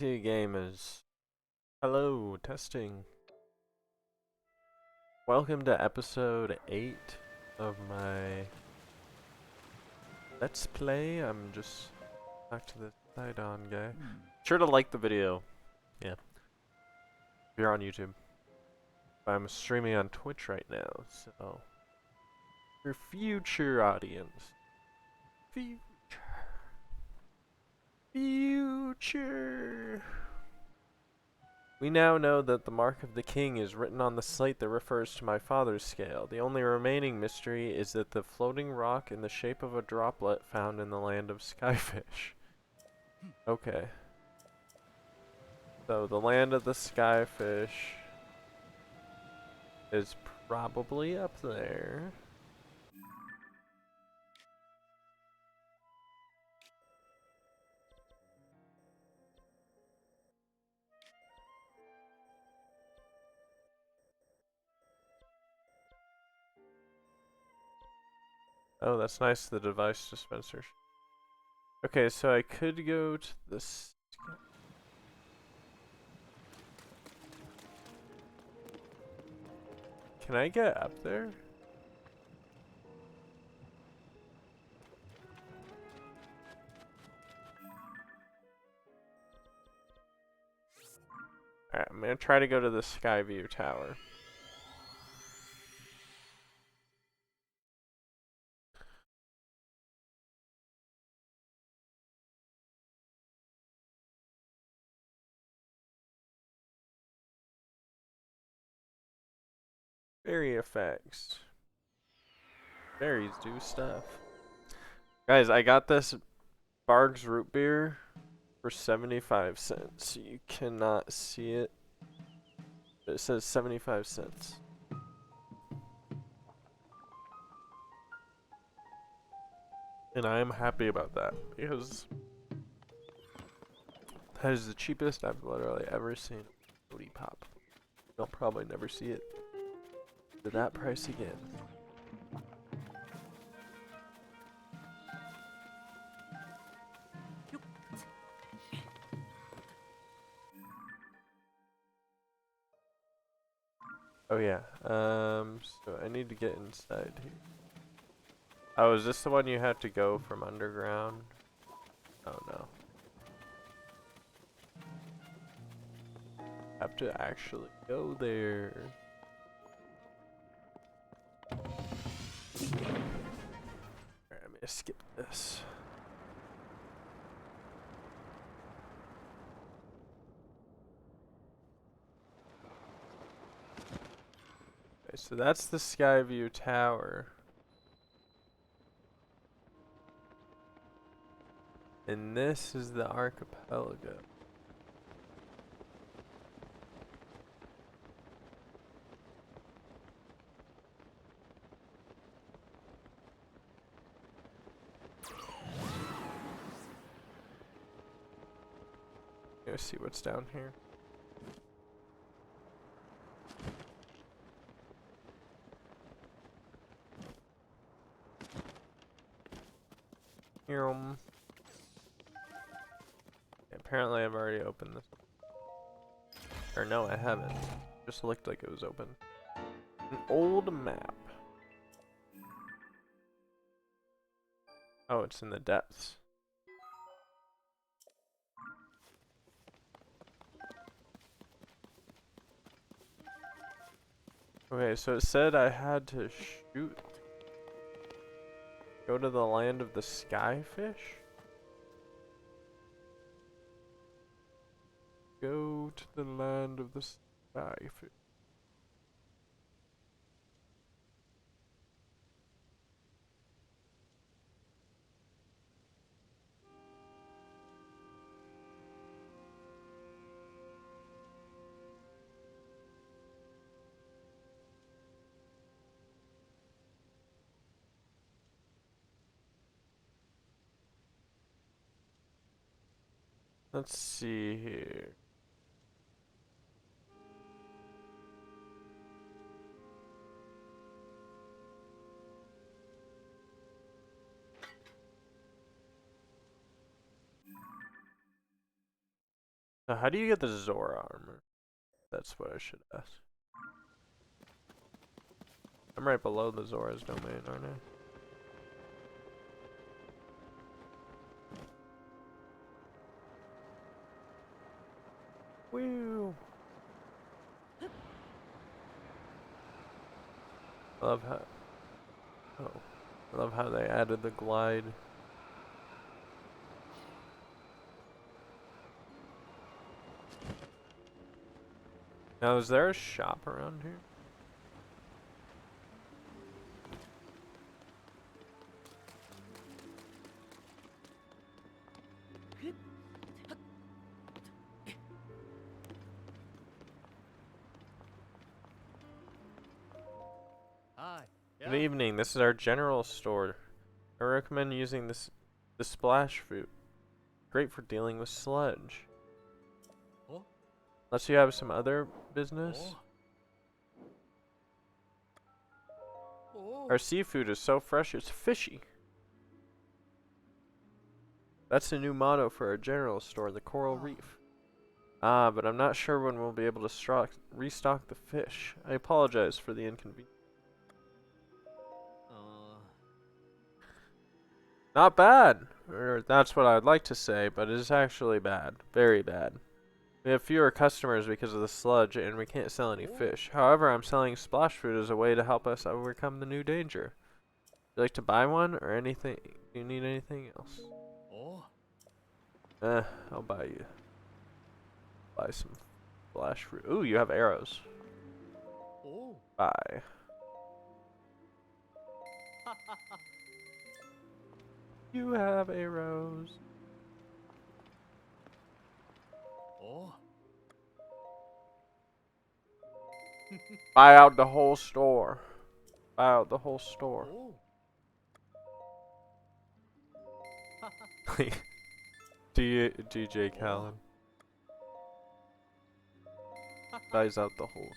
Two gamers. Hello, testing. Welcome to episode 8 of my Let's Play. I'm just back to the Sidon guy. Sure to like the video. Yeah. If you're on YouTube. I'm streaming on Twitch right now, so your future audience. Future. We now know that the mark of the king is written on the slate that refers to my father's scale. The only remaining mystery is that the floating rock in the shape of a droplet found in the land of Skyfish. Okay. So the land of the Skyfish is probably up there. Oh, that's nice, the device dispenser. Okay, so I could go to this. Can I get up there? Alright, I'm gonna try to go to the Skyview Tower. Berry effects. Berries do stuff. Guys, I got this Barg's root beer for 75 cents. You cannot see it, but it says 75 cents. And I am happy about that because that is the cheapest I've literally ever seen Odie Pop. You'll probably never see it for that price again. Oh yeah, so I need to get inside here. Oh, is this the one you had to go from underground? Oh no. Have to actually go there. Alright, I'm gonna skip this. Okay, so that's the Skyview Tower. And this is the archipelago. Let's see what's down here. Here, apparently I've already opened this. Or no, I haven't. Just looked like it was open. An old map. Oh, it's in the depths. Okay, so it said I had to shoot. Go to the land of the Skyfish? Go to the land of the Skyfish. Let's see here. How do you get the Zora armor? That's what I should ask. I'm right below the Zora's domain, aren't I? Woo! I love how. Oh, I love how they added the glide. Now, is there a shop around here? Hi. Good evening. This is our general store. I recommend using the splash fruit. Great for dealing with sludge. Oh. Unless you have some other business. Oh. Our seafood is so fresh it's fishy. That's the new motto for our general store, the Coral Reef. Ah, but I'm not sure when we'll be able to restock the fish. I apologize for the inconvenience. Not bad, or that's what I'd like to say, but it is actually bad. Very bad. We have fewer customers because of the sludge, and we can't sell any fish. However, I'm selling splash fruit as a way to help us overcome the new danger. Would you like to buy one, or anything? Do you need anything else? I'll buy you. Buy some splash fruit. Ooh, you have arrows. Bye. You have arrows. Buy out the whole store. Buy out the whole store. DJ Callan. Buys out the whole.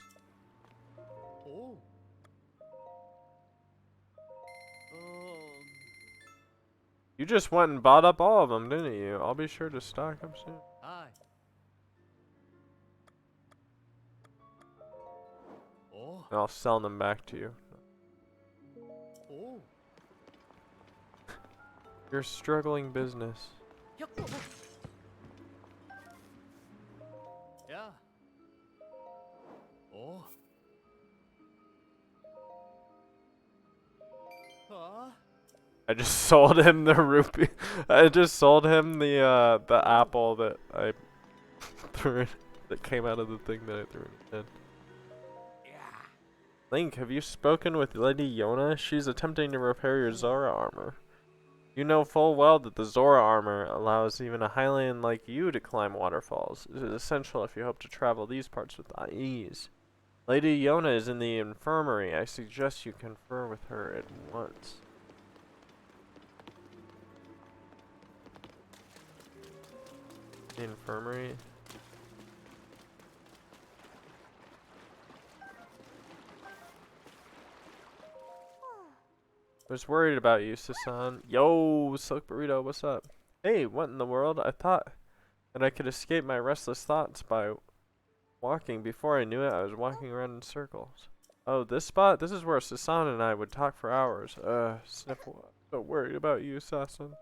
You just went and bought up all of them, didn't you? I'll be sure to stock up soon. Hi. And I'll sell them back to you. You're a struggling business. Yeah. I just sold him the rupee. I just sold him the apple that I threw in, that came out of the thing that I threw in. Link, have you spoken with Lady Yona? She's attempting to repair your Zora armor. You know full well that the Zora armor allows even a Hylian like you to climb waterfalls. It is essential if you hope to travel these parts with ease. Lady Yona is in the infirmary. I suggest you confer with her at once. The infirmary? I was worried about you, Sasan. Yo, Silk Burrito, what's up? Hey, what in the world? I thought that I could escape my restless thoughts by walking. Before I knew it, I was walking around in circles. Oh, this spot? This is where Sasan and I would talk for hours. Sniffle. So worried about you, Sasan.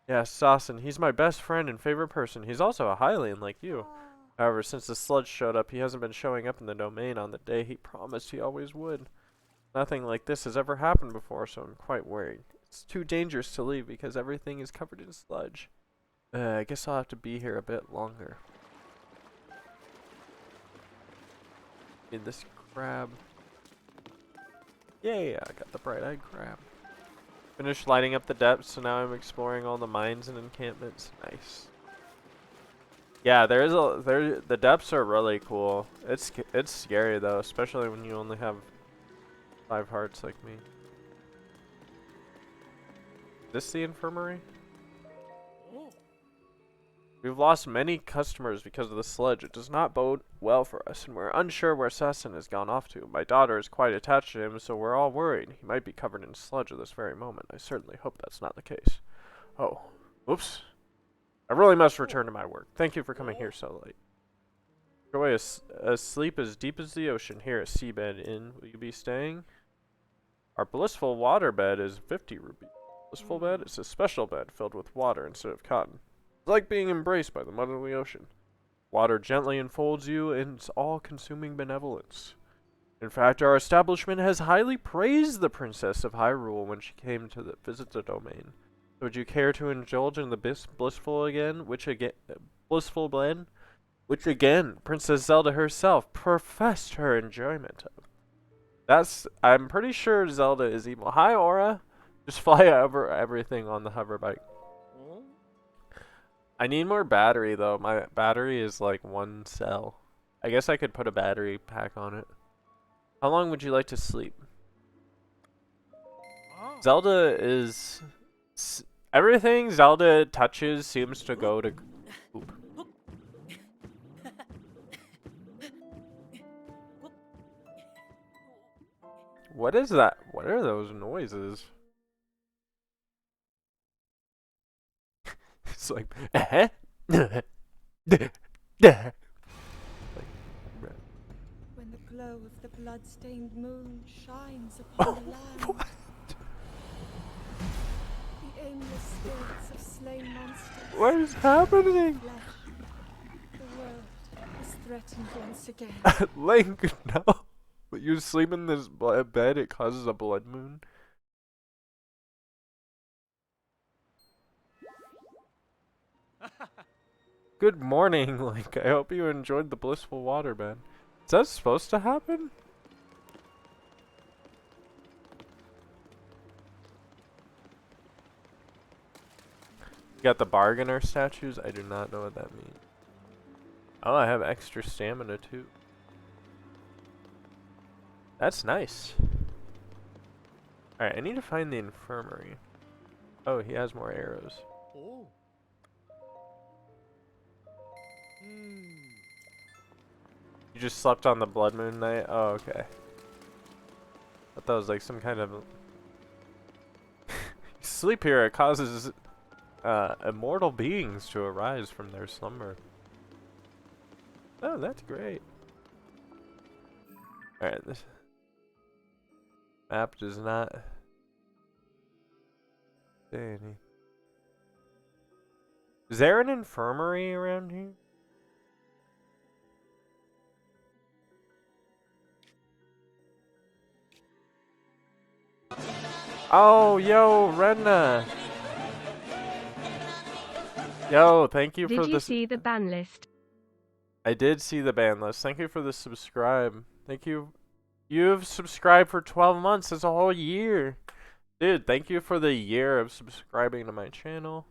Yeah, Sasan. He's my best friend and favorite person. He's also a Hylian like you. However, since the sludge showed up, he hasn't been showing up in the domain on the day he promised he always would. Nothing like this has ever happened before, so I'm quite worried. It's too dangerous to leave because everything is covered in sludge. I guess I'll have to be here a bit longer. Need this crab. Yay, I got the bright-eyed crab. Finished lighting up the depths, so now I'm exploring all the mines and encampments. Nice. Yeah, the depths are really cool. It's scary though, especially when you only have 5 hearts like me. Is this the infirmary? We've lost many customers because of the sludge. It does not bode well for us, and we're unsure where Sasan has gone off to. My daughter is quite attached to him, so we're all worried. He might be covered in sludge at this very moment. I certainly hope that's not the case. Oh. Oops. I really must return to my work. Thank you for coming here so late. Enjoy a sleep as deep as the ocean here at Seabed Inn. Will you be staying? Our blissful water bed is 50 rupees. Blissful bed is a special bed filled with water instead of cotton. It's like being embraced by the motherly ocean. Water gently enfolds you in its all-consuming benevolence. In fact, our establishment has highly praised the Princess of Hyrule when she came to visit the domain. So would you care to indulge in the blissful blend, which again, Princess Zelda herself professed her enjoyment of? I'm pretty sure Zelda is evil. Hi, Aura. Just fly over everything on the hover bike. I need more battery though. My battery is like 1 cell. I guess I could put a battery pack on it. How long would you like to sleep? Zelda is... Everything Zelda touches seems to go to poop. What is that? What are those noises? It's like... When the glow of the blood-stained moon shines upon the land, the aimless spirits of slain monsters. What is happening? Flesh. The world is threatened once again. Link, no. But you sleep in this bed, it causes a blood moon. Good morning, Link. I hope you enjoyed the blissful waterbed. Is that supposed to happen? You got the bargainer statues? I do not know what that means. Oh, I have extra stamina too. That's nice. Alright, I need to find the infirmary. Oh, he has more arrows. Oh. You just slept on the blood moon night? Oh, okay. I thought that was like some kind of... Sleep here, it causes immortal beings to arise from their slumber. Oh, that's great. Alright, this map does not say any. Is there an infirmary around here? Oh, yo, Redna. Yo, thank you for Did you this. see the ban list? I did see the ban list. Thank you for the subscribe. Thank you. You've subscribed for 12 months. That's a whole year. Dude, thank you for the year of subscribing to my channel.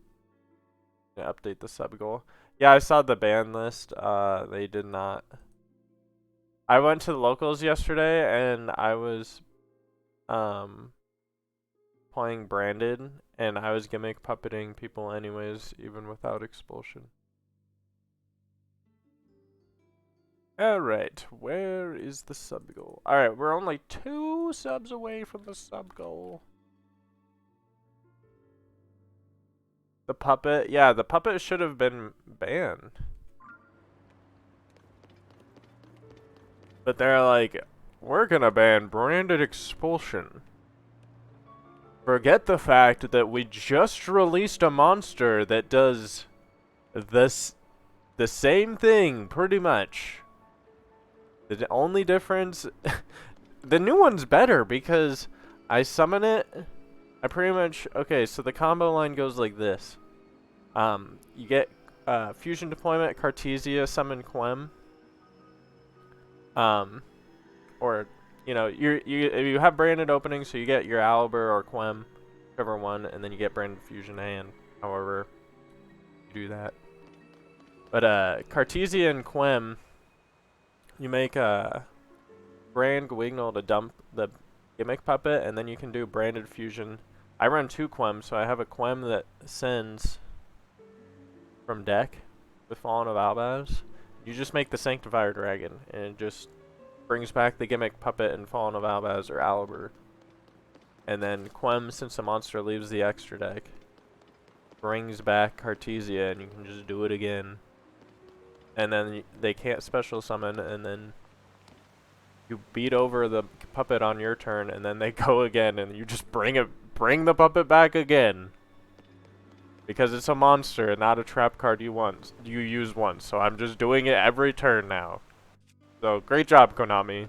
Yeah, update the sub goal. Yeah, I saw the ban list. They did not. I went to the locals yesterday and I was playing Branded and I was gimmick puppeting people anyways, even without expulsion. Alright, where is the sub goal? Alright, we're only 2 subs away from the sub goal. The puppet, yeah, the puppet should have been banned. But they're like, we're gonna ban branded expulsion. Forget the fact that we just released a monster that does the same thing, pretty much. The only difference, the new one's better because I summon it. I pretty much, okay, so the combo line goes like this. You get Fusion Deployment, Cartesia, Summon Quem. Or, you know, you have branded openings, so you get your Albert or Quem, whichever one, and then you get branded Fusion Hand, however you do that. But Cartesia and Quem, you make a Brand Gwignol to dump the gimmick puppet, and then you can do branded fusion. I run 2 Quem, so I have a Quem that sends from deck with Fallen of Albaz. You just make the Sanctifier Dragon, and it just brings back the gimmick puppet and Fallen of Albaz or Albert. And then Quem, since the monster leaves the extra deck, brings back Cartesia, and you can just do it again. And then they can't special summon, and then you beat over the puppet on your turn, and then they go again, and you just bring the puppet back again. Because it's a monster, not a trap card you use once. So I'm just doing it every turn now. So great job, Konami.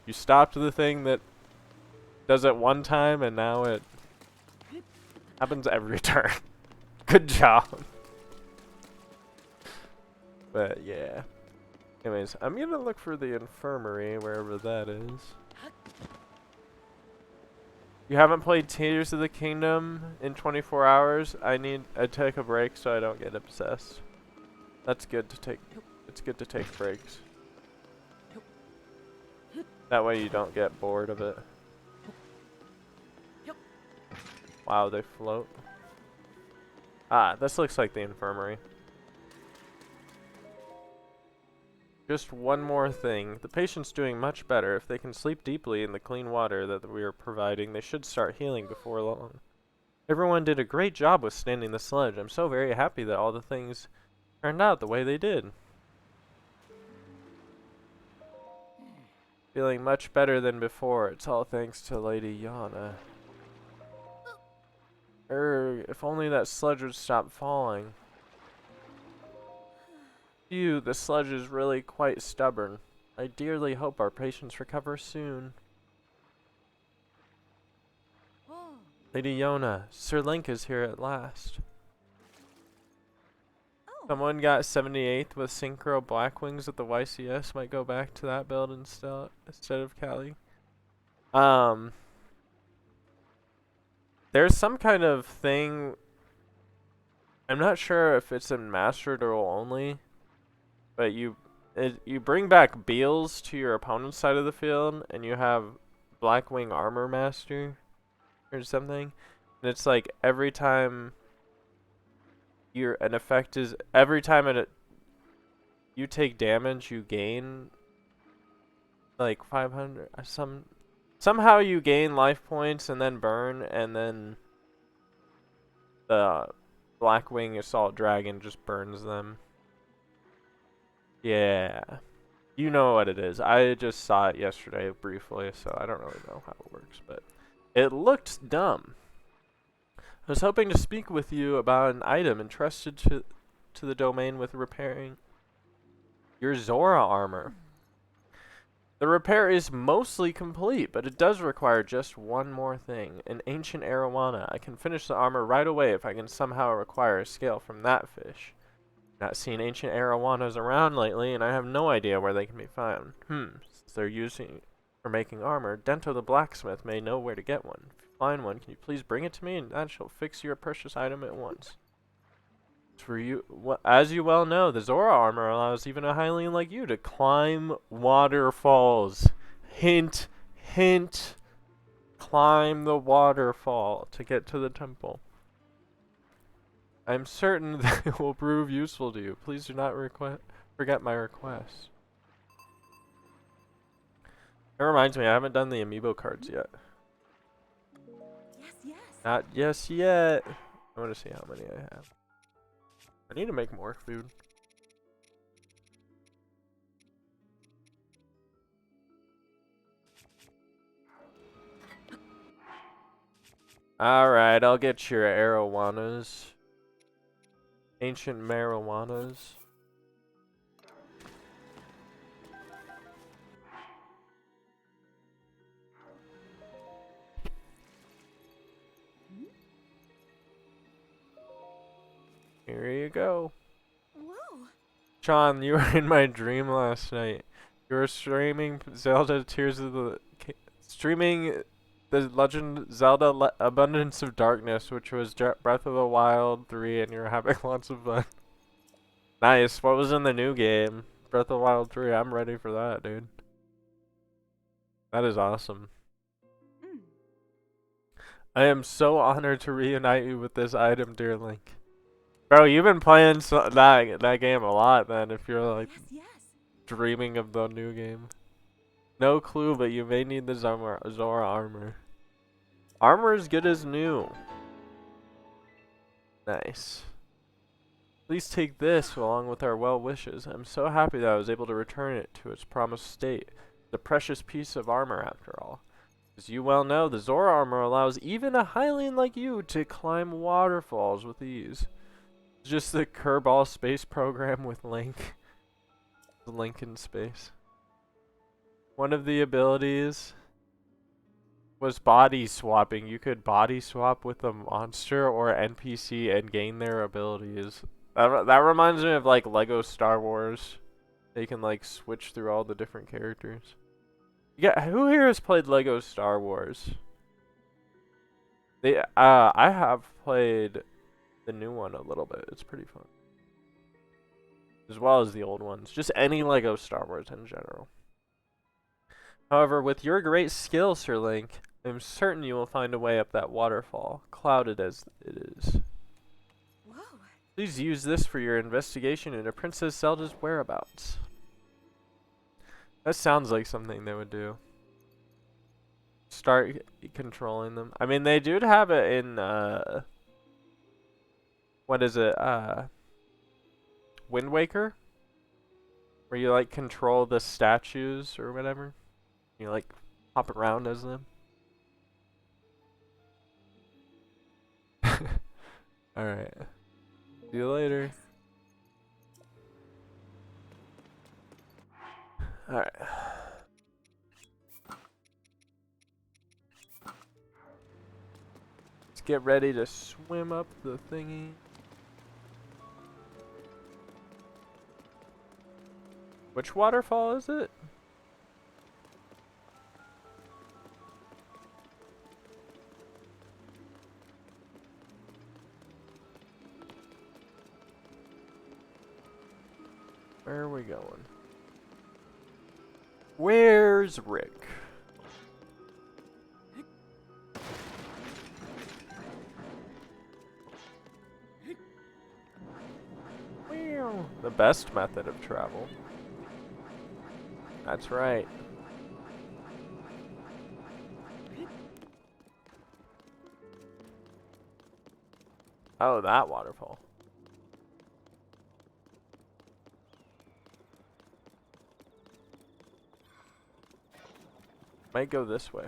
You stopped the thing that does it one time, and now it happens every turn. Good job. But yeah. Anyways, I'm gonna look for the infirmary, wherever that is. You haven't played Tears of the Kingdom in 24 hours? I take a break so I don't get obsessed. That's good to take. It's good to take breaks. That way you don't get bored of it. Wow, they float. Ah, this looks like the infirmary. Just one more thing. The patient's doing much better. If they can sleep deeply in the clean water that we are providing, they should start healing before long. Everyone did a great job withstanding the sludge. I'm so very happy that all the things turned out the way they did. Feeling much better than before. It's all thanks to Lady Yana. If only that sludge would stop falling. Phew, the sludge is really quite stubborn. I dearly hope our patients recover soon. Oh. Lady Yona, Sir Link is here at last. Oh, Someone got 78th with Synchro Blackwings at the YCS. Might go back to that build instead of Cali. There's some kind of thing. I'm not sure if it's in Master Duel only, but you bring back Beals to your opponent's side of the field, and you have Blackwing Armor Master or something. And it's like every time you take damage, you gain like 500. Somehow you gain life points and then burn, and then the Blackwing Assault Dragon just burns them. Yeah. You know what it is. I just saw it yesterday briefly, so I don't really know how it works, but it looked dumb. I was hoping to speak with you about an item entrusted to the domain with repairing your Zora armor. The repair is mostly complete, but it does require just one more thing, an ancient arowana. I can finish the armor right away if I can somehow acquire a scale from that fish. Not seen ancient arowanas around lately, and I have no idea where they can be found. Since they're using for making armor, Dento the blacksmith may know where to get one. If you find one, can you please bring it to me, and that shall fix your precious item at once. For you, as you well know, the Zora armor allows even a highling like you to climb waterfalls. Hint, hint. Climb the waterfall to get to the temple. I'm certain that it will prove useful to you. Please do not forget my request. That reminds me, I haven't done the amiibo cards yet. yes, yes. Not yes yet. I want to see how many I have. I need to make more food. Alright, I'll get your arowanas. Ancient marijuanas. Here you go. Whoa. Sean, you were in my dream last night. You were streaming Zelda Tears of the streaming the Legend Zelda Abundance of Darkness, which was Breath of the Wild 3, and you were having lots of fun. Nice. What was in the new game? Breath of the Wild 3. I'm ready for that, dude. That is awesome. Mm. I am so honored to reunite you with this item, dear Link. Bro, you've been playing that game a lot, then, if you're like Yes, yes. dreaming of the new game. No clue, but you may need the Zora armor. Armor as good as new. Nice. Please take this along with our well wishes. I'm so happy that I was able to return it to its promised state. The precious piece of armor, after all. As you well know, the Zora armor allows even a Hylian like you to climb waterfalls with ease. It's just the Kerbal space program with Link. The Link in space. One of the abilities was body swapping. You could body swap with a monster or NPC and gain their abilities. That reminds me of like Lego Star Wars. They can like switch through all the different characters. Yeah, who here has played Lego Star Wars? I have played the new one a little bit. It's pretty fun. As well as the old ones. Just any Lego Star Wars in general. However, with your great skill, Sir Link, I'm certain you will find a way up that waterfall, clouded as it is. Whoa. Please use this for your investigation into Princess Zelda's whereabouts. That sounds like something they would do. Start controlling them. I mean, they do have it in, what is it, Wind Waker? Where you, like, control the statues or whatever. You, like, hop around as them. Alright. See you later. Alright. Let's get ready to swim up the thingy. Which waterfall is it? Where are we going? Where's Rick? The best method of travel. That's right. Oh, that waterfall. Might go this way.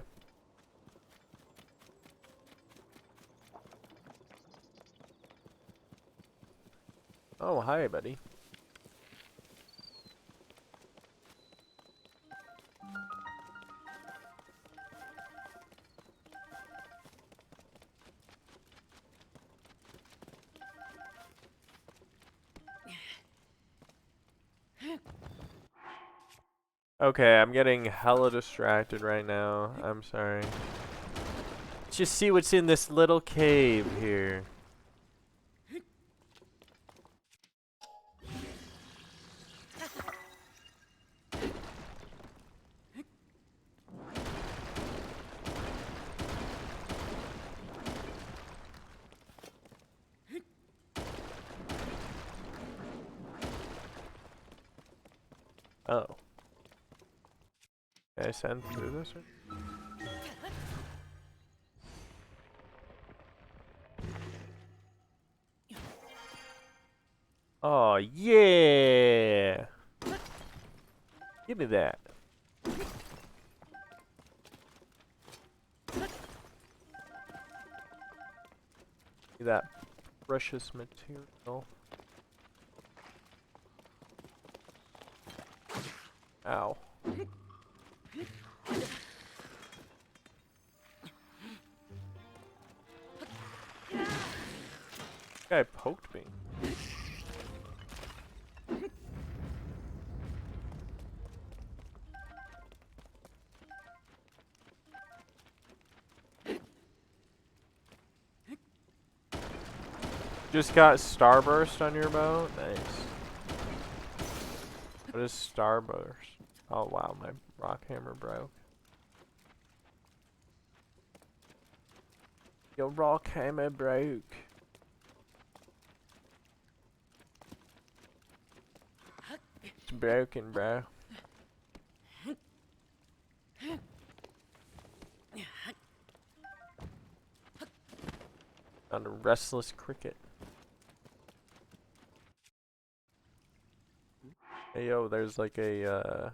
Oh, hi, buddy. Okay, I'm getting hella distracted right now. I'm sorry. Let's just see what's in this little cave here. Oh. Can I send through this one? Oh, yeah! Give me that. See that precious material. Ow. This guy poked me. Just got Starburst on your boat? Nice. What is Starburst? Oh wow, my rock hammer broke. Your rock hammer broke. It's broken, bro. Found a restless cricket. Hey yo, there's like a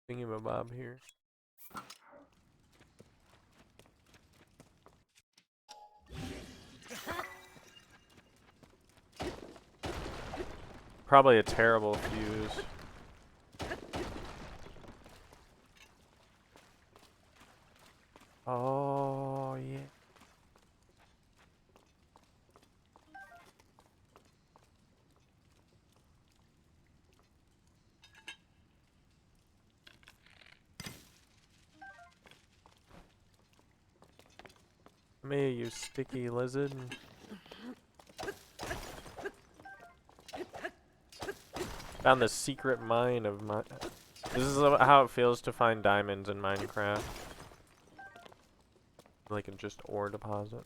thingamabob here. Probably a terrible fuse. Oh yeah. Me, you sticky lizard. Found the secret mine of my. This is how it feels to find diamonds in Minecraft. Like in just ore deposit.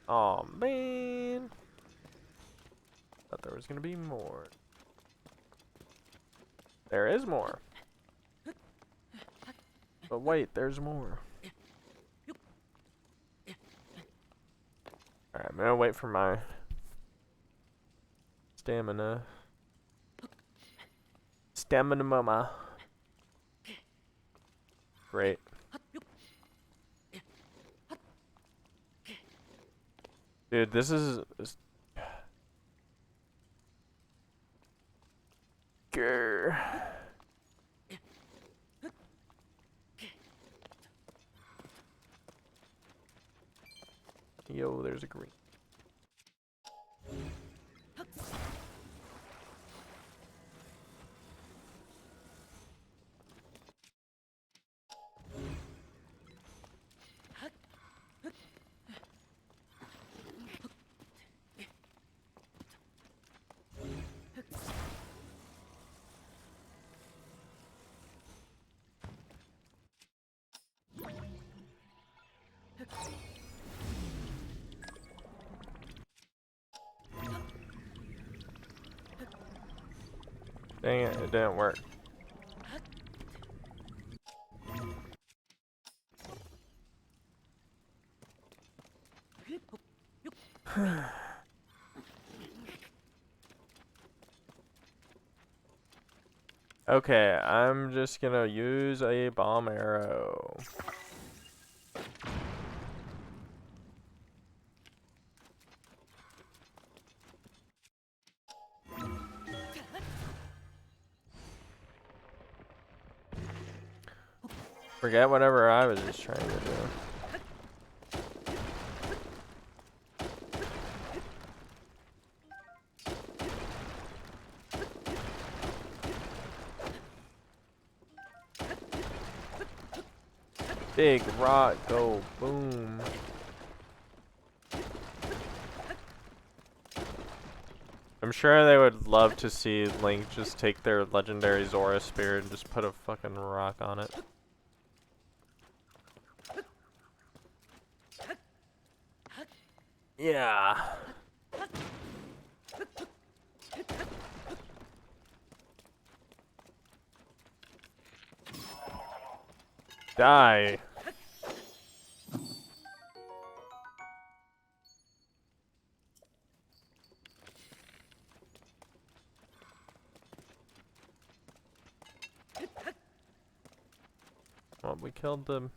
Oh man. Thought there was gonna be more. There is more. But wait, there's more. Alright, I'm gonna wait for my stamina. Stamina mama. Great. Dude, this is... Grr. Yo, there's a green. Dang it, it didn't work. Okay, I'm just gonna use a bomb arrow. Forget whatever I was just trying to do. Big rock, go boom. I'm sure they would love to see Link just take their legendary Zora Spear and just put a fucking rock on it. Yeah. Die. Well, we killed the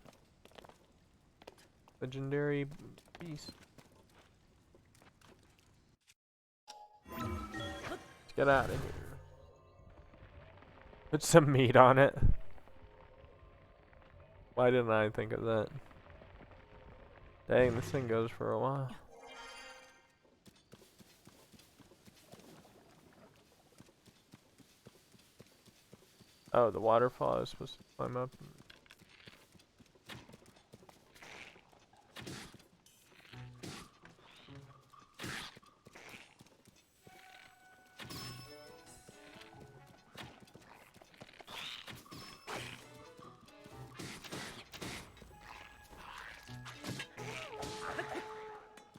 legendary beast. Let's get out of here. Put some meat on it. Why didn't I think of that? Dang, this thing goes for a while. Oh, the waterfall is supposed to climb up.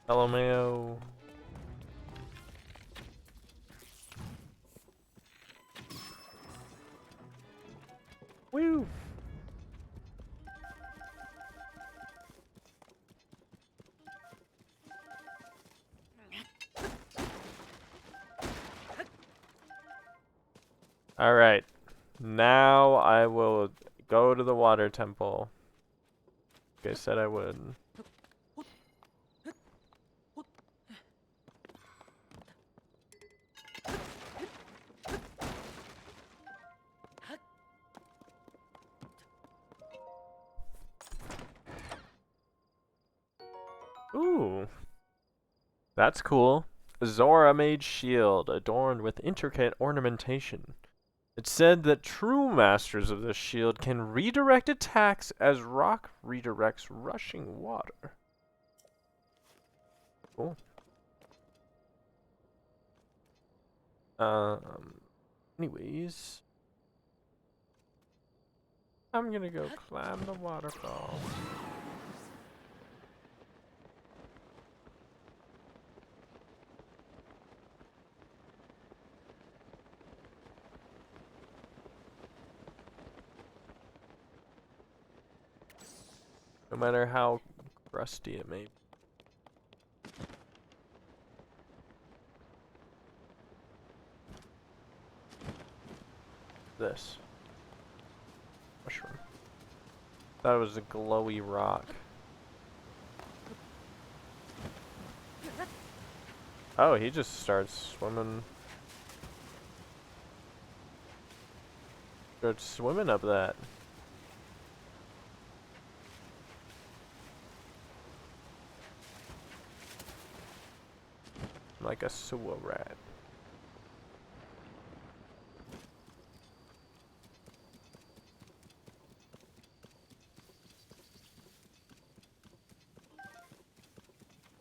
Hello, Mayo. Woo! Alright. Now I will go to the water temple. Like I said I would. Ooh. That's cool. Zora made shield adorned with intricate ornamentation. It said that true masters of this shield can redirect attacks as rock redirects rushing water. Cool. Anyways. I'm gonna go climb the waterfall. No matter how crusty it may be. This. Mushroom. That was a glowy rock. Oh, he just starts swimming. Starts swimming up that. Like a sewer rat.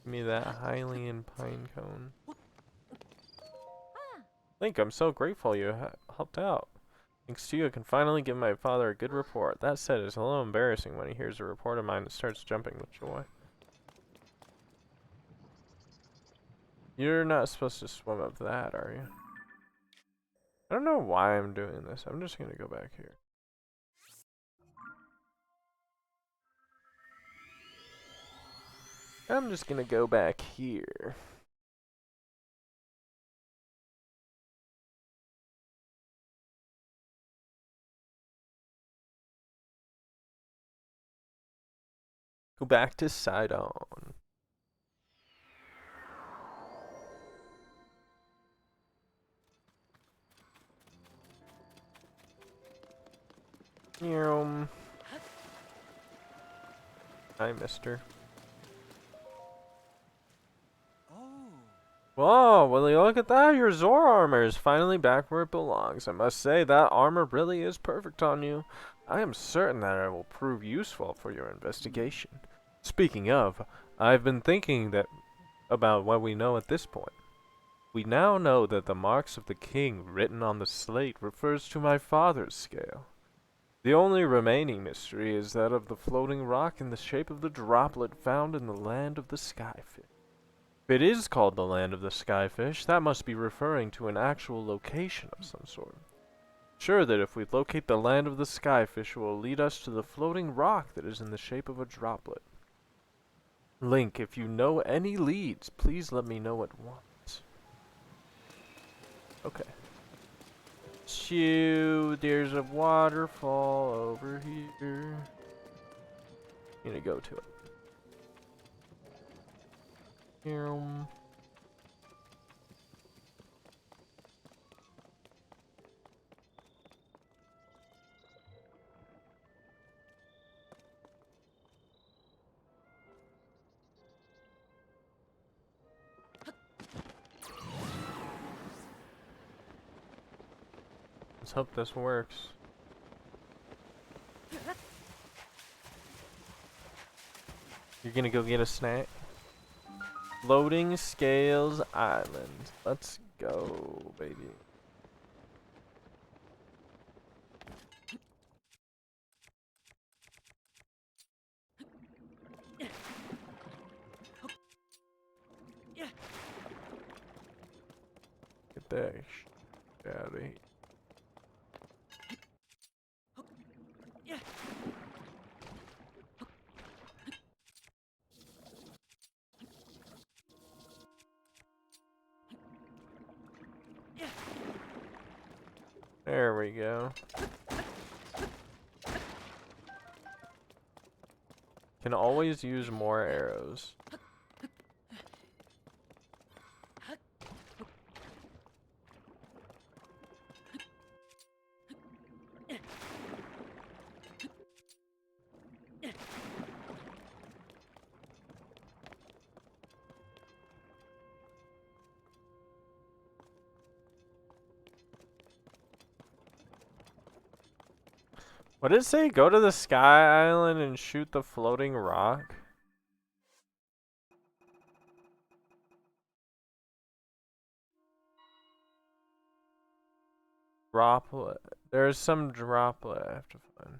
Give me that Hylian pine cone. Link, I'm so grateful you helped out. Thanks to you, I can finally give my father a good report. That said, it's a little embarrassing when he hears a report of mine and starts jumping with joy. You're not supposed to swim up that, are you? I don't know why I'm doing this. I'm just gonna go back here. I'm just gonna go back here. Go back to Sidon. Hi, mister. Oh. Whoa, will you look at that? Your Zora armor is finally back where it belongs. I must say, that armor really is perfect on you. I am certain that it will prove useful for your investigation. Speaking of, I've been thinking about what we know at this point. We now know that the marks of the king written on the slate refers to my father's scale. The only remaining mystery is that of the floating rock in the shape of the droplet found in the land of the skyfish. If it is called the land of the skyfish, that must be referring to an actual location of some sort. Sure that if we locate the land of the skyfish, it will lead us to the floating rock that is in the shape of a droplet. Link, if you know any leads, please let me know at once. Okay. Shoo, there's a waterfall over here. I'm gonna go to it. Let's hope this works. You're gonna go get a snack? Floating Scales Island. Let's go, baby. Get that shit out of here. There we go. Can always use more arrows. What did it say? Go to the Sky Island and shoot the floating rock? Droplet. There's some droplet I have to find.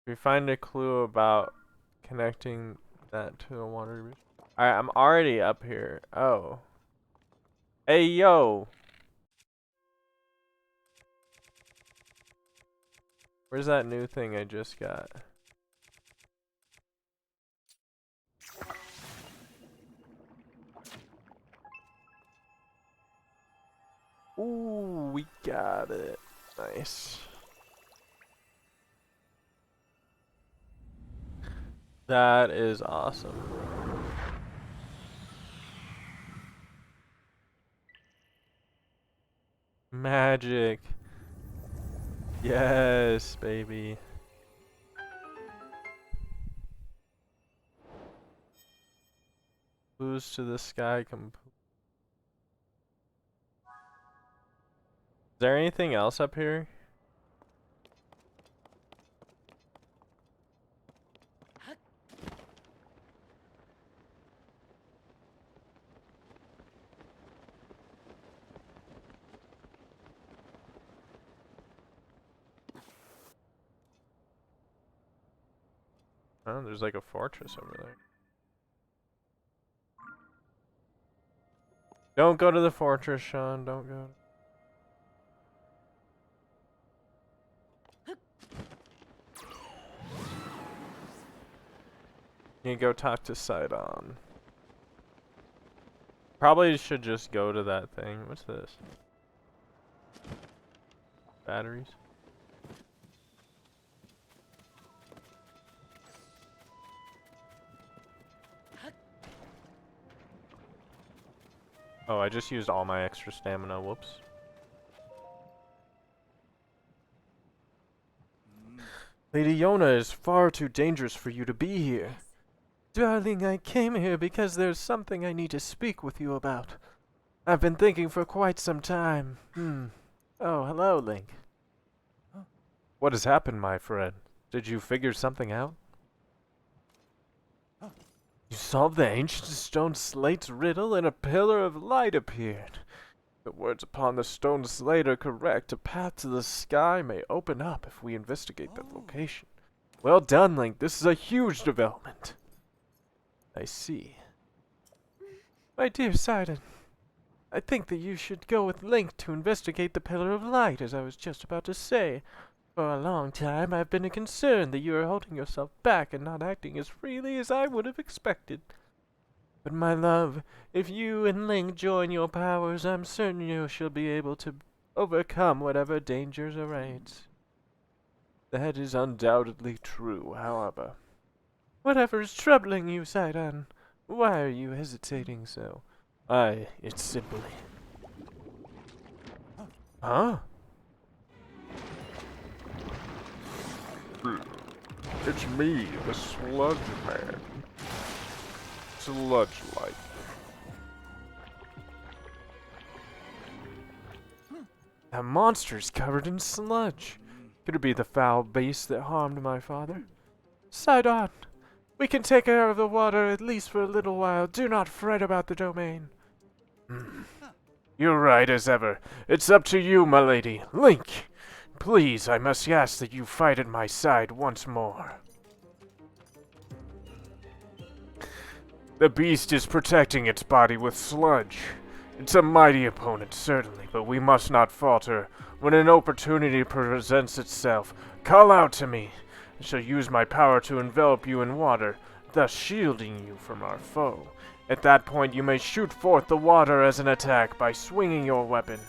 We find a clue about connecting that to a water. Alright, I'm already up here. Oh. Hey, yo! Where's that new thing I just got? Ooh, we got it. Nice. That is awesome. Magic. Yes, baby. Boost to the sky. Is there anything else up here? Oh, there's like a fortress over there. Don't go to the fortress, Sean. Don't go. You go talk to Sidon. Probably should just go to that thing. What's this? Batteries. Oh, I just used all my extra stamina. Whoops. Lady Yona is far too dangerous for you to be here. Darling, I came here because there's something I need to speak with you about. I've been thinking for quite some time. Oh, hello, Link. What has happened, my friend? Did you figure something out? You solved the ancient stone slate's riddle and a pillar of light appeared. The words upon the stone slate are correct. A path to the sky may open up if we investigate the location. Well done, Link. This is a huge development. I see. My dear Sidon, I think that you should go with Link to investigate the Pillar of Light, as I was just about to say. For a long time, I've been concerned that you are holding yourself back and not acting as freely as I would have expected. But my love, if you and Link join your powers, I'm certain you shall be able to overcome whatever dangers arise. That is undoubtedly true, however. Whatever is troubling you, Sidon? Why are you hesitating so? It's simply... Huh? It's me, the Sludge Man. Sludge-like. That monster's covered in sludge. Could it be the foul beast that harmed my father? Sidon, we can take care of the water at least for a little while. Do not fret about the domain. You're right as ever. It's up to you, my lady. Link! Please, I must ask that you fight at my side once more. The beast is protecting its body with sludge. It's a mighty opponent, certainly, but we must not falter. When an opportunity presents itself, call out to me. I shall use my power to envelop you in water, thus shielding you from our foe. At that point, you may shoot forth the water as an attack by swinging your weapon.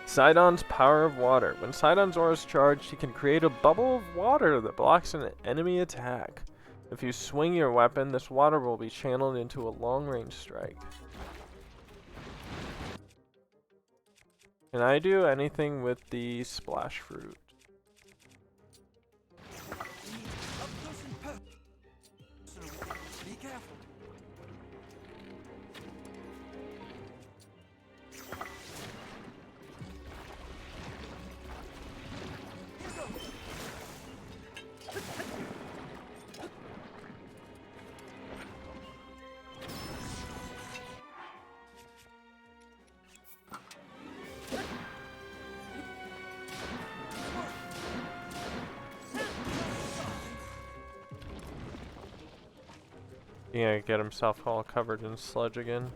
Sidon's Power of Water. When Sidon's aura is charged, he can create a bubble of water that blocks an enemy attack. If you swing your weapon, this water will be channeled into a long-range strike. Can I do anything with the splash fruit? Up close and personal. Be careful. Yeah, get himself all covered in sludge again.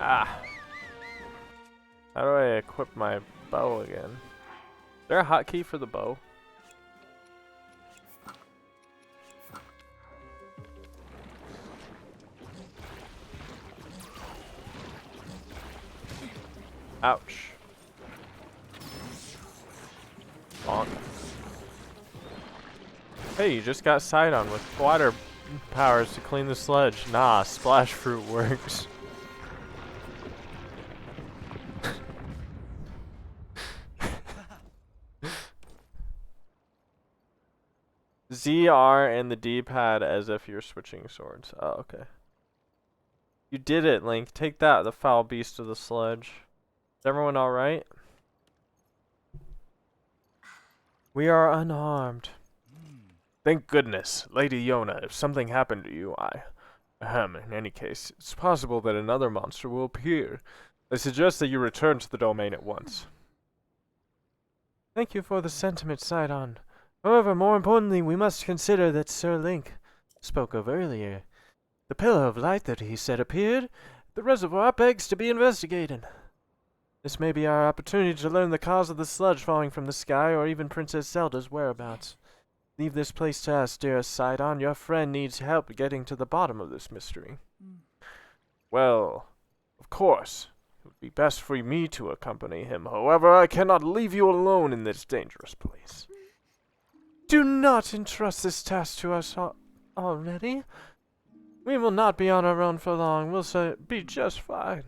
Ah. How do I equip my bow again? Is there a hotkey for the bow? Ouch. Bonk. Hey, you just got Sidon with water powers to clean the sludge. Nah, splash fruit works. ZR and the D-pad as if you're switching swords. Oh, okay. You did it, Link. Take that, the foul beast of the sludge. Is everyone alright? We are unharmed. Thank goodness. Lady Yona, if something happened to you, in any case, it's possible that another monster will appear. I suggest that you return to the domain at once. Thank you for the sentiment, Sidon. However, more importantly, we must consider that Sir Link spoke of earlier. The pillar of light that he said appeared, the reservoir begs to be investigated. This may be our opportunity to learn the cause of the sludge falling from the sky, or even Princess Zelda's whereabouts. Leave this place to us, dearest Sidon. Your friend needs help getting to the bottom of this mystery. Well, of course, it would be best for me to accompany him. However, I cannot leave you alone in this dangerous place. Do not entrust this task to us already. We will not be on our own for long. We'll be just fine.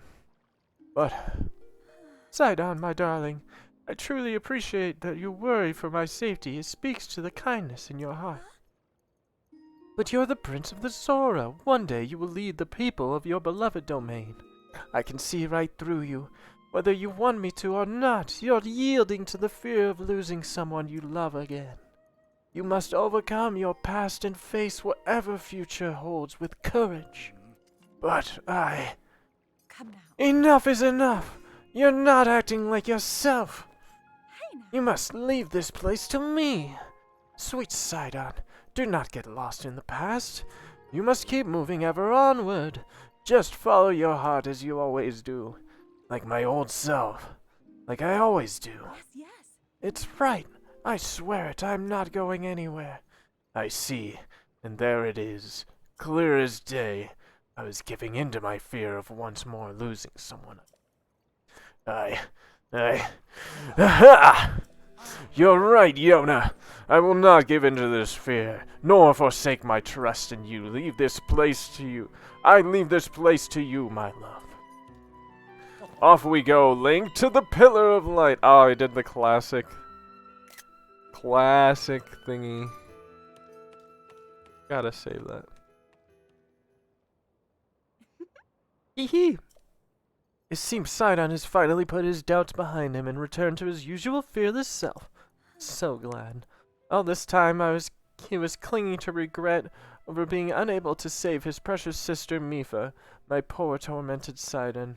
But, Sidon, my darling, I truly appreciate that you worry for my safety. It speaks to the kindness in your heart. But you're the Prince of the Zora. One day you will lead the people of your beloved domain. I can see right through you. Whether you want me to or not, you're yielding to the fear of losing someone you love again. You must overcome your past and face whatever future holds with courage. But Come now. Enough is enough! You're not acting like yourself! Hey now. You must leave this place to me! Sweet Sidon, do not get lost in the past. You must keep moving ever onward. Just follow your heart as you always do. Like my old self. Like I always do. Yes, yes. It's right. I swear it, I'm not going anywhere. I see, and there it is, clear as day. I was giving in to my fear of once more losing someone. Aha! You're right, Yona. I will not give in to this fear, nor forsake my trust in you. Leave this place to you. I leave this place to you, my love. Off we go, Link, to the Pillar of Light. Oh, I did the classic thingy. Gotta save that. Hee. It seems Sidon has finally put his doubts behind him and returned to his usual fearless self. So glad. All this time he was clinging to regret over being unable to save his precious sister Mifa, my poor tormented Sidon.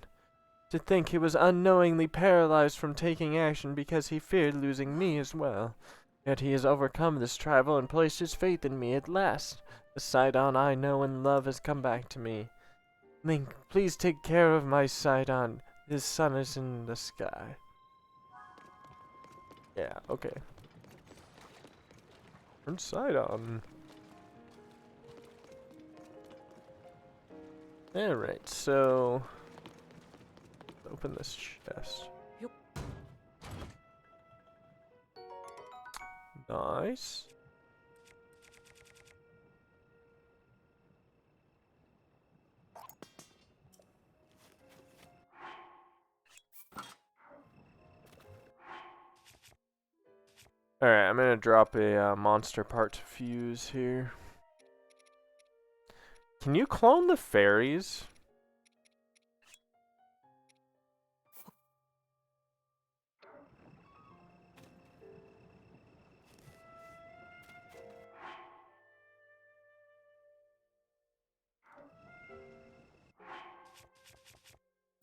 To think he was unknowingly paralyzed from taking action because he feared losing me as well. Yet he has overcome this trial and placed his faith in me at last. The Sidon I know and love has come back to me. Link, please take care of my Sidon. His sun is in the sky. Yeah, okay. Turn Sidon. Alright, so open this chest. Yep. Nice. Alright, I'm gonna drop a monster part to fuse here. Can you clone the fairies?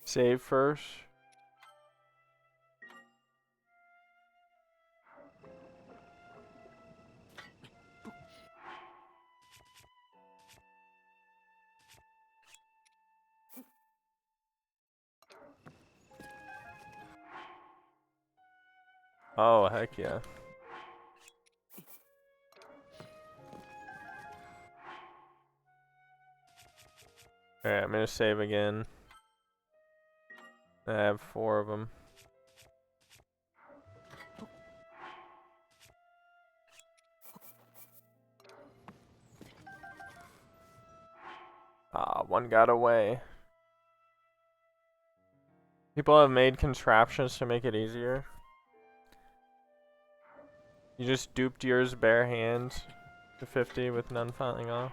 Save first. Oh, heck yeah. Alright, I'm gonna save again. I have 4 of them. Ah, one got away. People have made contraptions to make it easier. You just duped yours bare hands to 50 with none falling off.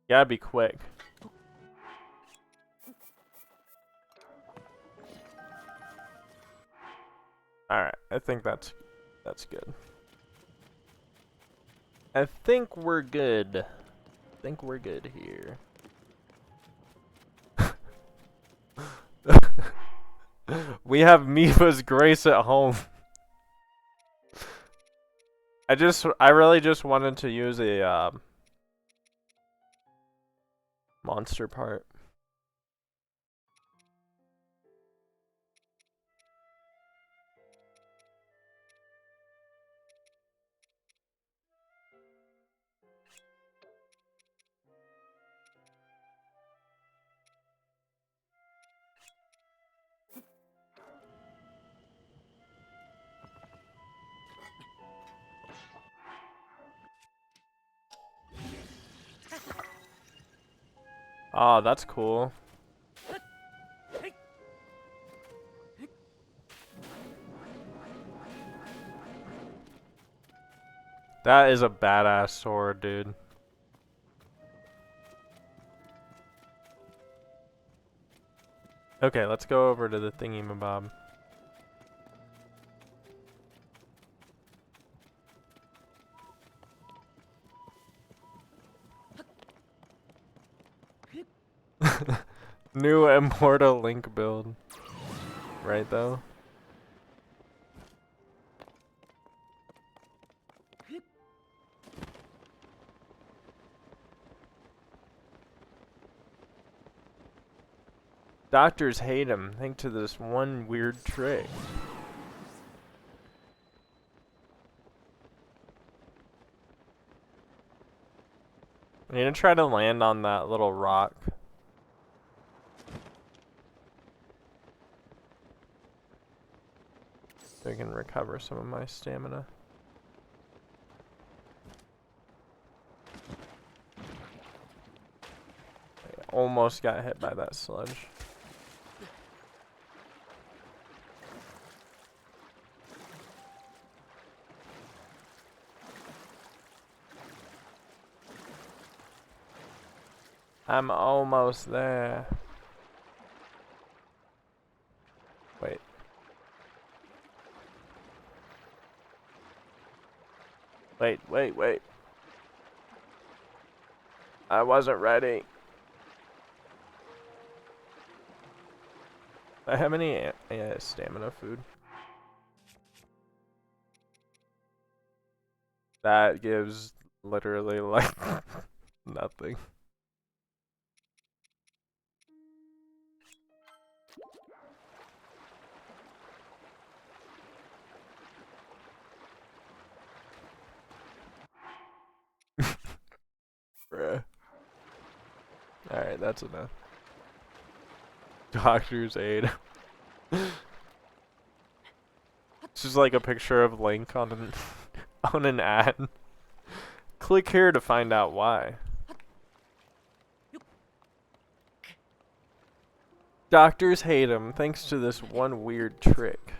Gotta be quick. Alright, I think that's good. I think we're good. I think we're good here. We have Mifa's Grace at home. I really just wanted to use a monster part. Oh, that's cool. That is a badass sword, dude. Okay, let's go over to the thingy-mabob. New Immortal Link build. Right, though? Doctors hate him, thanks to this one weird trick. I'm gonna try to land on that little rock. So I can recover some of my stamina. I almost got hit by that sludge. I'm almost there. Wait. Wait. I wasn't ready. I have any stamina food? That gives literally like nothing. Bruh. Alright, that's enough. Doctor's aid. This is like a picture of Link on an on an ad. Click here to find out why. Doctors hate him thanks to this one weird trick.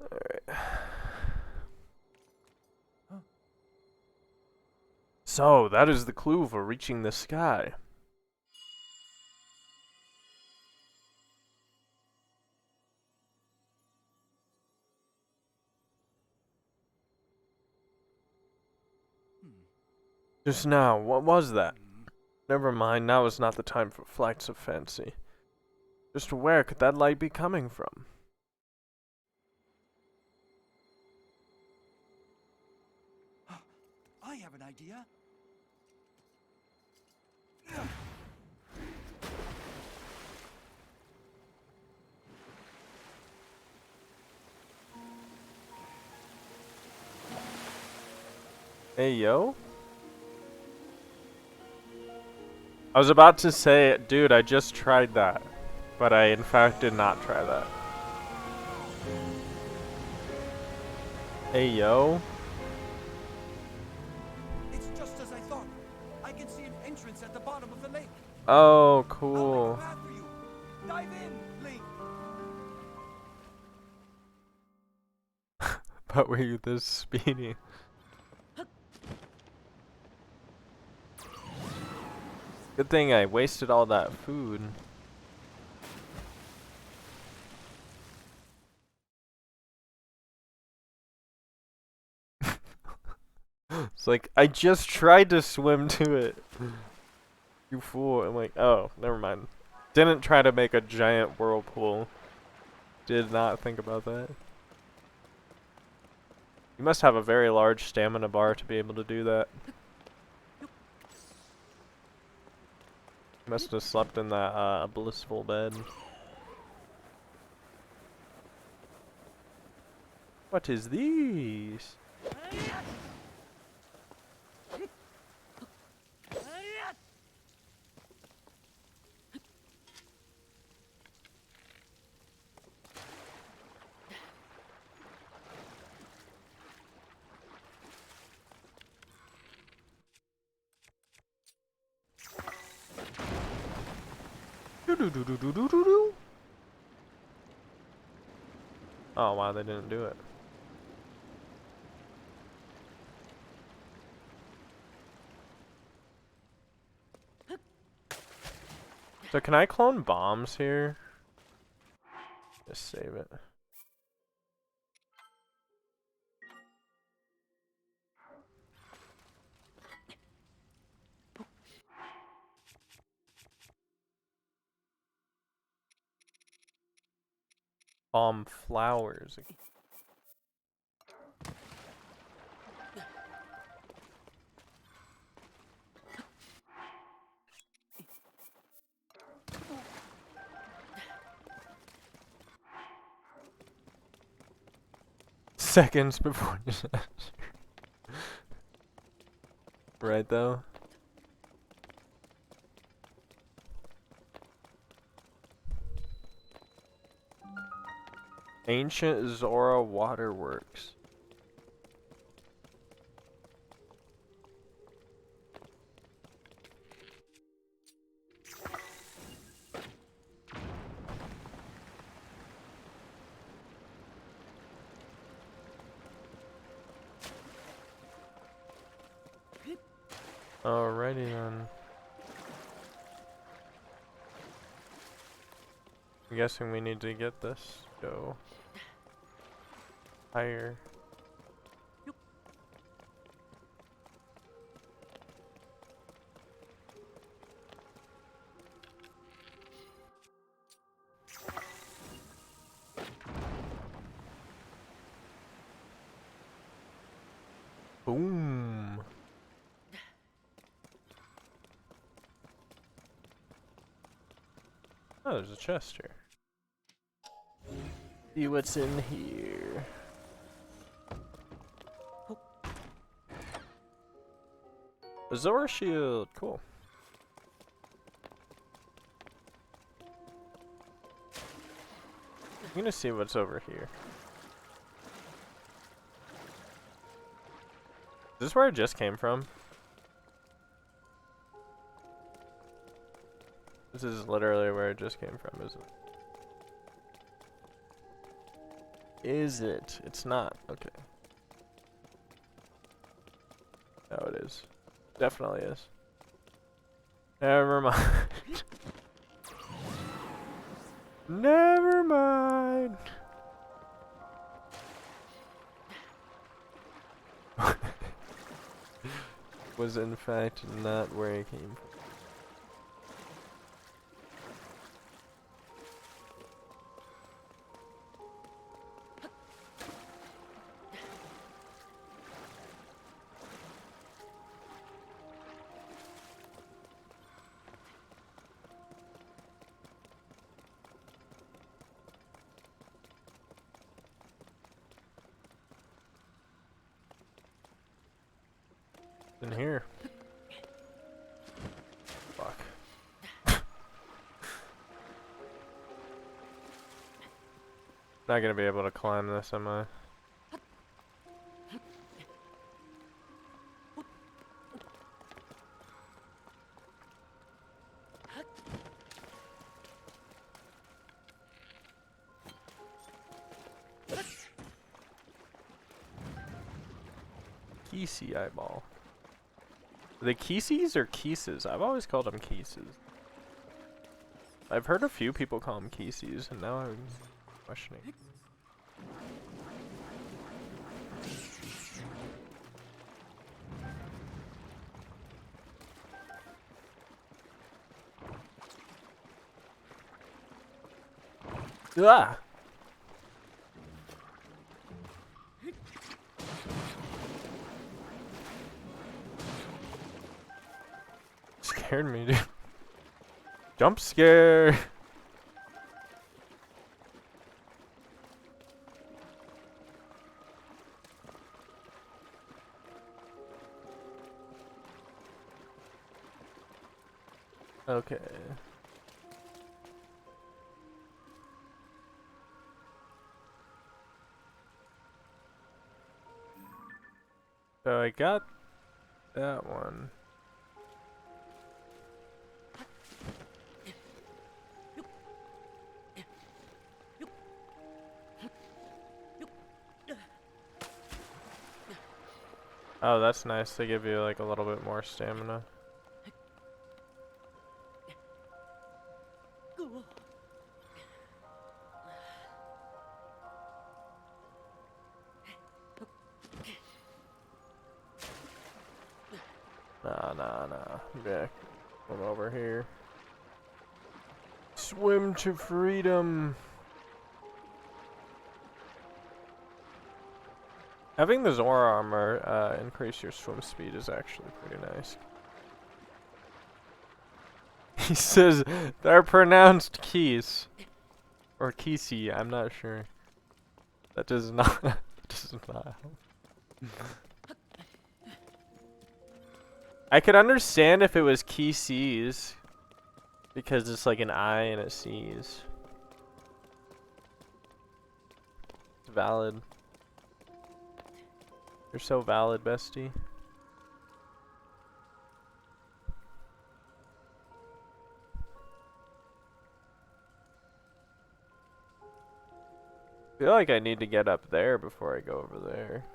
Alright. So, that is the clue for reaching the sky. Just now, what was that? Never mind, now is not the time for flights of fancy. Just where could that light be coming from? I have an idea. Hey, yo? I was about to say, dude, I just tried that. But I, in fact, did not try that. Hey, yo? It's just as I thought. I can see an entrance at the bottom of the lake. Oh, I'll cool. make a path for you. Dive in, Link. But were you this speedy? Good thing I wasted all that food. It's like, I just tried to swim to it. You fool. I'm like, oh, never mind. Didn't try to make a giant whirlpool. Did not think about that. You must have a very large stamina bar to be able to do that. You must have slept in that blissful bed. What is these? Do-do-do-do-do-do-do. Oh wow, they didn't do it. So can I clone bombs here? Just save it. Bomb flowers. Seconds before disaster. Right though? Ancient Zora Waterworks. Alrighty then. I'm guessing we need to get this. Go higher. Boom. Oh, there's a chest here. See what's in here. Azor shield, cool. I'm gonna see what's over here. Is this where I just came from? This is literally where I just came from, isn't it? Is it? It's not. Okay. No, it is. Definitely is. Never mind. Never mind. Was in fact not where I came from. In here. Fuck. Not gonna be able to climb this, am I? Keesey eyeball. Are they Keeseys or Keeses? I've always called them Keeses. I've heard a few people call them Keeseys, and now I'm questioning. Ah! Scared me, dude. Jump scare! Okay. So I got that one. Oh, that's nice. They give you like a little bit more stamina. Nah. Yeah, come over here. Swim to freedom. Having the Zora armor increase your swim speed is actually pretty nice. He says they're pronounced keys. Or Keesey, I'm not sure. That does not help. I could understand if it was Keeseys. Because it's like an I and a C's. It's valid. You're so valid, bestie. I feel like I need to get up there before I go over there.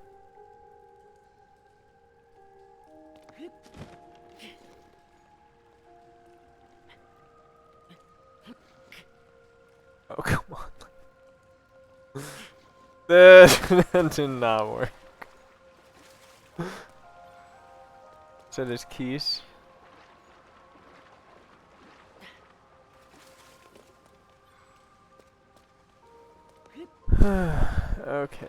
That did not work. Said his keys. Okay.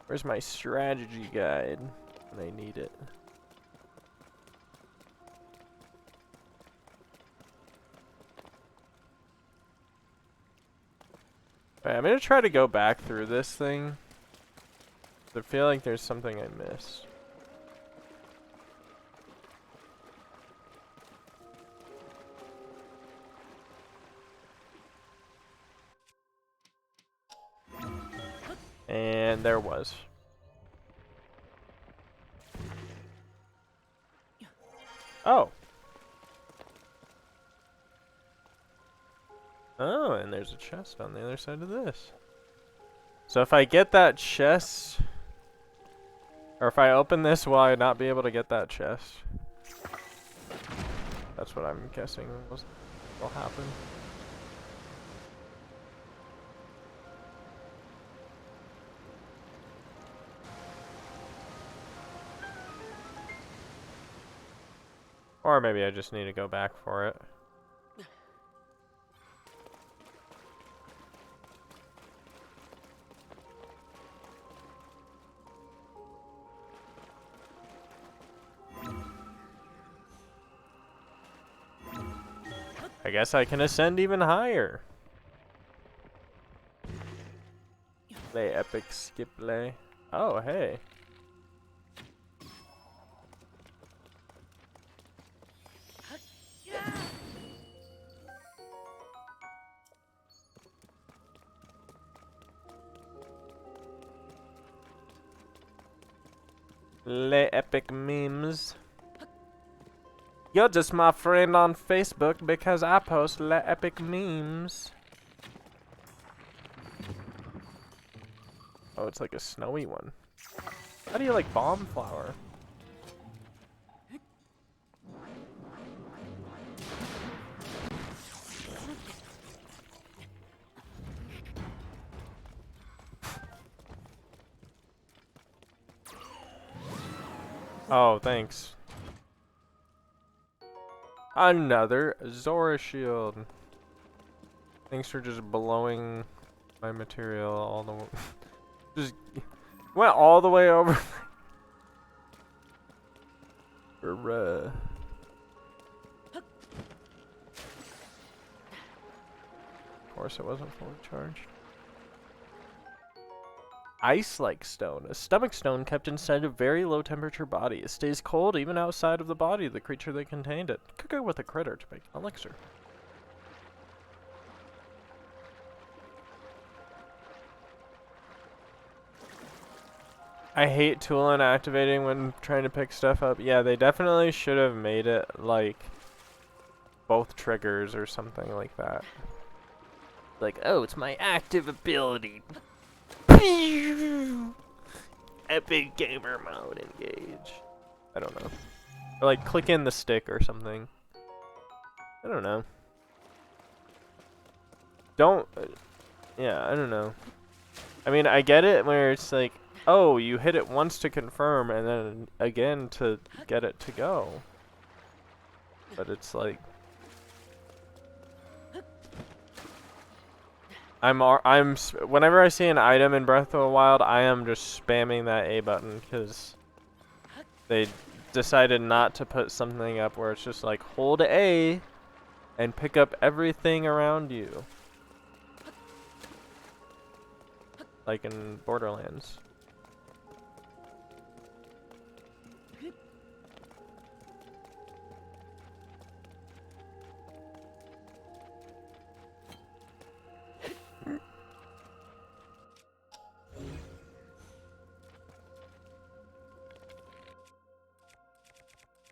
Where's my strategy guide when I need it? Alright, I'm gonna try to go back through this thing. I feel like there's something I missed. And there was. Oh. Oh, and there's a chest on the other side of this. So if I get that chest, or if I open this, will I not be able to get that chest? That's what I'm guessing will happen. Or maybe I just need to go back for it. I guess I can ascend even higher. Play epic skip lay. Oh, hey. Le epic memes. You're just my friend on Facebook because I post le epic memes. Oh, it's like a snowy one. How do you like bomb flower? Oh, thanks. Another Zora shield. Thanks for just blowing my material all the way. Just went all the way over. Of course, it wasn't fully charged. Ice-like stone, a stomach stone kept inside a very low temperature body. It stays cold even outside of the body of the creature that contained it. Cook it with a critter to make an elixir. I hate tooling activating when trying to pick stuff up. Yeah, they definitely should have made it like both triggers or something like that. Like, oh, it's my active ability. Epic gamer mode engage. I don't know. Or like click in the stick or something. I don't know. Yeah, I don't know. I mean, I get it where it's like, oh, you hit it once to confirm and then again to get it to go. But it's like whenever I see an item in Breath of the Wild, I am just spamming that A button because they decided not to put something up where it's just like hold A and pick up everything around you. Like in Borderlands.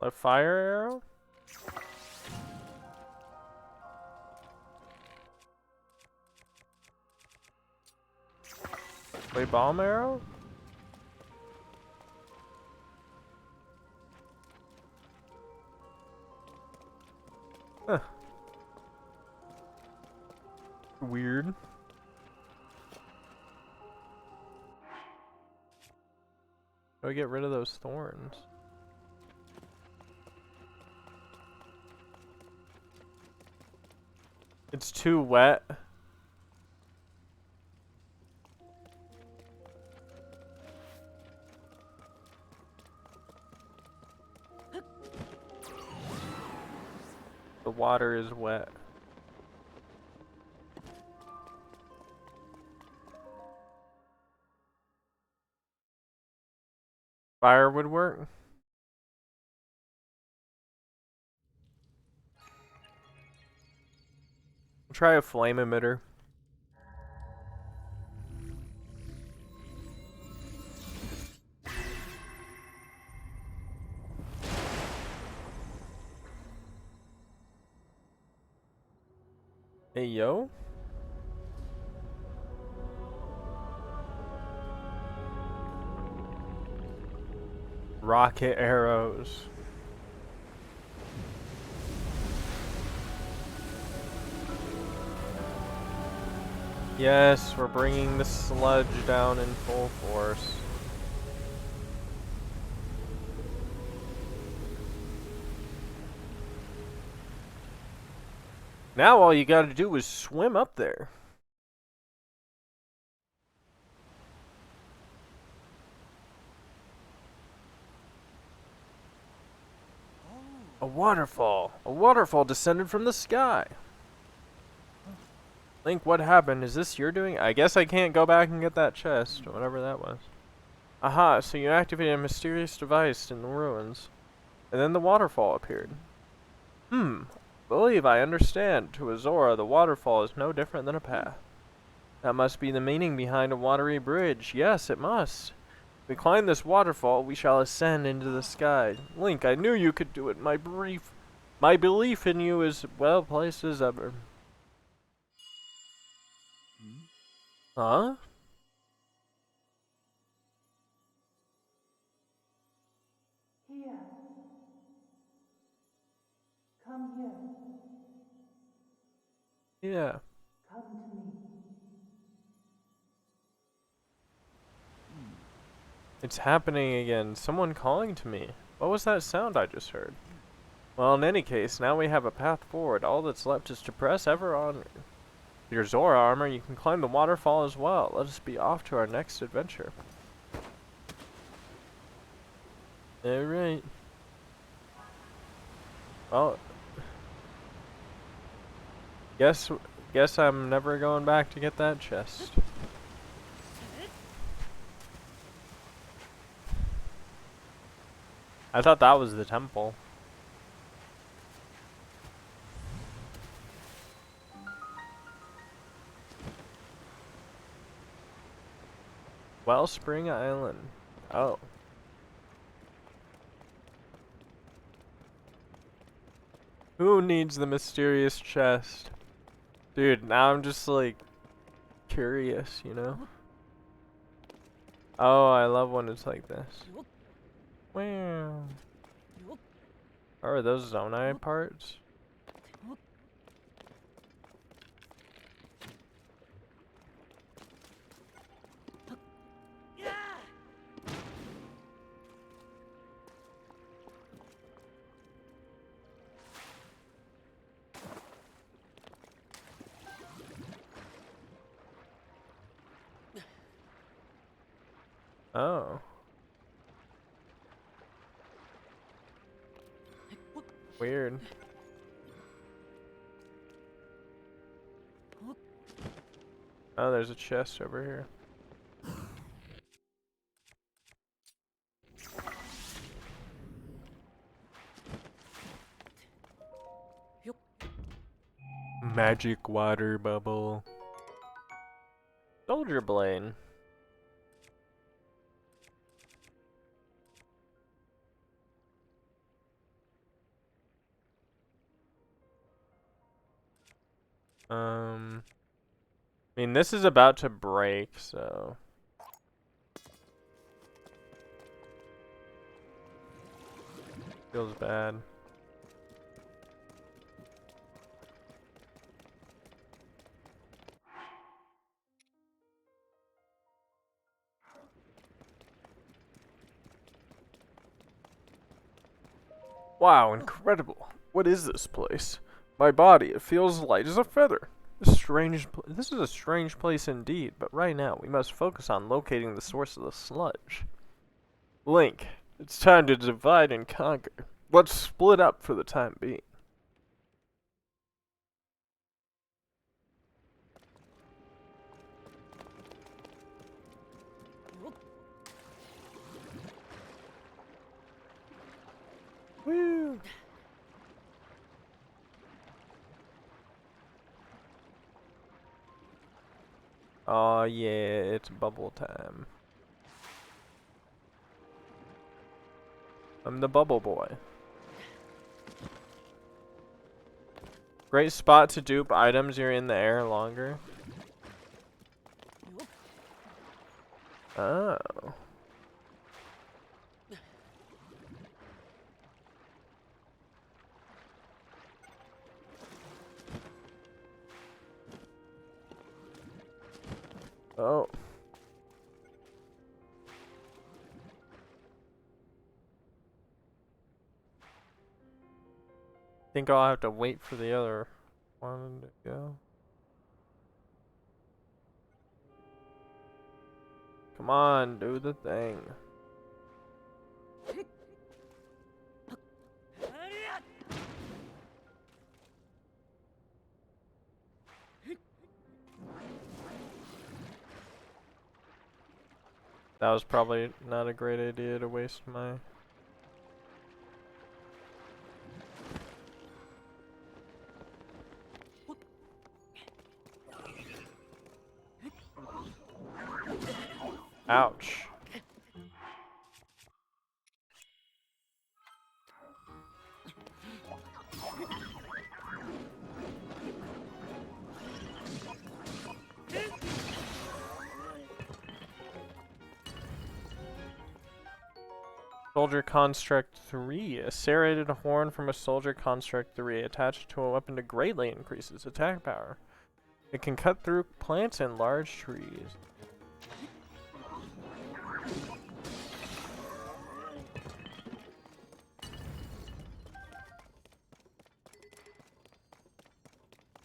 A fire arrow? Wait, bomb arrow? weird. How do I get rid of those thorns? It's too wet. The water is wet. Fire would work. Try a flame emitter. Hey, yo. Rocket arrows. Yes, we're bringing the sludge down in full force. Now all you gotta do is swim up there. A waterfall. A waterfall descended from the sky. Link, what happened? Is this your doing? I guess I can't go back and get that chest, whatever that was. Aha, so you activated a mysterious device in the ruins. And then the waterfall appeared. Believe I understand. To Azora, the waterfall is no different than a path. That must be the meaning behind a watery bridge. Yes, it must. If we climb this waterfall, we shall ascend into the sky. Link, I knew you could do it. My belief in you is well placed as ever. Huh? Here. Come here. Yeah. Come to me. It's happening again. Someone calling to me. What was that sound I just heard? Well, in any case, now we have a path forward. All that's left is to press ever on. With your Zora armor, you can climb the waterfall as well. Let us be off to our next adventure. Alright. Well, guess I'm never going back to get that chest. I thought that was the temple. Wellspring Island. Oh. Who needs the mysterious chest? Dude, now I'm just like curious, you know? Oh, I love when it's like this. Wow. Are those Zonai parts? Oh. Weird. Oh, there's a chest over here. Magic water bubble. Soldier blade. I mean, this is about to break, so. Feels bad. Wow, incredible. What is this place? My body, it feels light as a feather. This is a strange place indeed, but right now we must focus on locating the source of the sludge. Link, it's time to divide and conquer. Let's split up for the time being. Woo! Oh yeah, it's bubble time. I'm the bubble boy. Great spot to dupe items you're in the air longer. Oh. Oh. Think I'll have to wait for the other one to go. Come on, do the thing. That was probably not a great idea to waste my... Ouch. Soldier Construct 3. A serrated horn from a Soldier Construct 3 attached to a weapon to greatly increases attack power. It can cut through plants and large trees.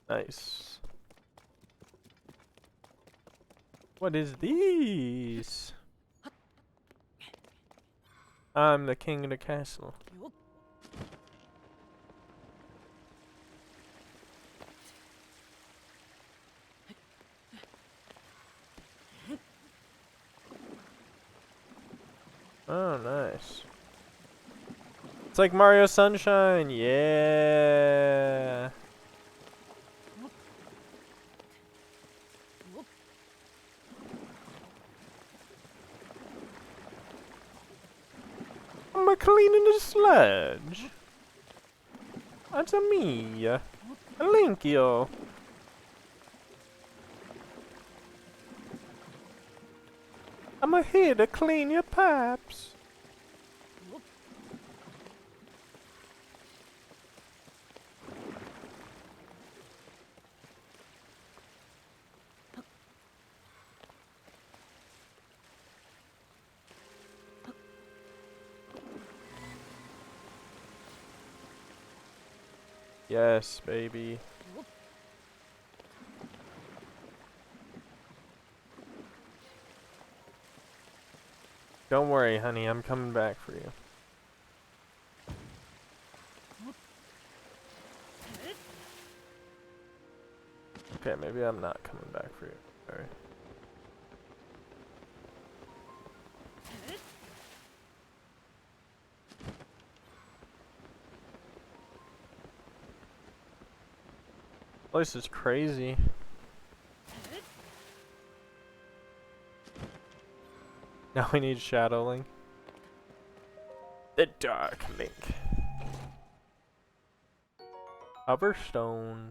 Nice. What is these? I'm the king of the castle. Oh, nice. It's like Mario Sunshine, yeah. I'm cleaning the sludge. That's a me, a Linkio. I'm here to clean your pipes. Yes, baby. Don't worry, honey, I'm coming back for you. Okay, maybe I'm not coming back for you. Sorry. Place is crazy. Now we need Shadow Link. The Dark Link. Hoverstone.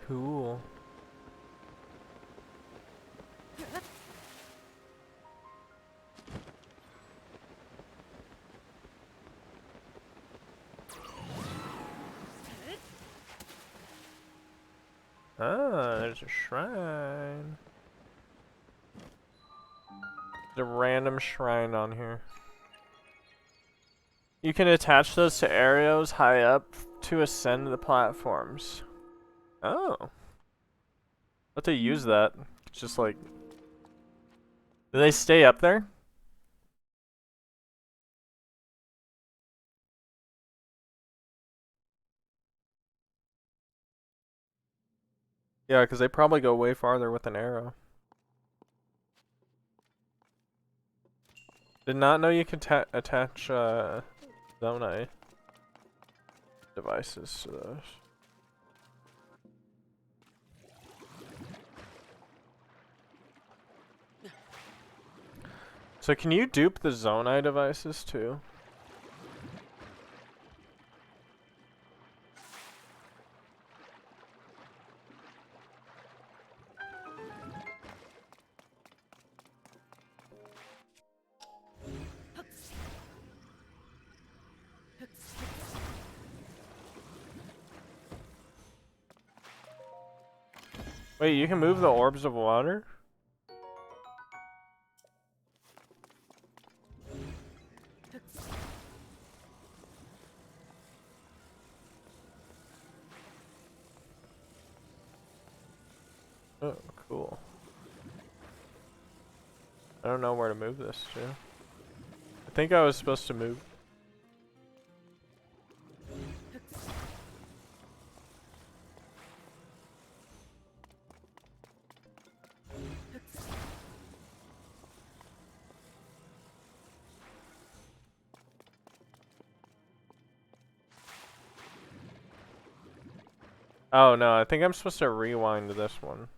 Cool. Ah, there's a shrine. There's a random shrine on here. You can attach those to arrows high up to ascend the platforms. Oh. How to use that? It's just like... Do they stay up there? Yeah, because they probably go way farther with an arrow. Did not know you could attach Zonai devices to those. So can you dupe the Zonai devices too? Wait, you can move the orbs of water? Oh, cool. I don't know where to move this to. I think I was supposed to move. Oh no, I think I'm supposed to rewind this one.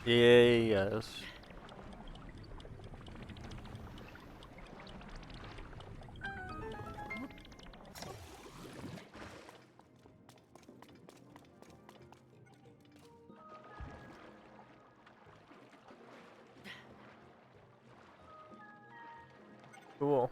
Yes. Cool.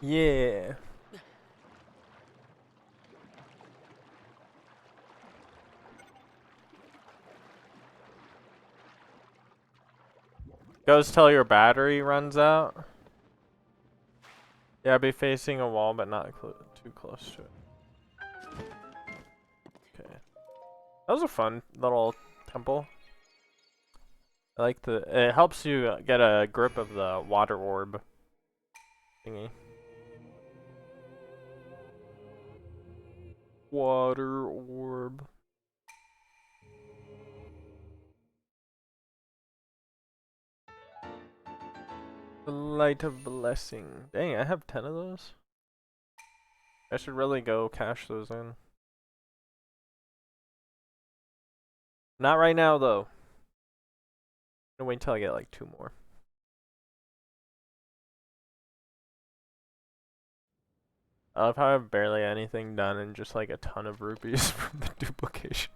Yeah. Goes till your battery runs out. Yeah, be facing a wall, but not too close to it. Okay. That was a fun little temple. I like it helps you get a grip of the water orb thingy. Water orb. The light of blessing. Dang, I have 10 of those. I should really go cash those in. Not right now, though. I'm gonna wait until I get like 2 more. If I have barely anything done and just like a ton of rupees from the duplication.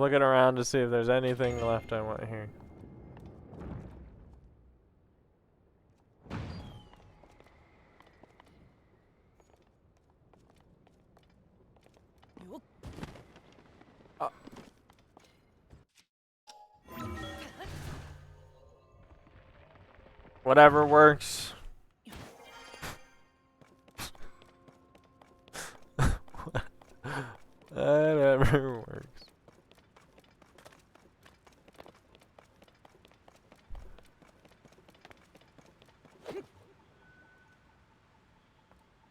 Looking around to see if there's anything left I want here. Whatever works. Whatever works.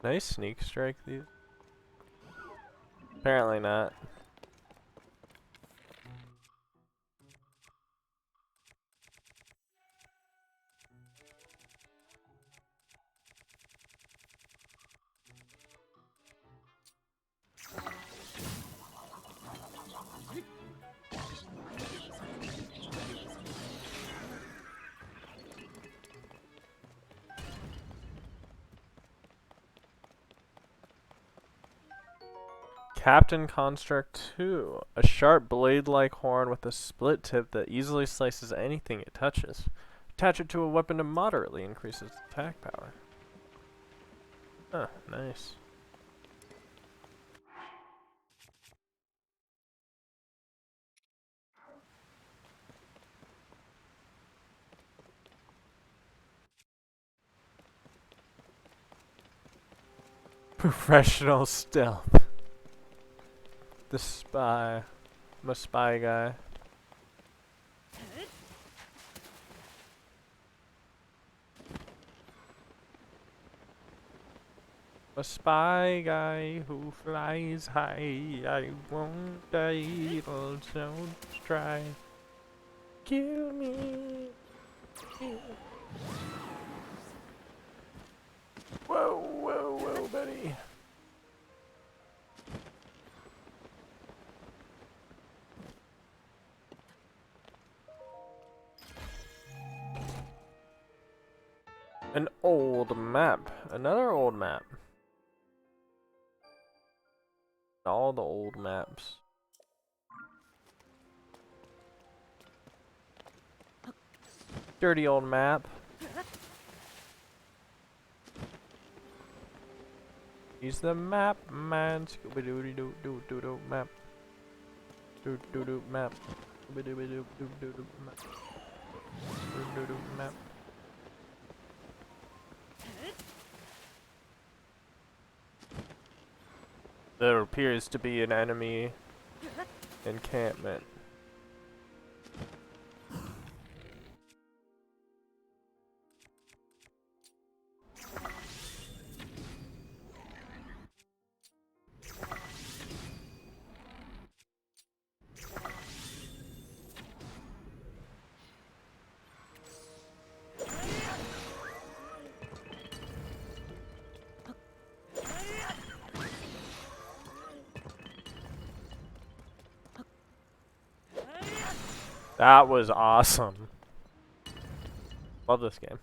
Nice sneak strike these. Apparently not. Captain Construct 2. A sharp blade-like horn with a split tip that easily slices anything it touches. Attach it to a weapon to moderately increase its attack power. Huh, nice. Professional stealth. The spy. I'm a spy guy. A spy guy who flies high. I won't die, don't try. Kill me. Whoa, whoa, whoa, buddy. An old map. Another old map. All the old maps. Dirty old map. He's the map man. Scooby doo doo doo doo doo map. Doo doo doo map. Scooby doo doo doo doo doo map. Doo doo doo map. There appears to be an enemy encampment. That was awesome. Love this game.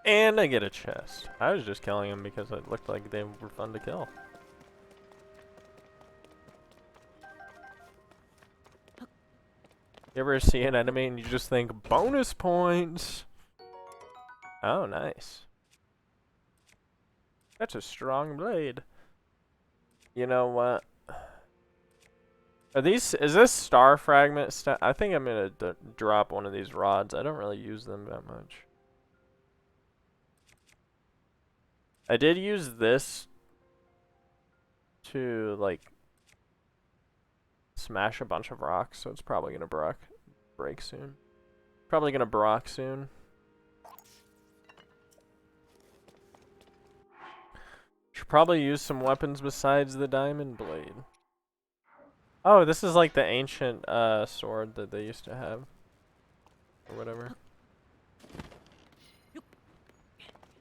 And I get a chest. I was just killing them because it looked like they were fun to kill. You ever see an enemy and you just think, bonus points? Oh, nice. That's a strong blade. You know what? Are these, is this star fragment stuff? I think I'm gonna drop one of these rods. I don't really use them that much. I did use this to, like, smash a bunch of rocks, so it's probably gonna break soon. Probably gonna brock soon. Should probably use some weapons besides the diamond blade. Oh, this is like the ancient sword that they used to have. Or whatever.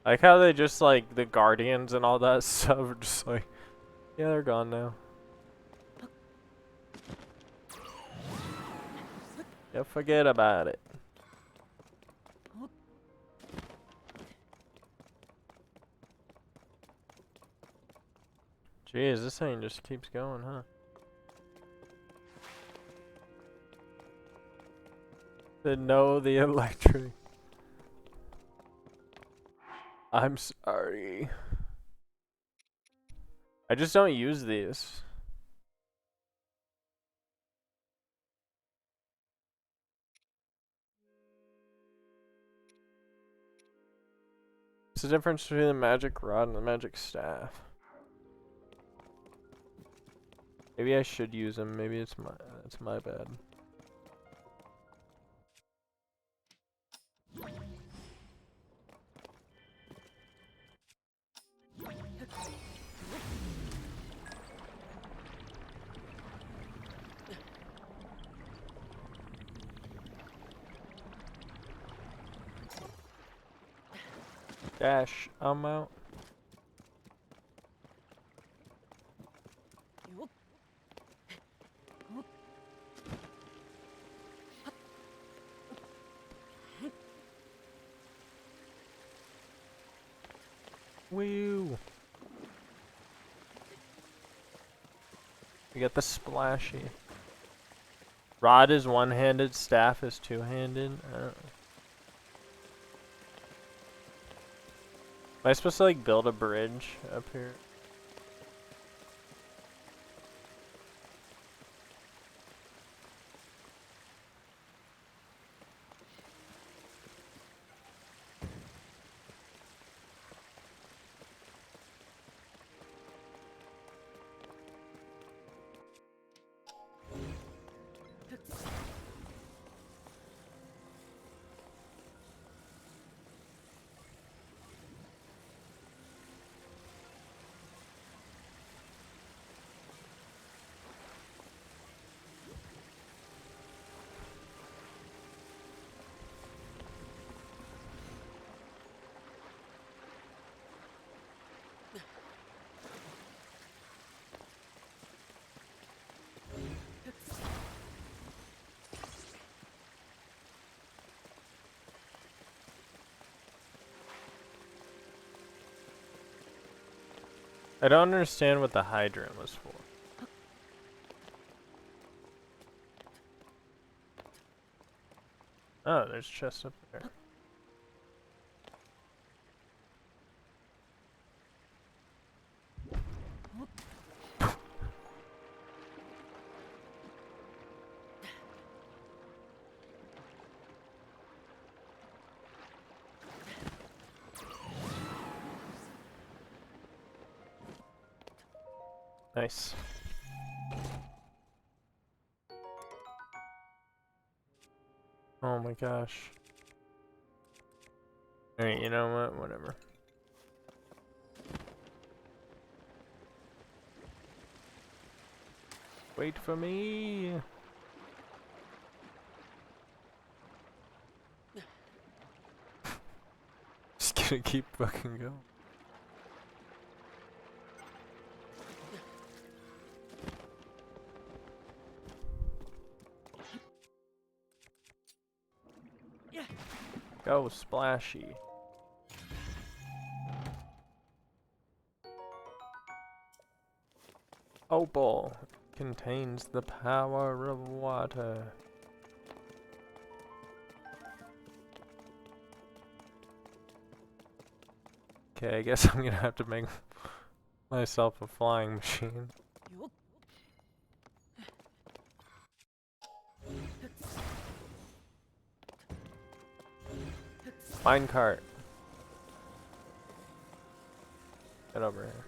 I like how they just like the guardians and all that stuff are just like, yeah, they're gone now. Yeah, forget about it. Jeez, this thing just keeps going, huh? Said no, the electric. I'm sorry. I just don't use these. What's the difference between the magic rod and the magic staff? Maybe I should use them. Maybe it's my bad. Dash, I'm out. Woo! We got the splashy. Rod is one-handed, staff is two-handed. Am I supposed to like build a bridge up here? I don't understand what the hydrant was for. Oh, there's chests up there. Nice. Oh my gosh. Alright, you know what? Whatever. Wait for me. Just gonna keep fucking going. Go, splashy. Opal contains the power of water. Okay, I guess I'm gonna have to make myself a flying machine. Minecart. Get over here.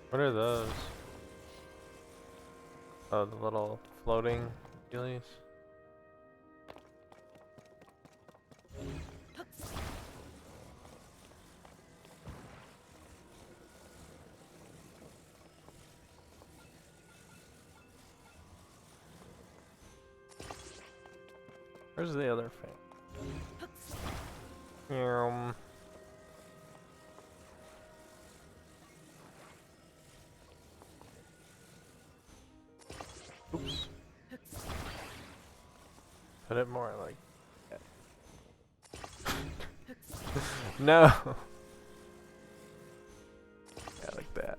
What are those? Oh, the little floating dealies. Where's the other fan? Oops. Put it more like that. No. Yeah, like that.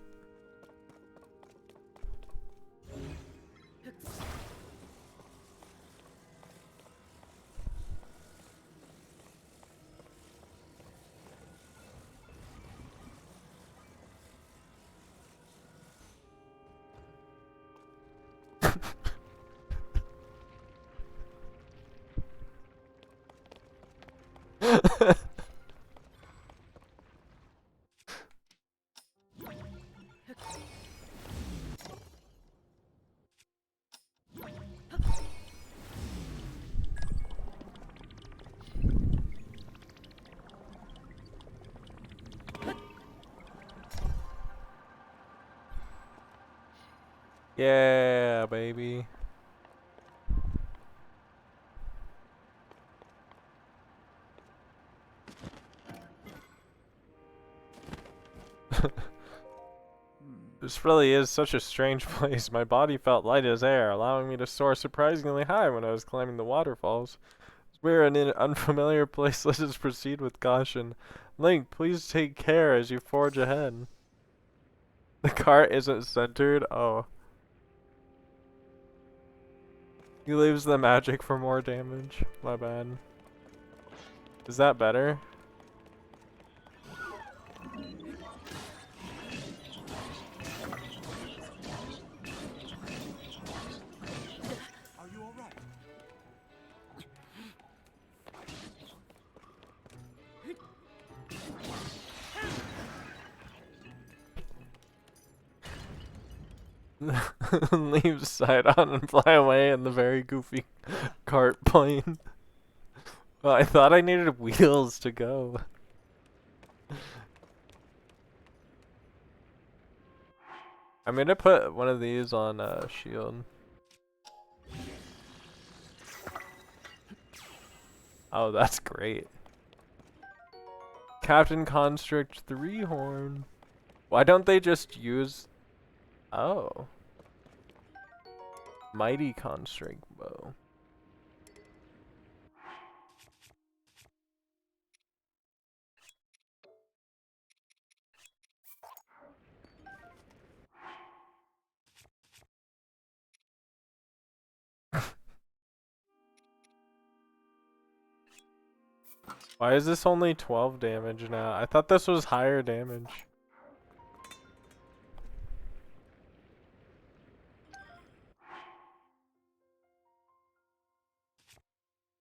Yeah, baby. This really is such a strange place. My body felt light as air, allowing me to soar surprisingly high when I was climbing the waterfalls. We're in an unfamiliar place. Let us proceed with caution. Link, please take care as you forge ahead. The cart isn't centered. Oh. He leaves the magic for more damage. My bad. Is that better? Are you all right? Leave side on and fly away in the very goofy cart plane. Well, I thought I needed wheels to go. I'm gonna put one of these on shield. Oh, that's great. Captain Constrict 3-horn. Why don't they just use... Oh. Mighty Constrict bow. Why is this only 12 damage now? I thought this was higher damage.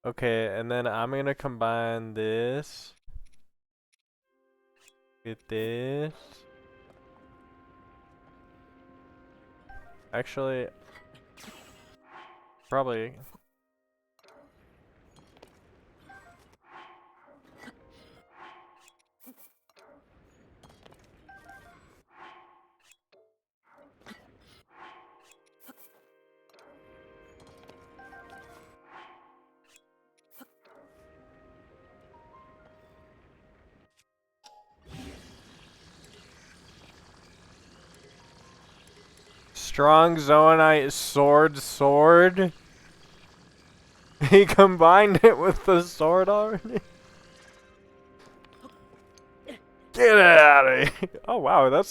Okay, and then I'm gonna combine this with this. Actually, probably. Strong Zoanite sword. He combined it with the sword already. Get out of here! Oh wow, that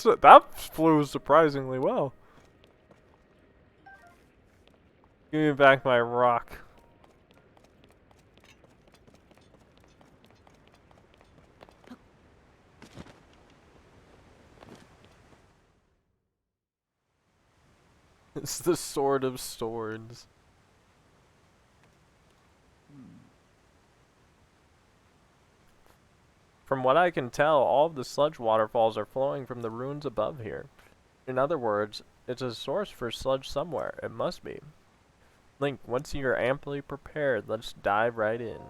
flew surprisingly well. Give me back my rock. It's the sword of swords. From what I can tell, all of the sludge waterfalls are flowing from the ruins above here. In other words, it's a source for sludge somewhere. It must be. Link, once you're amply prepared, let's dive right in.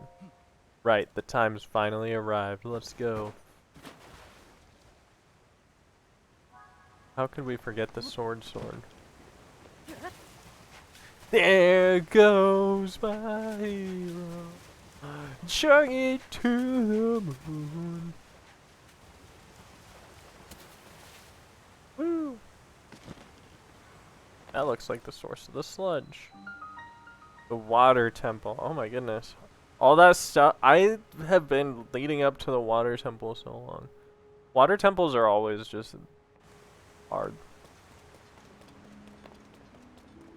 Right, the time's finally arrived. Let's go. How could we forget the sword? There goes my hero, chugging it to the moon. Woo! That looks like the source of the sludge. The water temple. Oh my goodness. All that stuff. I have been leading up to the water temple so long. Water temples are always just hard.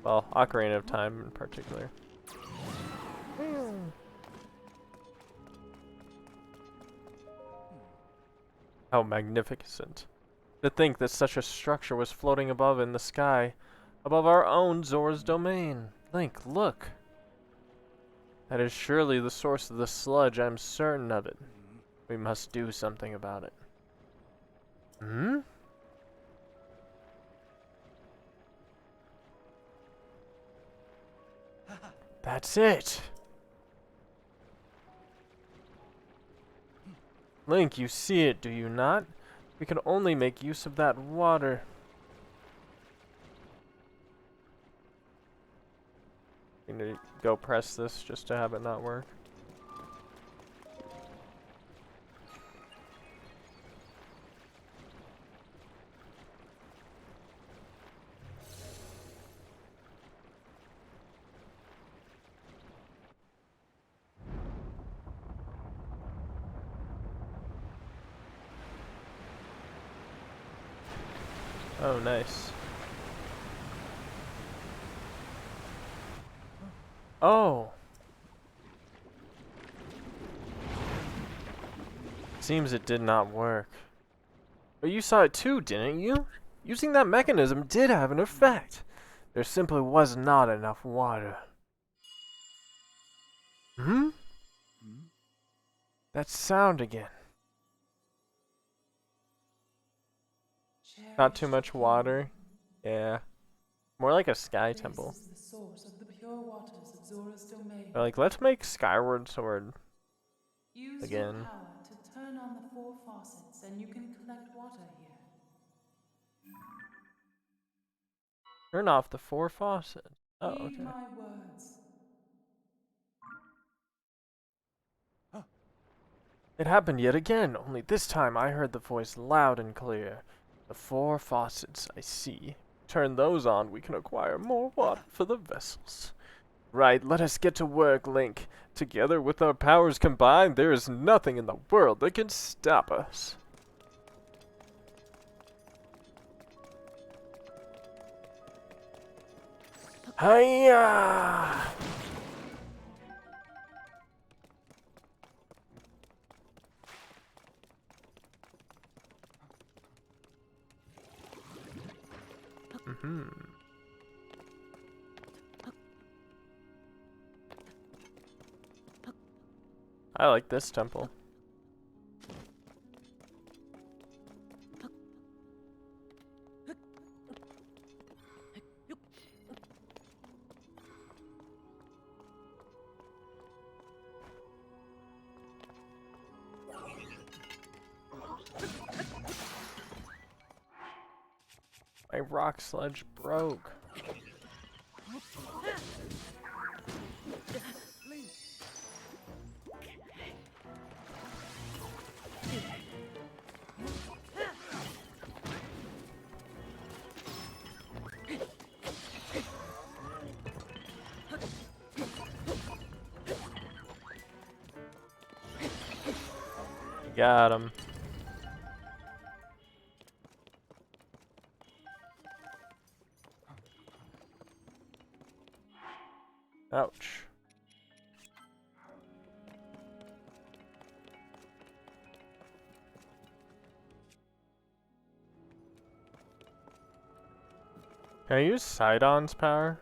Well, Ocarina of Time in particular. How magnificent. To think that such a structure was floating above in the sky, above our own Zora's domain. Link, look. That is surely the source of the sludge, I'm certain of it. We must do something about it. Hmm? That's it! Link, you see it, do you not? We can only make use of that water. You need to go press this just to have it not work. Oh, nice. Oh! Seems it did not work. But you saw it too, didn't you? Using that mechanism did have an effect. There simply was not enough water. Hmm? That sound again. Not too much water. Yeah. More like a sky temple. This is the source of the pure waters of Zora's domain. Like, let's make Skyward Sword Use again. your power to turn on the 4 faucets and you can collect water here. Turn off the 4 faucets. Oh, Heed okay. my words. It happened yet again, only this time I heard the voice loud and clear. The 4 faucets, I see. Turn those on, we can acquire more water for the vessels. Right, let us get to work, Link. Together with our powers combined, there is nothing in the world that can stop us. Hiya! I like this temple. My rock sledge broke. Got him. Ouch. Can I use Sidon's power?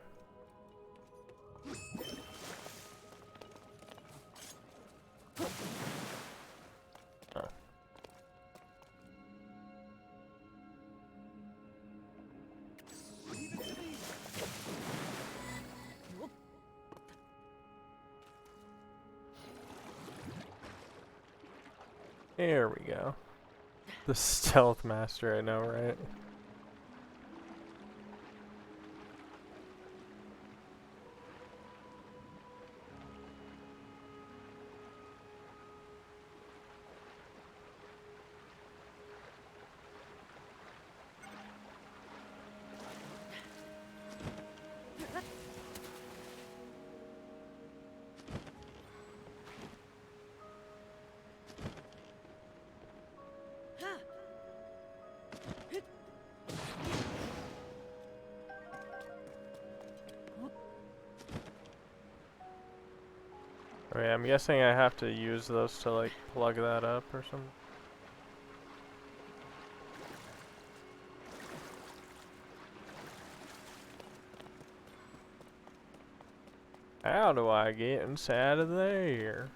Oh. There we go. The stealth master, I know, right? Alright, I'm guessing I have to use those to like plug that up or something. How do I get inside of there?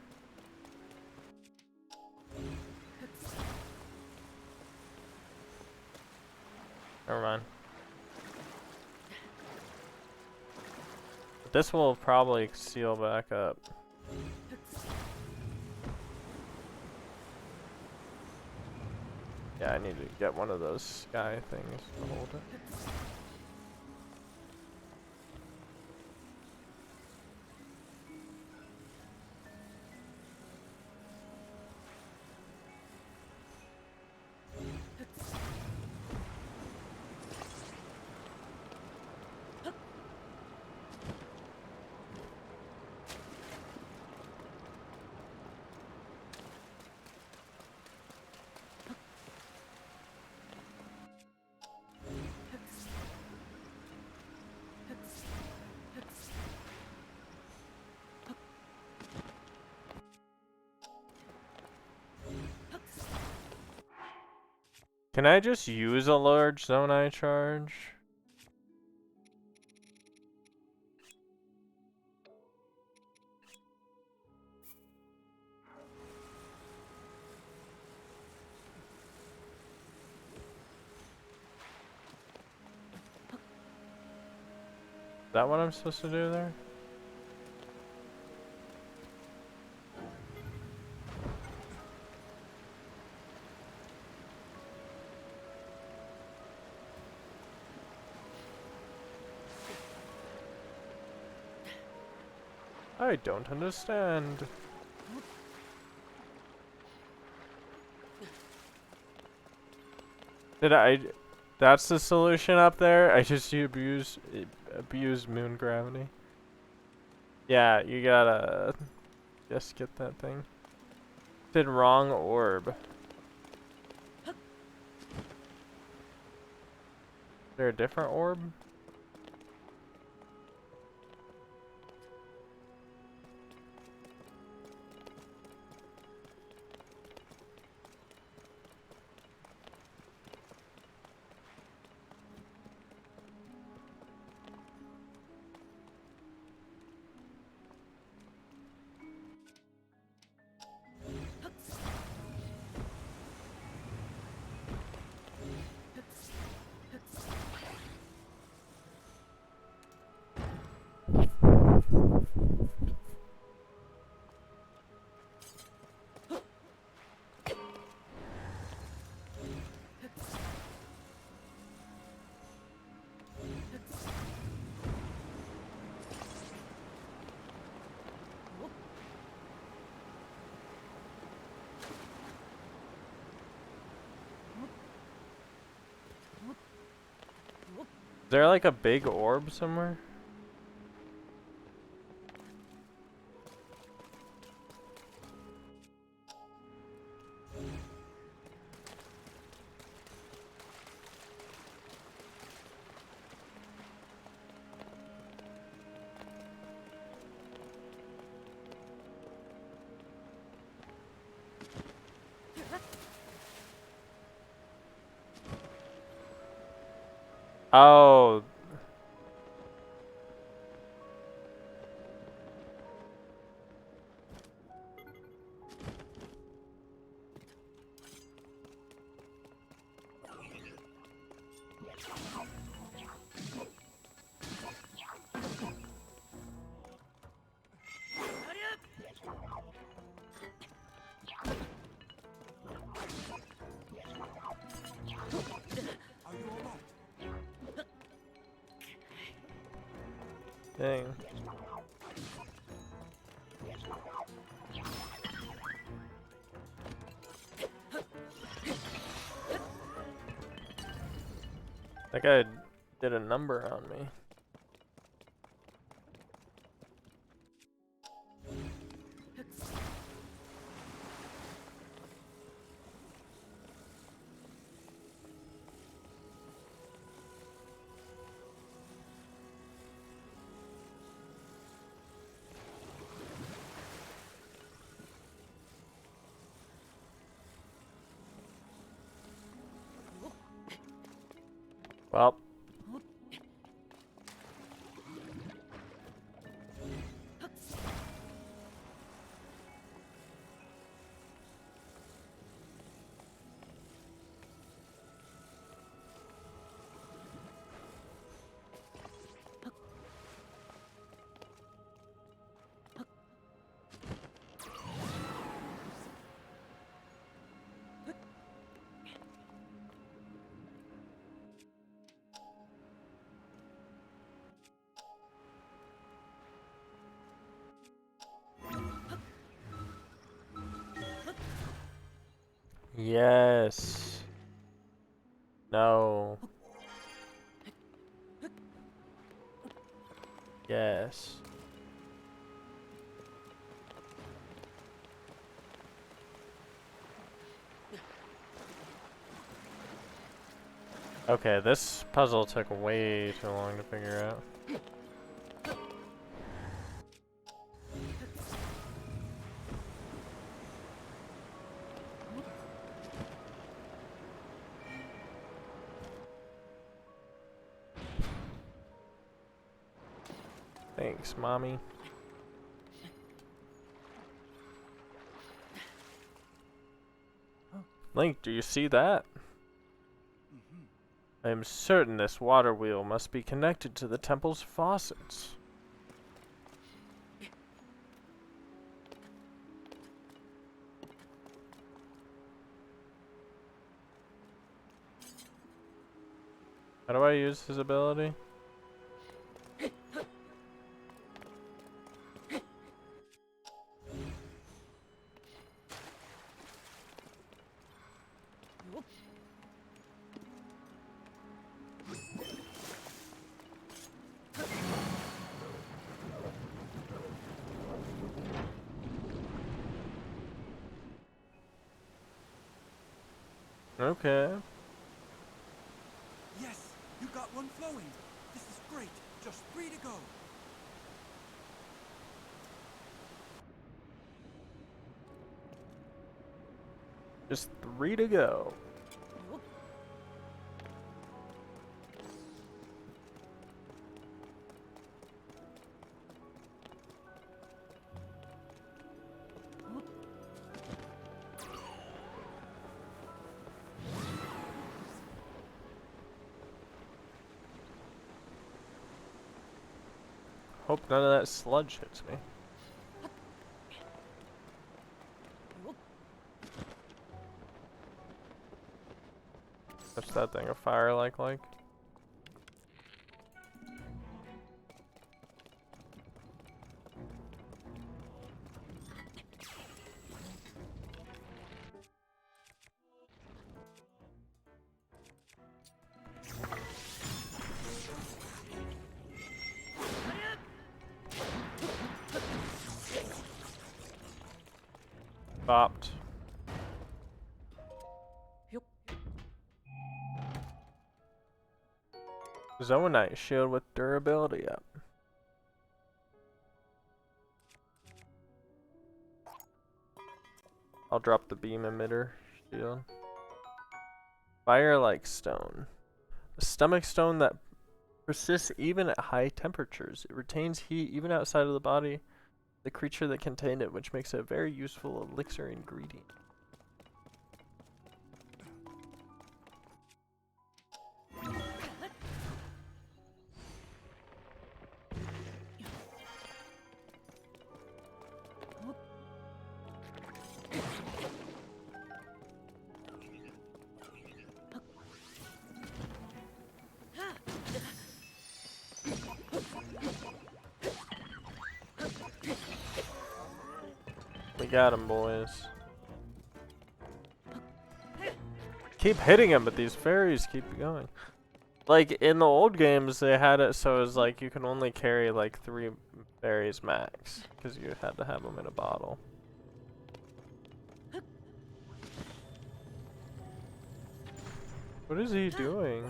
Never mind. This will probably seal back up. Yeah, I need to get one of those sky things to hold it. Can I just use a large Zonai charge? Is that what I'm supposed to do there? I don't understand. That's the solution up there? I just abuse moon gravity. Yeah, you gotta just get that thing. Did wrong orb. Is there a different orb? Is there like a big orb somewhere? Oh. Are you alright? Dang. That guy did a number on me. Well. Yes. No. Yes. Okay, this puzzle took way too long to figure out. Thanks, Mommy. Link, do you see that? I am certain this water wheel must be connected to the temple's faucets. How do I use his ability? Okay. Yes, you got one flowing. This is great. Just 3 to go. Just 3 to go. Hope none of that sludge hits me. What's that thing? A fire like? Bopped. Zoanite shield with durability up. I'll drop the beam emitter shield. Fire-like stone. A stomach stone that persists even at high temperatures. It retains heat even outside of the body, the creature that contained it, which makes it a very useful elixir ingredient. We got him, boys. Keep hitting him, but these fairies keep going. Like, in the old games, they had it so it was like you can only carry like 3 fairies max, because you had to have them in a bottle. What is he doing?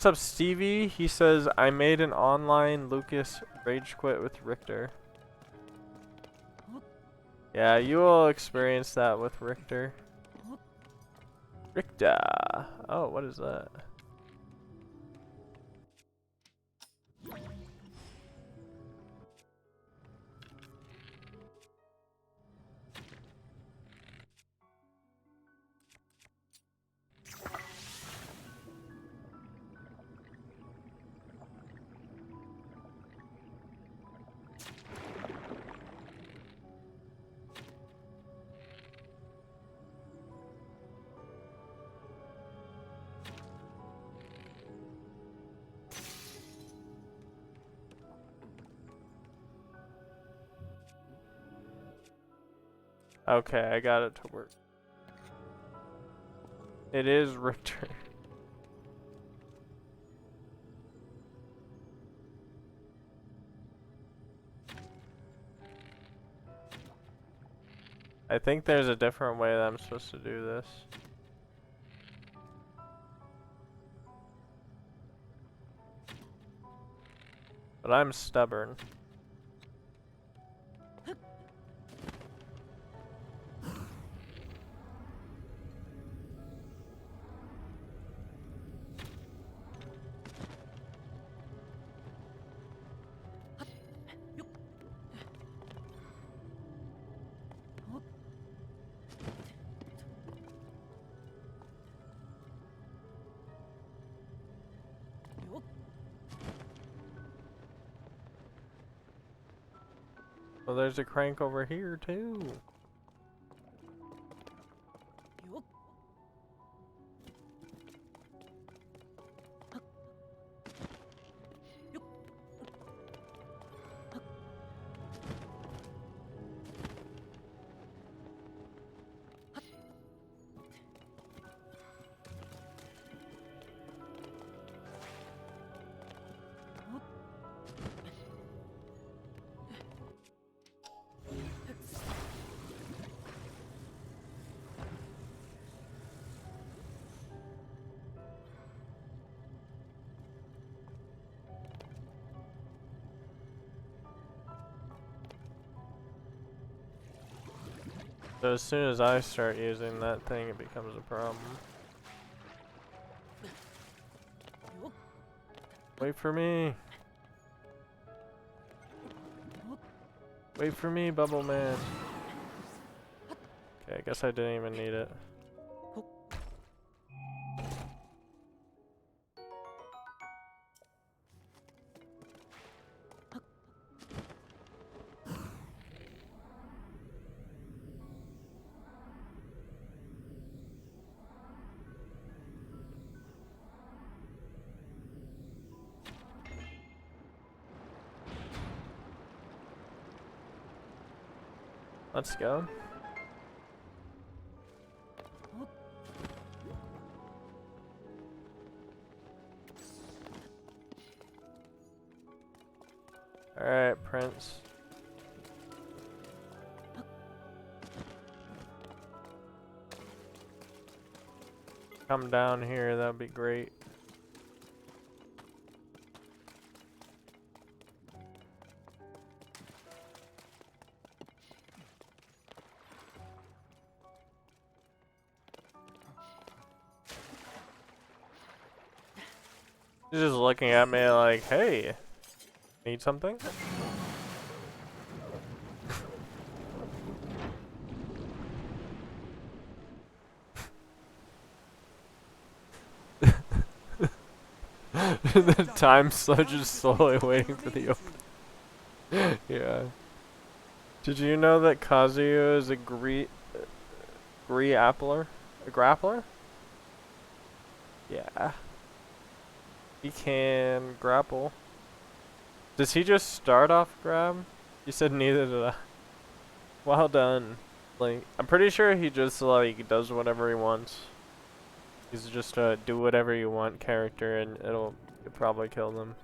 What's up, Stevie? He says, I made an online Lucas rage quit with Richter. Yeah, you will experience that with Richter. Richter. Oh, what is that? Okay, I got it to work. It is Richter. I think there's a different way that I'm supposed to do this. But I'm stubborn. Well, there's a crank over here too. So as soon as I start using that thing, it becomes a problem. Wait for me. Wait for me, Bubble Man. Okay, I guess I didn't even need it. Let's go. Alright, Prince. Come down here, that'd be great. He's just looking at me like, hey, need something? The time sludge just slowly waiting for the open. Yeah. Did you know that Kazuya is a grappler? A grappler? Yeah. He can grapple. Does he just start off grab? You said neither did I. Well done. Like, I'm pretty sure he just like does whatever he wants. He's just a do whatever you want character, and it'll probably kill them.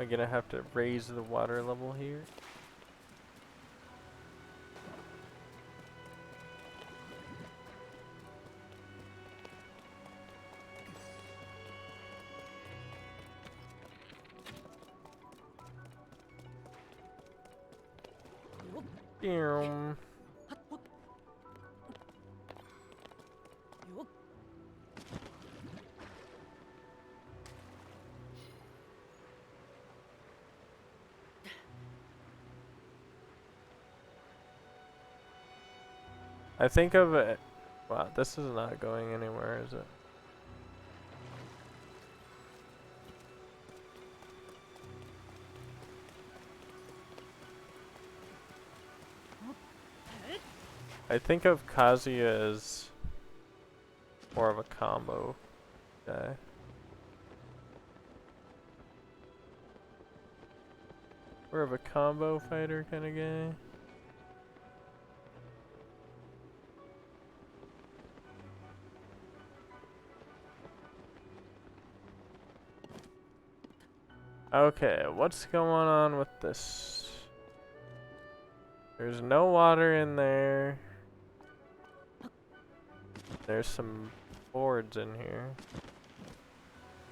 I'm gonna have to raise the water level here. Boom. I think of it. Wow, this is not going anywhere, is it? I think of Kazuya as more of a combo guy. More of a combo fighter kind of guy. Okay, what's going on with this? There's no water in there. There's some boards in here.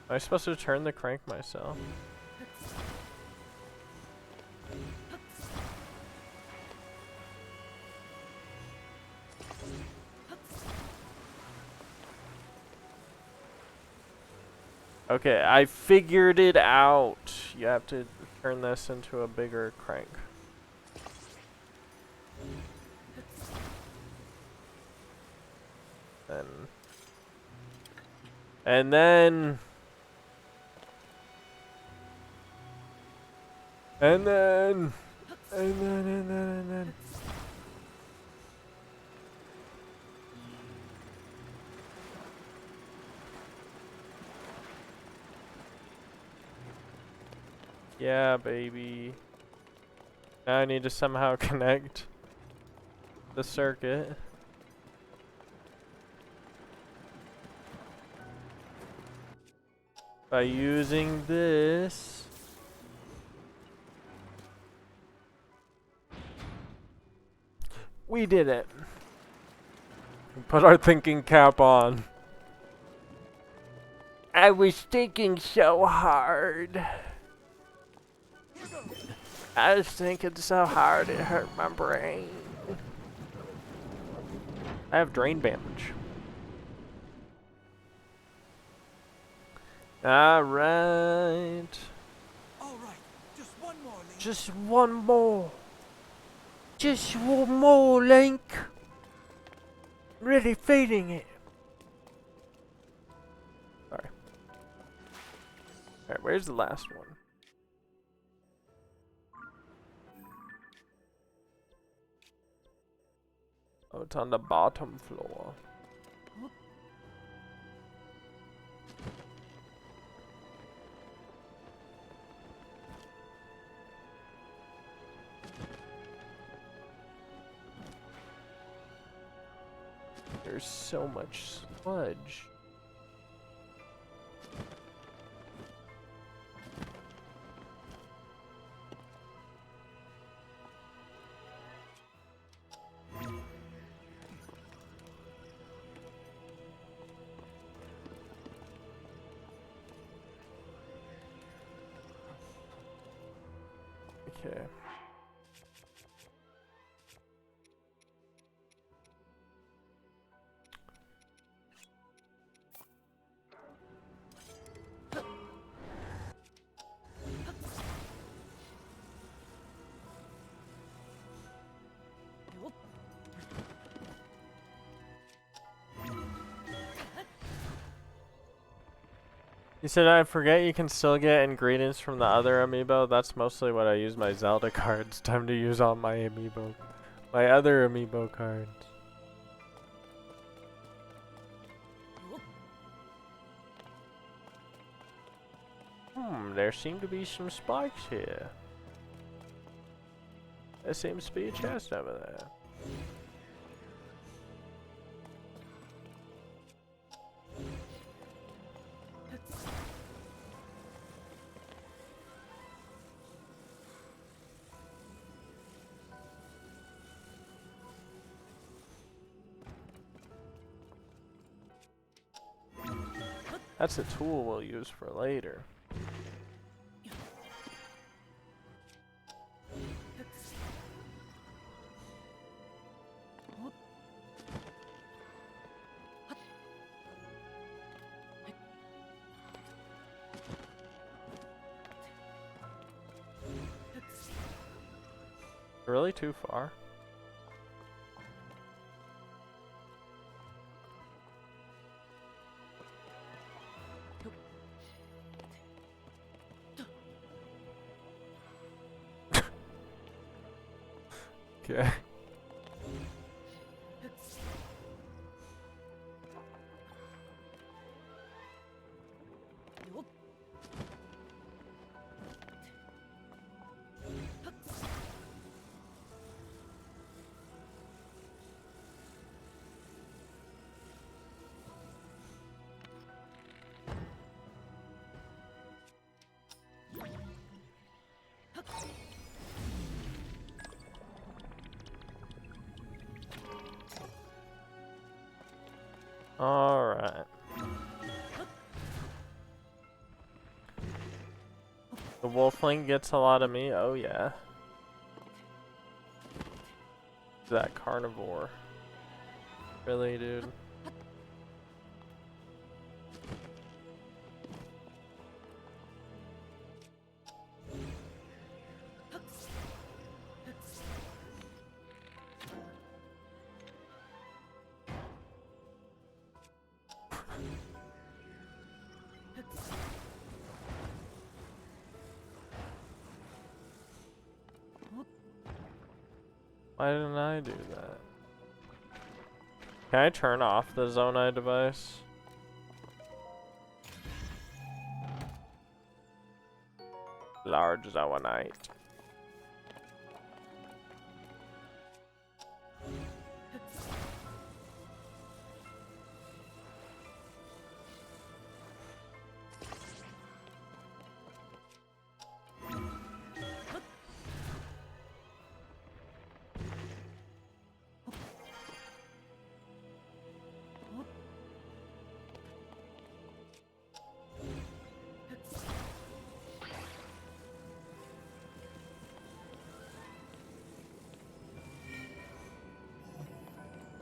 Am I supposed to turn the crank myself? Okay, I figured it out. You have to turn this into a bigger crank. And then yeah, baby. Now I need to somehow connect the circuit. By using this. We did it. We put our thinking cap on. I was thinking so hard. I was thinking so hard it hurt my brain. I have drain damage. Alright. Alright, just one more, Link. Just one more. Just one more, Link. Really feeding it. Sorry. Alright, where's the last one? Oh, it's on the bottom floor. There's so much sludge. Okay. You said I forget you can still get ingredients from the other amiibo. That's mostly what I use my Zelda cards. Time to use all my amiibo. My other amiibo cards. There seem to be some spikes here. There seems to be a chest over there. That's a tool we'll use for later. Really too far? Okay. Alright. The wolfling gets a lot of me, oh yeah. That carnivore. Really, dude? Why didn't I do that? Can I turn off the Zonai device? Large Zoanite.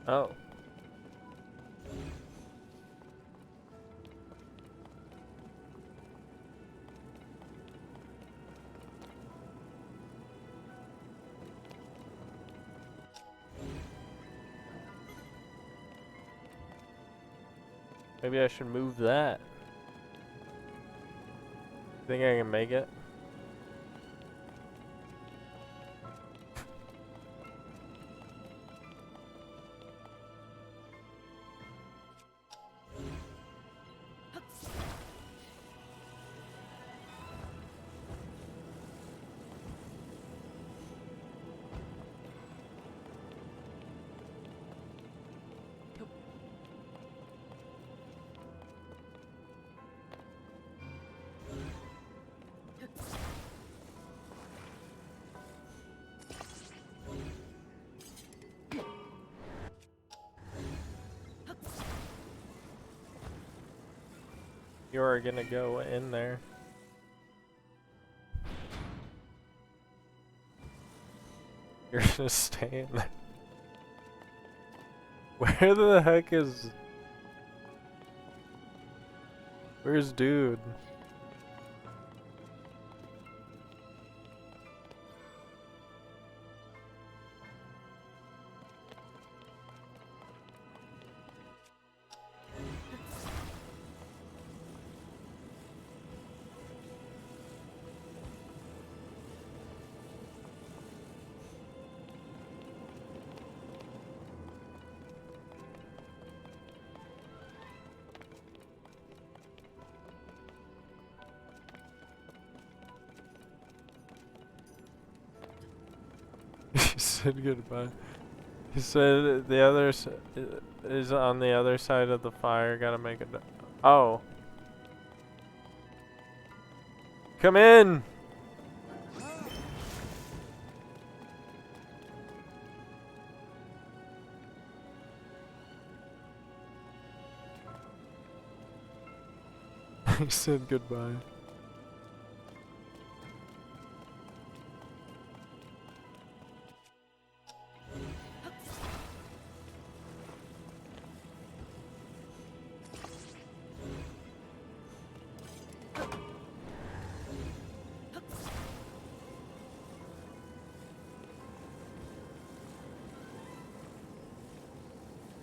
Oh. Maybe I should move that. Think I can make it? You're gonna go in there. You're just staying there. Where the heck is... Where's dude? He said goodbye. He said the other is on the other side of the fire. Gotta make it. Oh. Come in! I said goodbye.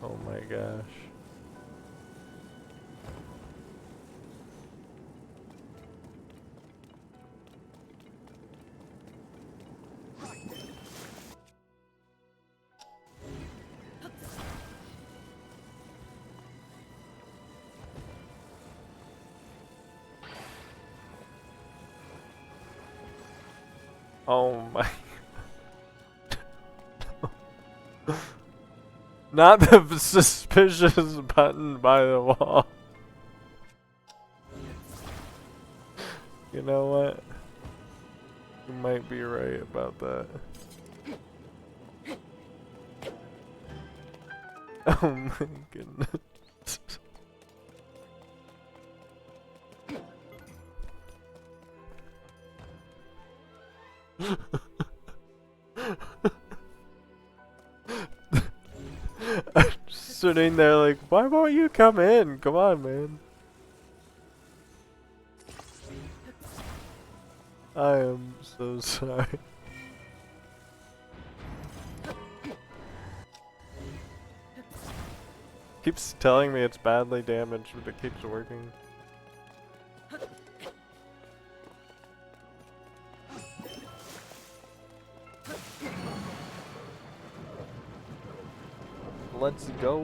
Oh my gosh. Oh my. Not the suspicious button by the wall. You know what? You might be right about that. Oh my goodness. I'm sitting there like, why won't you come in? Come on, man. I am so sorry. Keeps telling me it's badly damaged, but it keeps working. Let's go.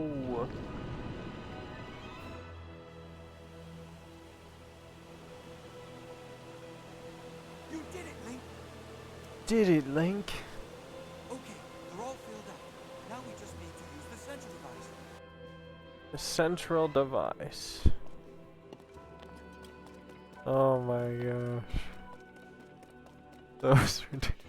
You did it, Link. Did it, Link? Okay, they're all filled up. Now we just need to use the central device. The central device. Oh my gosh. That was ridiculous.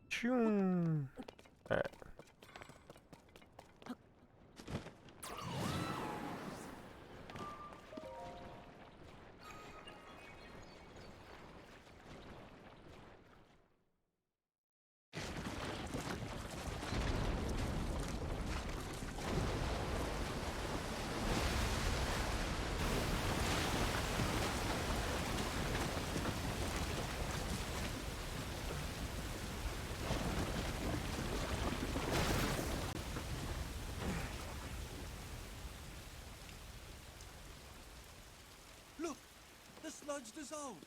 Choom. Alright. Look, the sludge dissolved.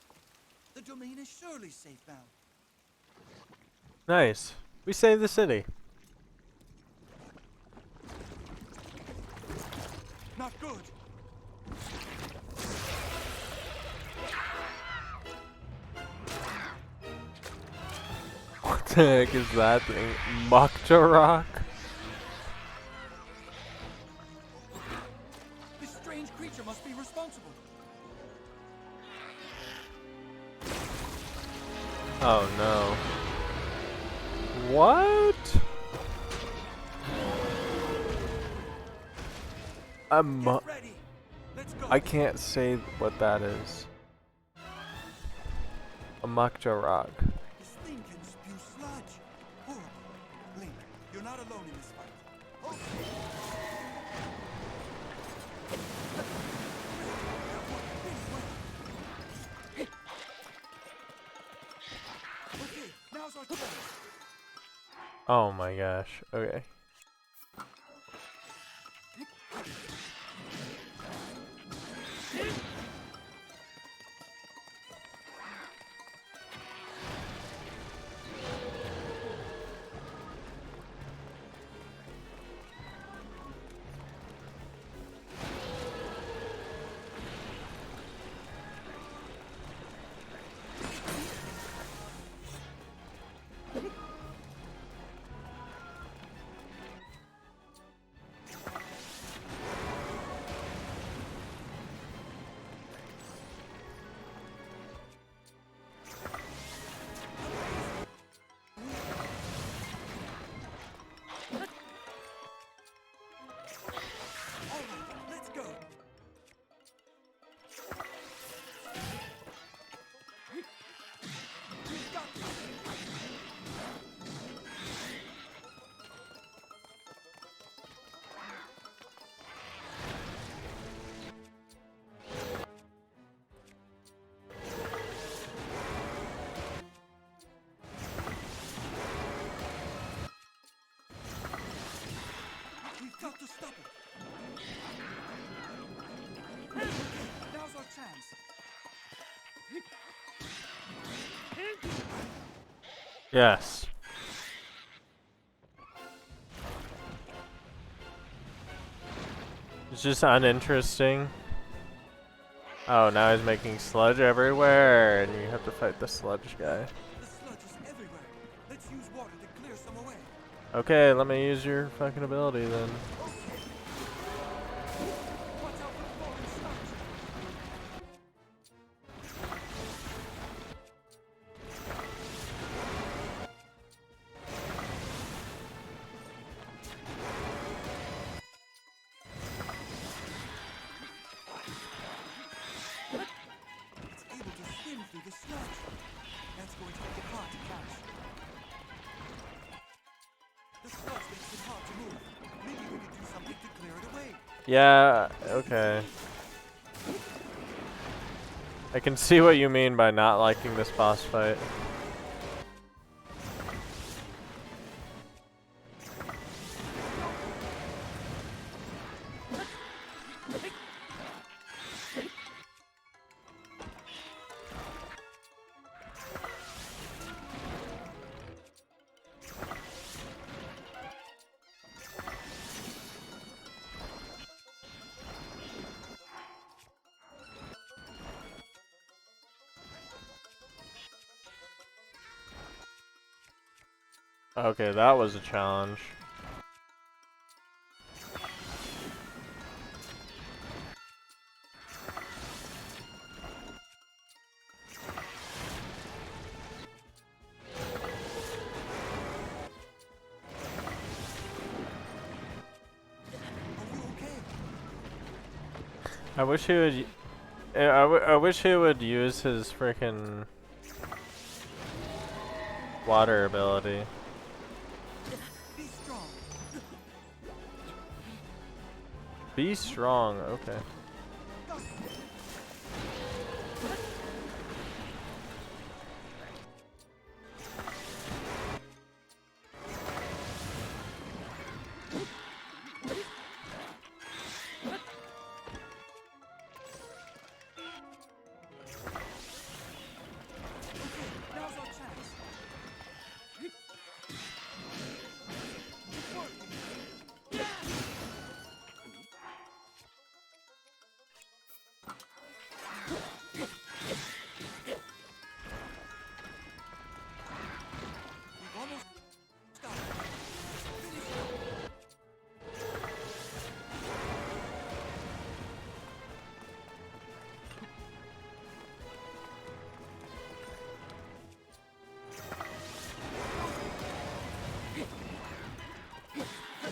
The domain is surely safe now. Nice. We saved the city. Not good. What the heck is that thing? Mokta This strange creature must be responsible. Oh no. What? Get ready. Let's go. I can't say what that is. A Mokta. This thing can spew sludge. Horrible. Link, you're not alone in this fight. Okay. Okay, now's our chance. Oh my gosh. Okay. Yes. It's just uninteresting. Oh, now he's making sludge everywhere, and you have to fight the sludge guy. The sludge is everywhere. Let's use water to clear some away. Okay, let me use your fucking ability then. Watch out for the falling sludge. It's able to swim through the sludge. That's going to make it hard to catch. The sludge makes it hard to move. Maybe we could do something to clear it away. Yeah, okay. I can see what you mean by not liking this boss fight. Okay, that was a challenge. Are you okay? I wish he would. I wish he would use his freaking water ability. Be strong. Be strong. Okay. Now's our chance. It's working. We've almost got it. Finish it.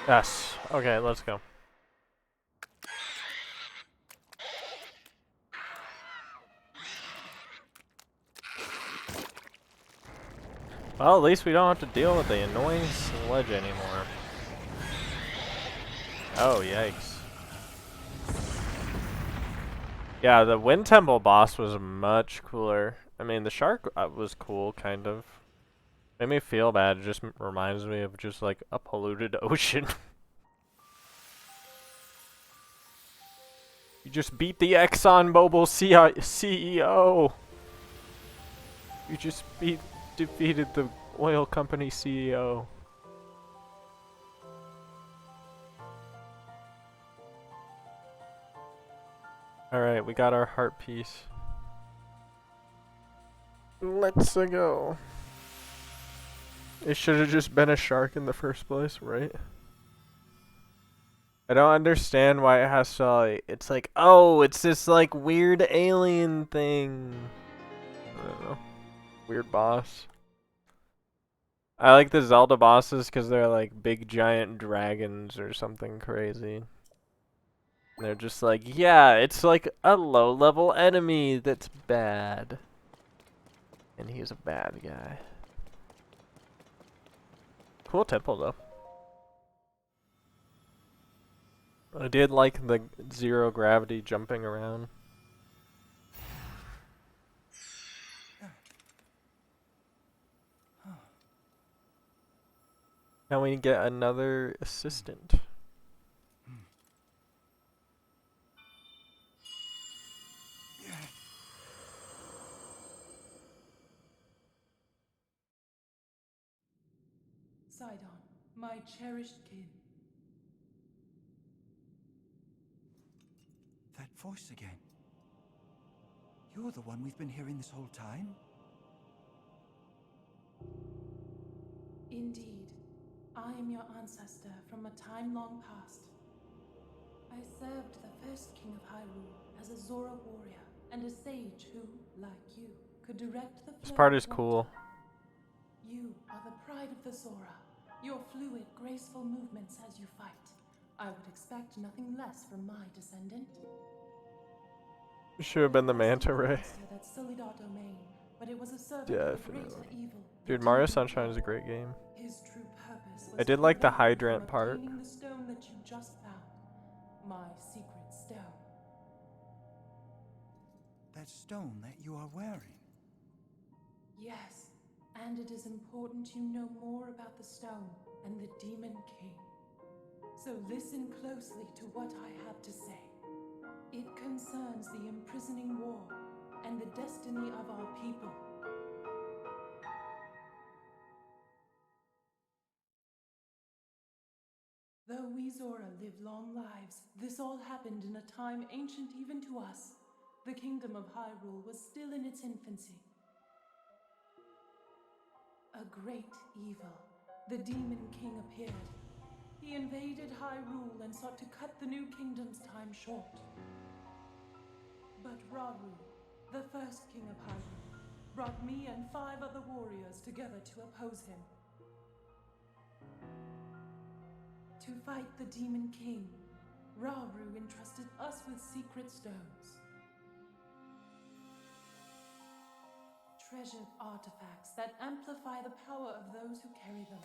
Yes. Okay, let's go. Well, at least we don't have to deal with the annoying sludge anymore. Oh, yikes. Yeah, the Wind Temple boss was much cooler. I mean, the shark was cool, kind of. Made me feel bad. It just reminds me of just like a polluted ocean. You just beat the ExxonMobil CEO. You just defeated the oil company CEO. Alright, we got our heart piece. Let's go. It should have just been a shark in the first place, right? I don't understand why it has to, like, it's like, oh, it's this, like, weird alien thing. I don't know. Weird boss. I like the Zelda bosses because they're, like, big giant dragons or something crazy. And they're just like, yeah, it's like a low-level enemy that's bad. And he's a bad guy. Cool temple, though. I did like the zero gravity jumping around. Now we get another assistant. Sidon, my cherished kin. That voice again. You're the one we've been hearing this whole time? Indeed, I am your ancestor from a time long past. I served the first king of Hyrule as a Zora warrior and a sage who, like you, could direct the flow This part of is water. cool. You are the pride of the Zora. Your fluid, graceful movements as you fight. I would expect nothing less from my descendant. Should have been the manta ray. Monster that sullied our domain, but it was a servant of the greater Definitely. evil, the Dude, Mario demon Sunshine king. is a great game. His true purpose was I did to like the prevent you hydrant from part. obtaining the stone that you just found. My secret stone. That stone that you are wearing. Yes, and it is important you know more about the stone and the Demon King. So listen closely to what I have to say. It concerns the imprisoning war and the destiny of our people. Though we Zora live long lives, this all happened in a time ancient even to us. The kingdom of Hyrule was still in its infancy. A great evil, the Demon King, appeared. He invaded Hyrule and sought to cut the new kingdom's time short. But Rauru, the first king of Hyrule, brought me and 5 other warriors together to oppose him. To fight the Demon King, Rauru entrusted us with secret stones. Treasured artifacts that amplify the power of those who carry them.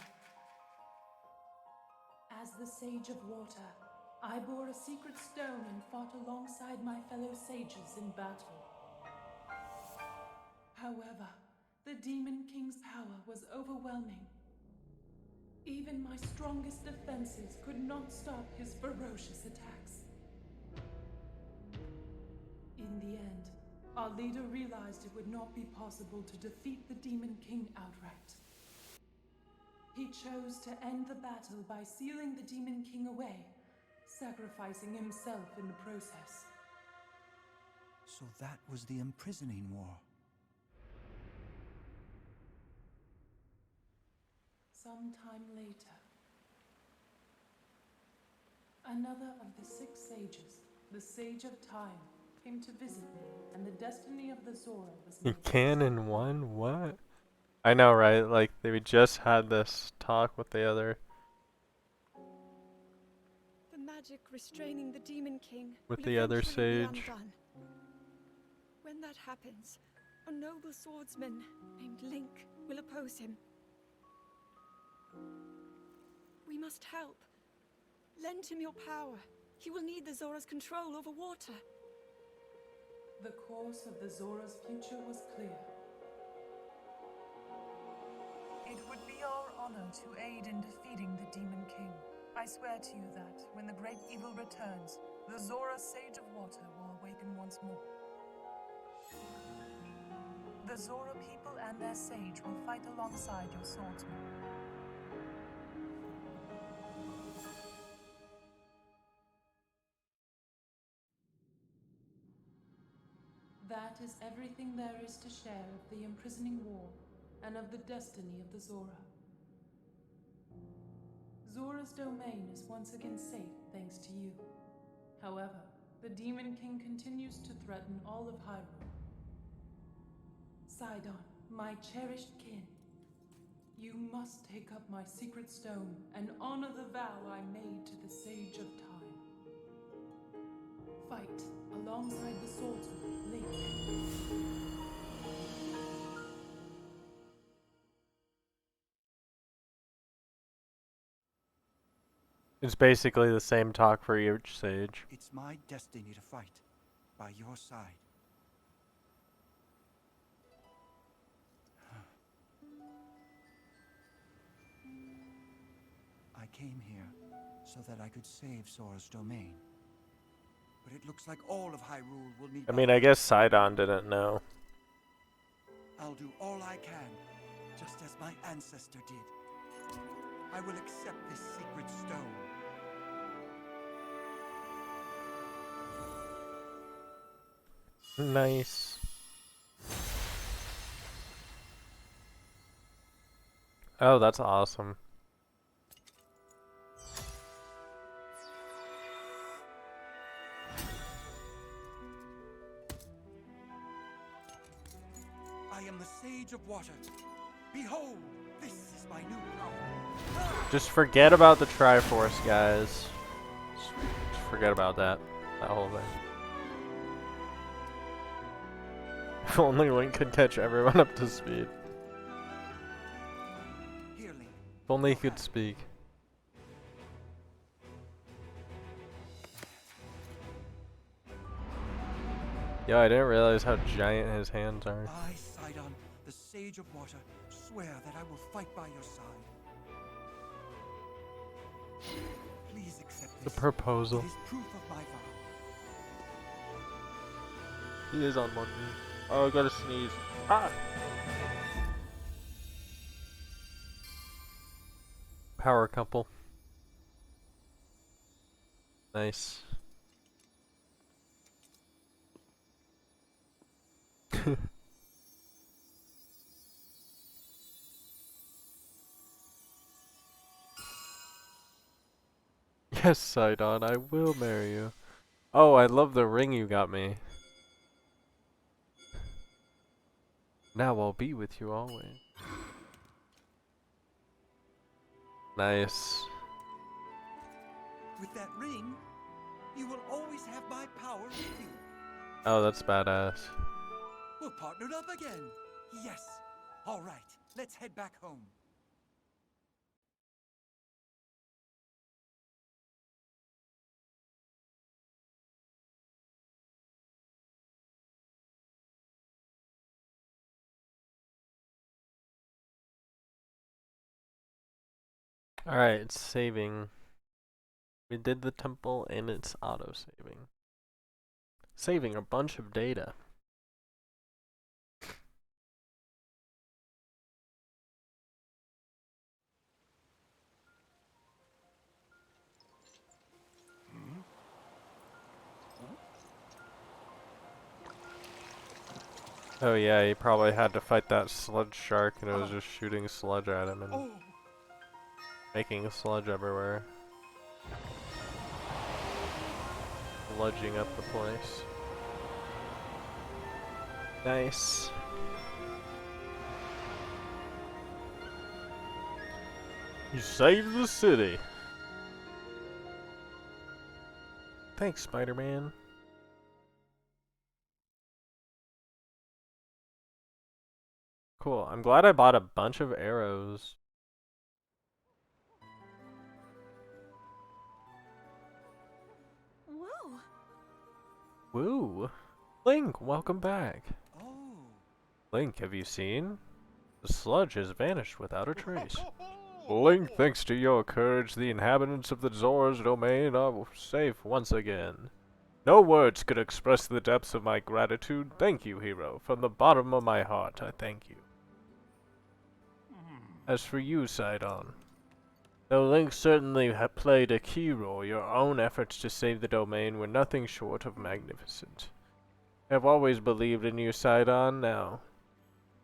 As the Sage of Water, I bore a secret stone and fought alongside my fellow sages in battle. However, the Demon King's power was overwhelming. Even my strongest defenses could not stop his ferocious attacks. In the end, our leader realized it would not be possible to defeat the Demon King outright. He chose to end the battle by sealing the Demon King away, sacrificing himself in the process. So that was the imprisoning war. Sometime later, another of the 6 sages, the Sage of Time, came to visit me, and the destiny of the Zora was You made. can in one? What? I know, right? Like, they just had this talk with the other, The magic restraining the Demon King with will the other eventually be sage. undone. When that happens, a noble swordsman named Link will oppose him. We must help. Lend him your power. He will need the Zora's control over water. The course of the Zora's future was clear. It would be our honor to aid in defeating the Demon King. I swear to you that, when the great evil returns, the Zora Sage of Water will awaken once more. The Zora people and their sage will fight alongside your swordsman. That is everything there is to share of the imprisoning war and of the destiny of the Zora. Zora's domain is once again safe thanks to you. However, the Demon King continues to threaten all of Hyrule. Sidon, my cherished kin, you must take up my secret stone and honor the vow I made to the Sage of Time. Fight alongside the swordsman, Link. It's basically the same talk for each sage. It's my destiny to fight by your side. I came here so that I could save Zora's domain. But it looks like all of Hyrule will need I mean, I guess Sidon didn't know. I'll do all I can, just as my ancestor did. I will accept this sacred stone. Nice. Oh, that's awesome. I am the Sage of Water. Behold, this is my new power. Just forget about the Triforce, guys. Just forget about that whole thing. If only Link could catch everyone up to speed. Here, Link. If only he could speak. Yo, I didn't realize how giant his hands are. I, Sidon, the Sage of Water, swear that I will fight by your side. Please accept The this. proposal. It is proof of my vow. He is on one knee. Oh, I gotta sneeze. Ah! Power couple. Nice. Yes, Sidon, I will marry you. Oh, I love the ring you got me. Now I'll be with you always. Nice. With that ring, you will always have my power with you. Oh, that's badass. We're partnered up again. Yes. All right, let's head back home. Alright, it's saving. We did the temple and it's auto-saving. Saving a bunch of data. Oh yeah, he probably had to fight that sludge shark and it was just shooting sludge at him and Oh, making sludge everywhere. Sludging up the place. Nice. You saved the city. Thanks, Spider-Man. Cool. I'm glad I bought a bunch of arrows. Whoa! Woo! Link, welcome back. oh. Link, have you seen? The sludge has vanished without a trace. Link, thanks to your courage, the inhabitants of the Zora's domain are safe once again. No words could express the depths of my gratitude. Thank you, hero. From the bottom of my heart, I thank you. As for you, Sidon, though Link certainly played a key role, your own efforts to save the domain were nothing short of magnificent. I have always believed in you, Sidon. Now,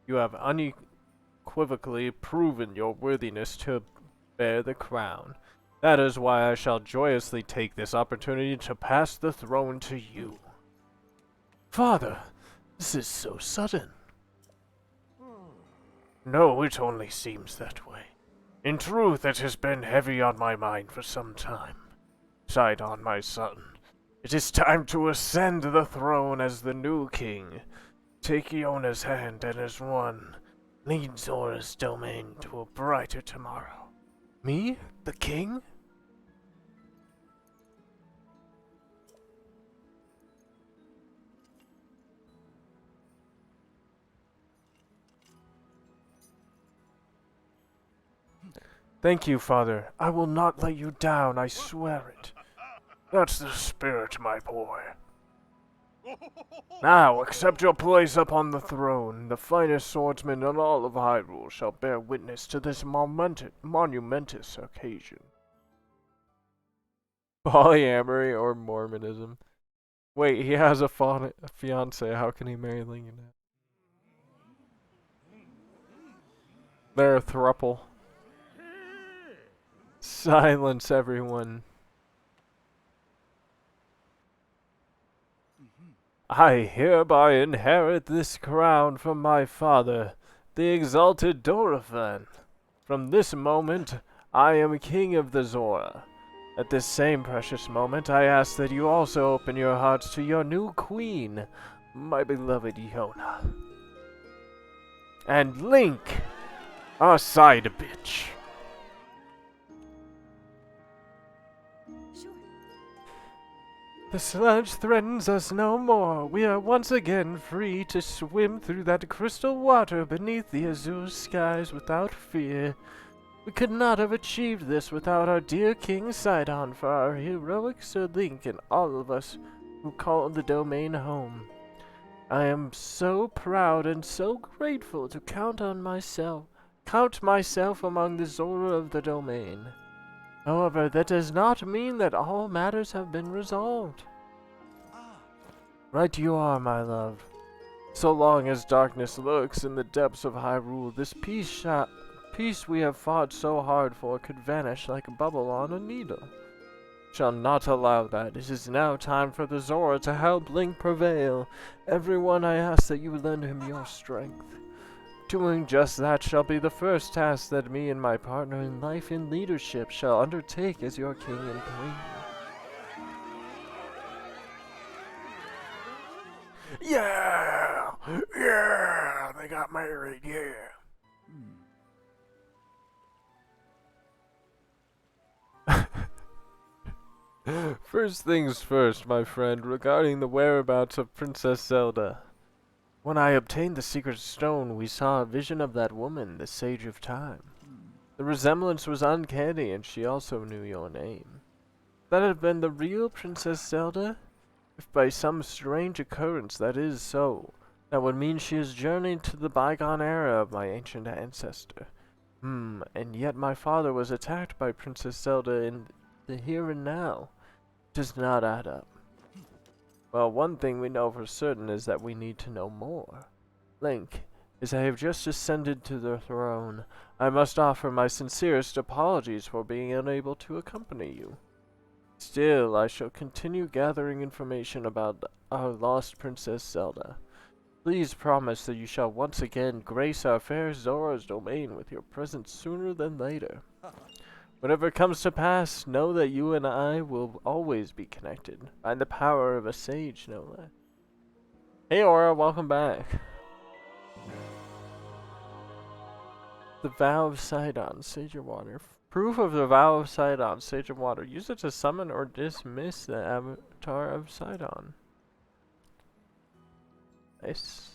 you have unequivocally proven your worthiness to bear the crown. That is why I shall joyously take this opportunity to pass the throne to you. Father, this is so sudden. No, it only seems that way. In truth, it has been heavy on my mind for some time. Sidon, my son, it is time to ascend the throne as the new king. Take Iona's hand and as one, lead Zora's domain to a brighter tomorrow. Me? The king? Thank you, Father. I will not let you down, I swear it. That's the spirit, my boy. Now accept your place upon the throne. The finest swordsman in all of Hyrule shall bear witness to this monumentous occasion. Polyamory or Mormonism? Wait, he has a fiance. How can he marry Lincoln? They're a throuple. Silence, everyone. I hereby inherit this crown from my father, the exalted Dorephan. From this moment, I am king of the Zora. At this same precious moment, I ask that you also open your hearts to your new queen, my beloved Yona. And Link, our side bitch. Sure. The sludge threatens us no more. We are once again free to swim through that crystal water beneath the azure skies without fear. We could not have achieved this without our dear King Sidon, for our heroic Sir Link, and all of us who call the domain home. I am so proud and so grateful to count myself among the Zora of the domain. However, that does not mean that all matters have been resolved. Right you are, my love. So long as darkness lurks in the depths of Hyrule, this peace we have fought so hard for could vanish like a bubble on a needle. Shall not allow that. It is now time for the Zora to help Link prevail. Everyone, I ask that you lend him your strength. Doing just that shall be the first task that me and my partner in life and leadership shall undertake as your king and queen. Yeah! Yeah! They got married, yeah! First things first, my friend, regarding the whereabouts of Princess Zelda. When I obtained the secret stone, we saw a vision of that woman, the Sage of Time. The resemblance was uncanny, and she also knew your name. That had been the real Princess Zelda? If by some strange occurrence that is so, that would mean she has journeyed to the bygone era of my ancient ancestor. And yet my father was attacked by Princess Zelda in the here and now. Does not add up. Well, one thing we know for certain is that we need to know more. Link, as I have just ascended to the throne, I must offer my sincerest apologies for being unable to accompany you. Still, I shall continue gathering information about our lost Princess Zelda. Please promise that you shall once again grace our fair Zora's domain with your presence sooner than later. Whatever comes to pass, know that you and I will always be connected by the power of a sage, no less. Hey Aura, welcome back. The Vow of Sidon, Sage of Water. Proof of the Vow of Sidon, Sage of Water. Use it to summon or dismiss the Avatar of Sidon. Nice.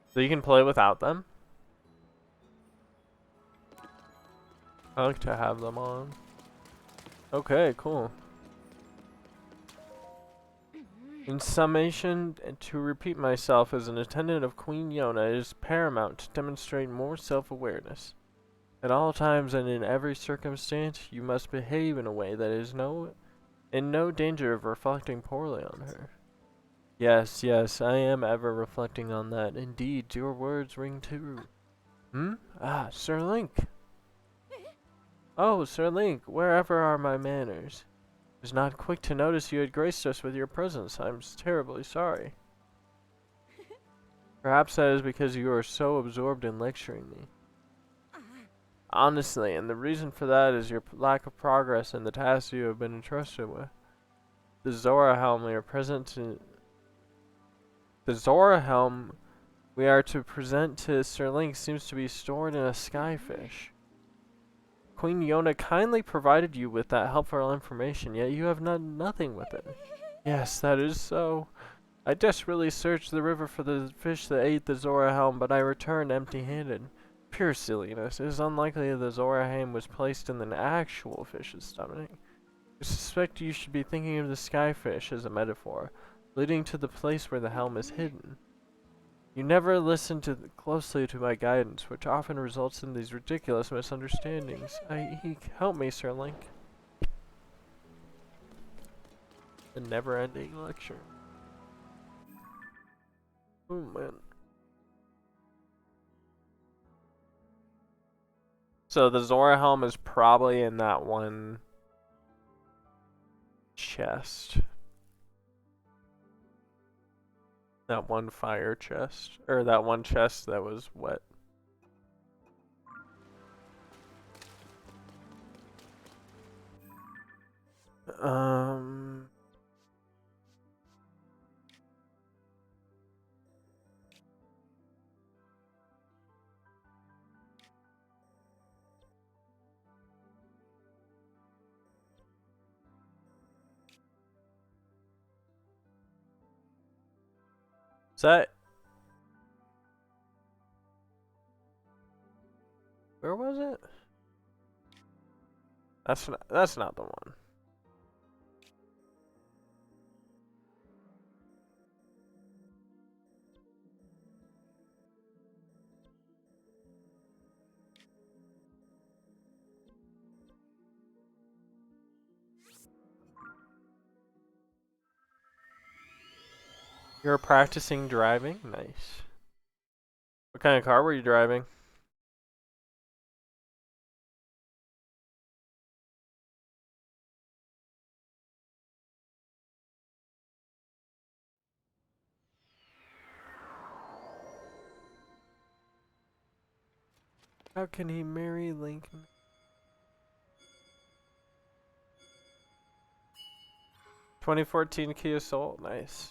So you can play without them? I like to have them on. Okay, cool. In summation, and to repeat myself, as an attendant of Queen Yona, it is paramount to demonstrate more self-awareness. At all times and in every circumstance, you must behave in a way that is in no danger of reflecting poorly on her. Yes, I am ever reflecting on that. Indeed, your words ring true. Ah, Sir Link. Oh, Sir Link, wherever are my manners? I was not quick to notice you had graced us with your presence. I'm terribly sorry. Perhaps that is because you are so absorbed in lecturing me. Honestly, and the reason for that is your lack of progress in the tasks you have been entrusted with. The Zora Helm we are to present to Sir Link seems to be stored in a skyfish. Queen Yona kindly provided you with that helpful information, yet you have done nothing with it. Yes, that is so. I desperately searched the river for the fish that ate the Zora Helm, but I returned empty-handed. Pure silliness. It is unlikely the Zora Helm was placed in an actual fish's stomach. I suspect you should be thinking of the skyfish as a metaphor, leading to the place where the helm is hidden. You never listen closely to my guidance, which often results in these ridiculous misunderstandings. Help me, Sir Link. The never-ending lecture. Oh man. So the Zora helm is probably in that one chest. That one fire chest. Or that one chest that was wet. Is that... Where was it? That's not the one. You're practicing driving? Nice. What kind of car were you driving? How can he marry Lincoln? 2014 Kia Soul, nice.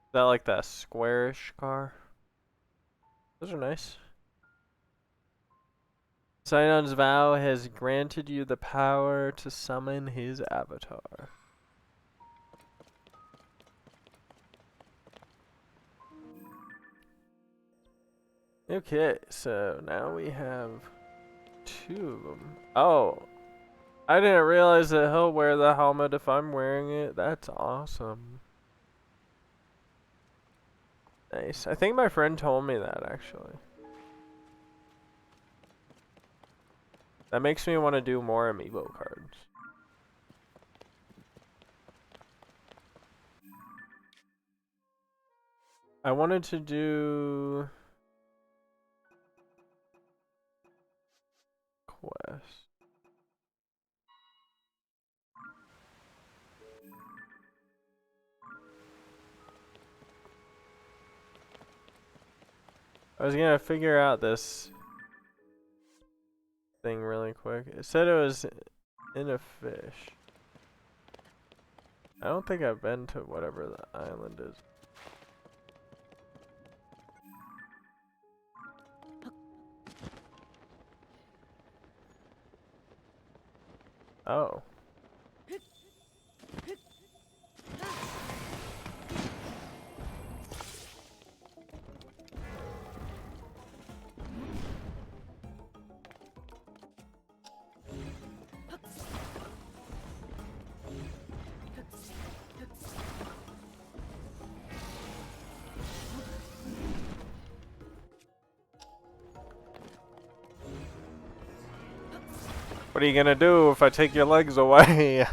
Is that like that squarish car? Those are nice. Sidon's vow has granted you the power to summon his avatar. Okay, so now we have 2 of them. Oh, I didn't realize that he'll wear the helmet if I'm wearing it. That's awesome. Nice. I think my friend told me that actually. That makes me want to do more amiibo cards. I wanted to do quest. I was gonna figure out this thing really quick. It said it was in a fish. I don't think I've been to whatever the island is. Oh. What are you gonna do if I take your legs away?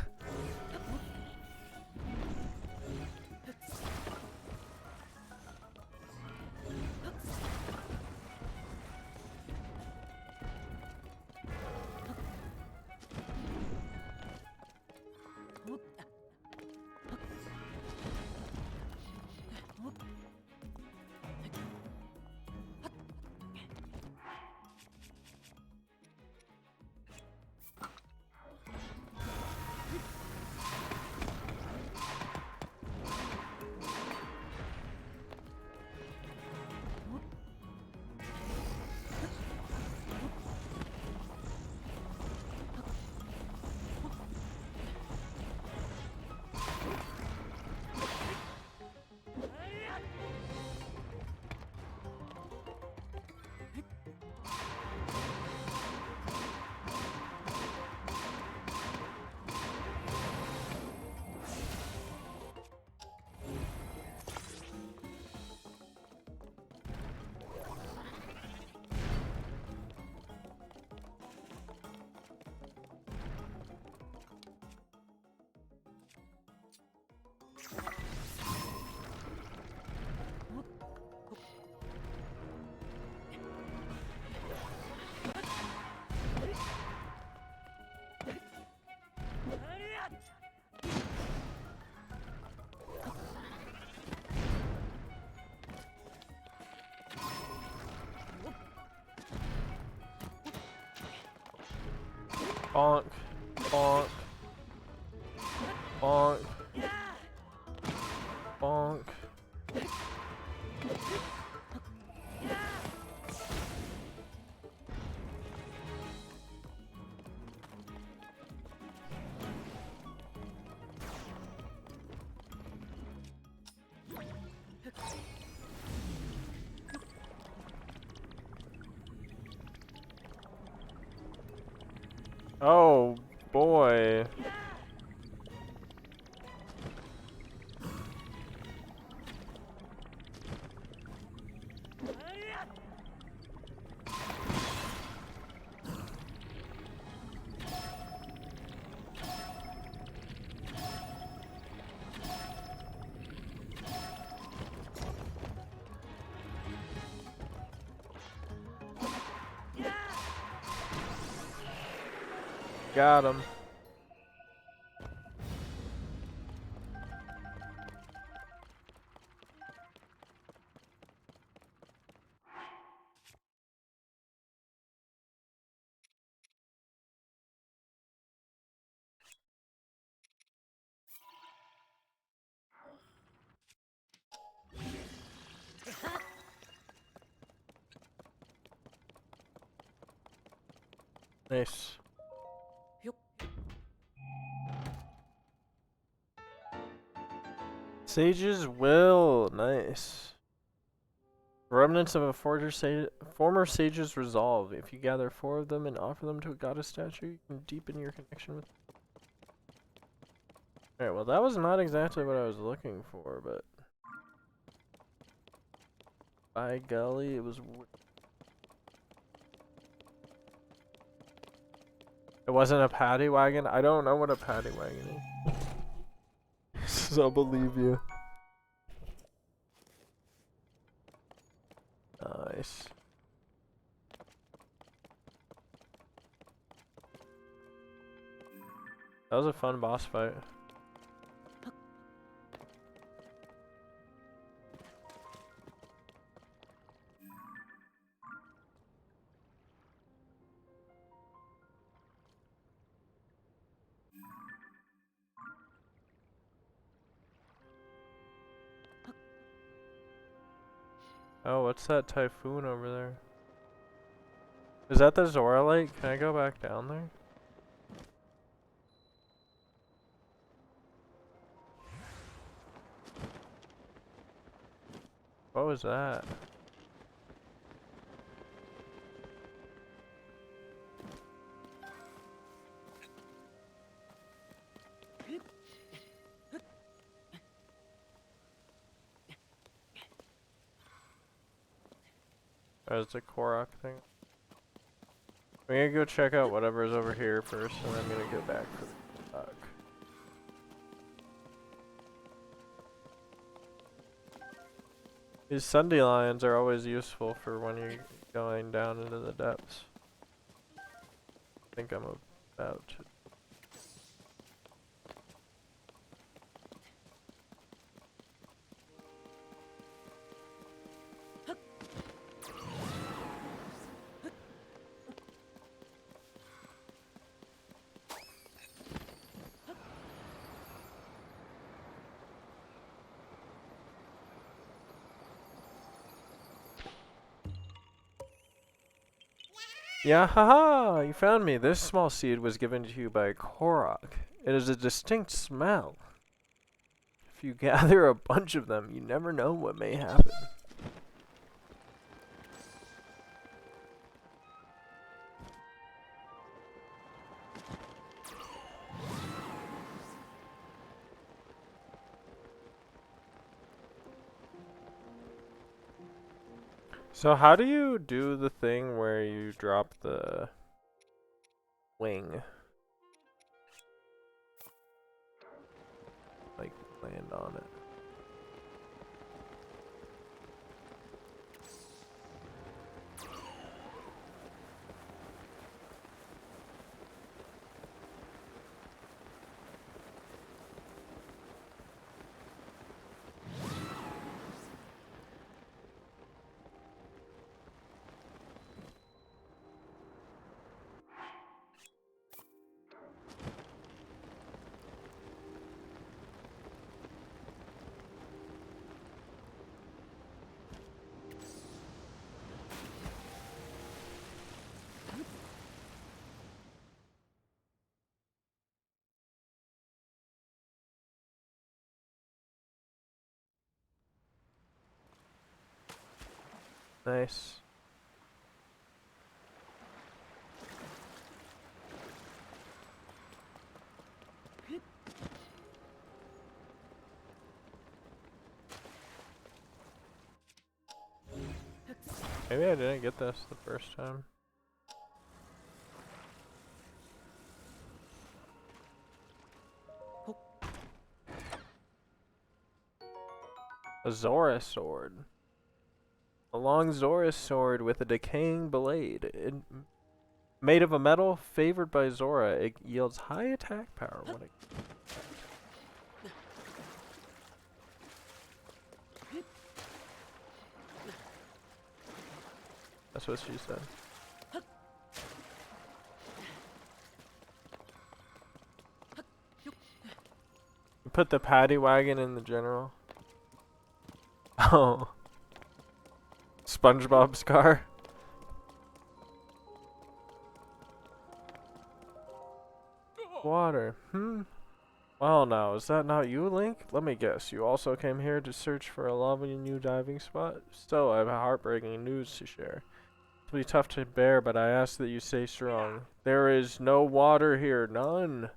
Bonk. Bonk. Bonk. Bonk. Oh boy. Got him. Nice. Sage's Will. Nice. Remnants of a former sage's resolve. If you gather 4 of them and offer them to a goddess statue, you can deepen your connection with. Alright, well that was not exactly what I was looking for, but by golly, it was. It wasn't a paddy wagon? I don't know what a paddy wagon is. So believe you. Nice. That was a fun boss fight. Oh, what's that typhoon over there? Is that the Zora Lake? Can I go back down there? What was that? Oh, it's a Korok thing. I'm gonna go check out whatever's over here first, and then I'm gonna go back for the dock. These Sunday lions are always useful for when you're going down into the depths. I think I'm about to. Yeah, haha! You found me. This small seed was given to you by Korok. It is a distinct smell. If you gather a bunch of them, you never know what may happen. So how do you do the thing where you drop the wing? Like, land on it. Nice. Maybe I didn't get this the first time. A Zora sword. A long Zora sword with a decaying blade. Made of a metal favored by Zora, it yields high attack power when it... That's what she said. Put the paddy wagon in the general. Oh. SpongeBob's car. Water. Well now, is that not you, Link? Let me guess, you also came here to search for a lovely new diving spot? So, I have heartbreaking news to share. It'll be tough to bear, but I ask that you stay strong. There is no water here, none.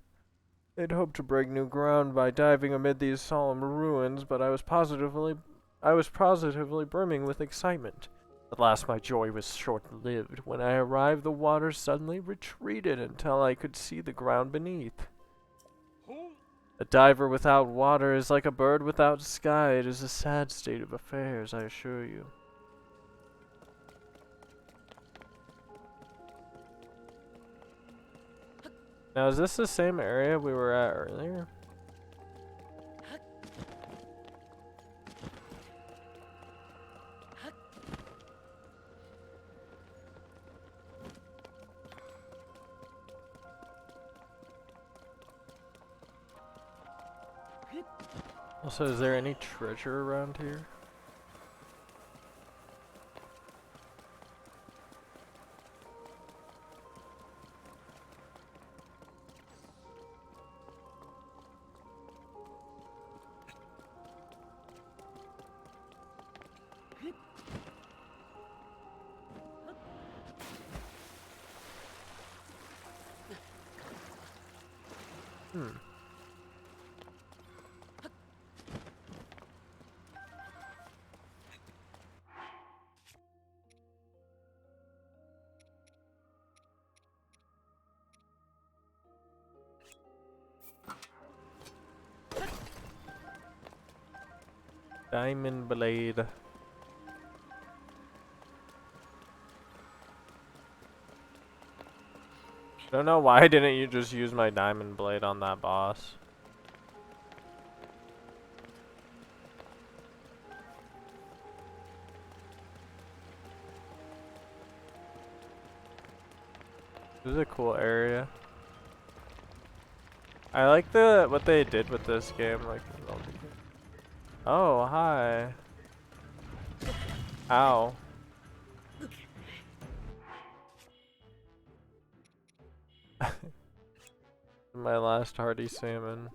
They'd hoped to break new ground by diving amid these solemn ruins, but I was positively brimming with excitement. At last my joy was short-lived. When I arrived, the water suddenly retreated until I could see the ground beneath. A diver without water is like a bird without sky. It is a sad state of affairs, I assure you. Now, is this the same area we were at earlier? Also, is there any treasure around here? Diamond blade. Don't know why didn't you just use my diamond blade on that boss? This is a cool area. I like what they did with this game, like. Oh, hi. Ow. My last hearty salmon.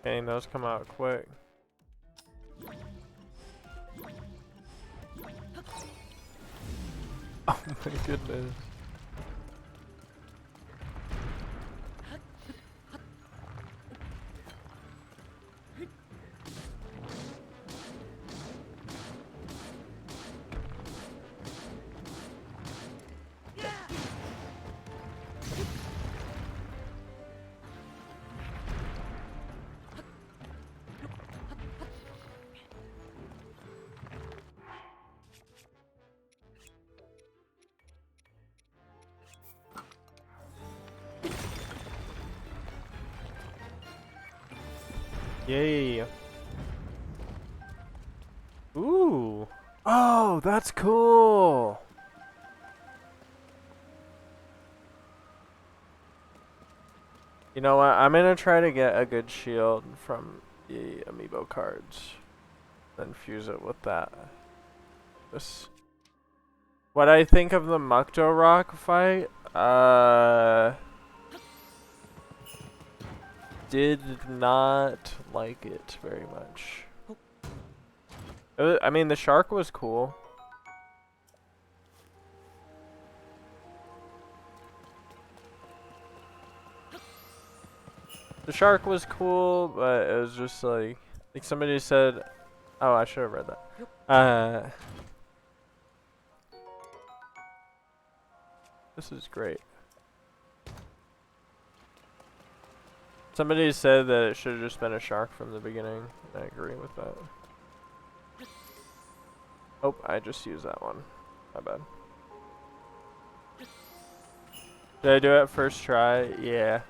Dang, those come out quick. Oh my goodness. Yay. Ooh. Oh, that's cool. You know what? I'm gonna try to get a good shield from the amiibo cards, then fuse it with that. This. What I think of the Mukto Rock fight, did not like it very much. I mean, the shark was cool. The shark was cool, but it was just like somebody said, oh, I should have read that. This is great. Somebody said that it should have just been a shark from the beginning. I agree with that. Oh, I just used that one. My bad. Did I do it first try? Yeah.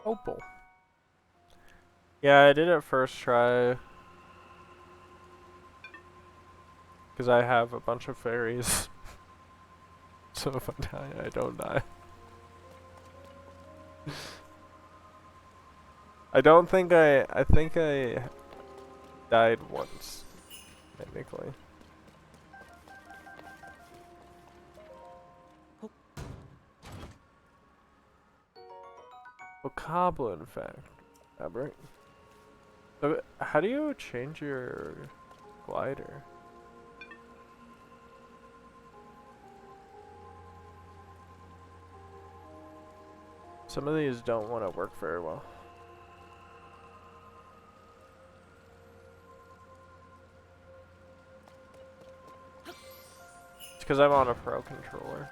Opal. Yeah, I did it first try. Because I have a bunch of fairies. So if I die, I don't die. I don't think I think I died once, technically. Bokoblin fabric. So how do you change your glider? Some of these don't want to work very well. It's because I'm on a pro controller.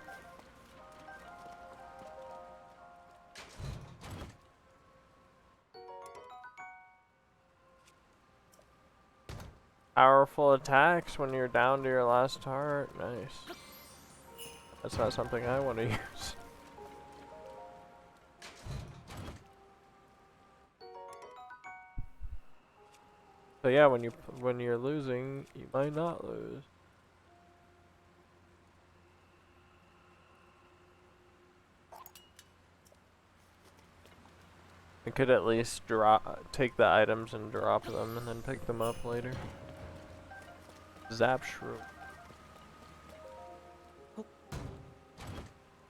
Powerful attacks when you're down to your last heart. Nice. That's not something I want to use. So yeah, when you're losing, you might not lose. I could at least take the items and drop them, and then pick them up later. Zap Shrew.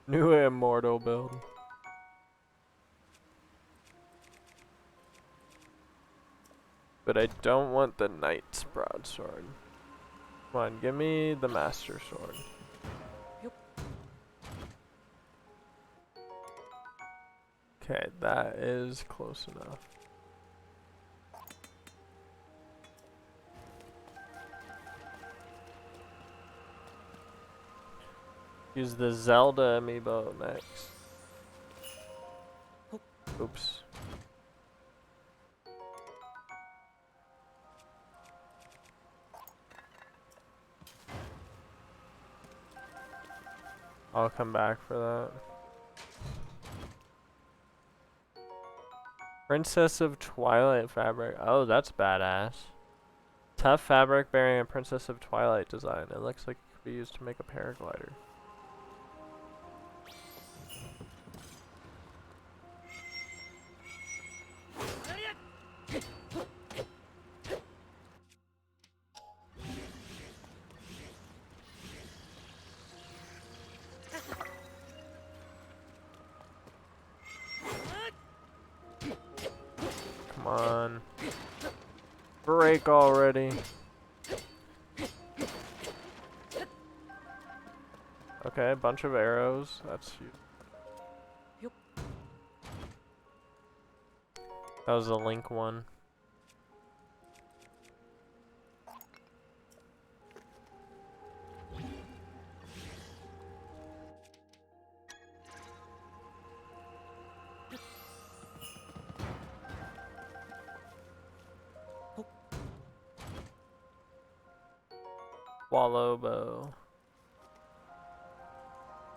New immortal build. But I don't want the Knight's broadsword. Come on, give me the Master Sword. Okay, that is close enough. Use the Zelda amiibo next. Oops. I'll come back for that. Princess of Twilight fabric. Oh, that's badass. Tough fabric bearing a Princess of Twilight design. It looks like it could be used to make a paraglider. Come on. Break already. Okay, a bunch of arrows. That's huge. That was the Link one. Wallow bow.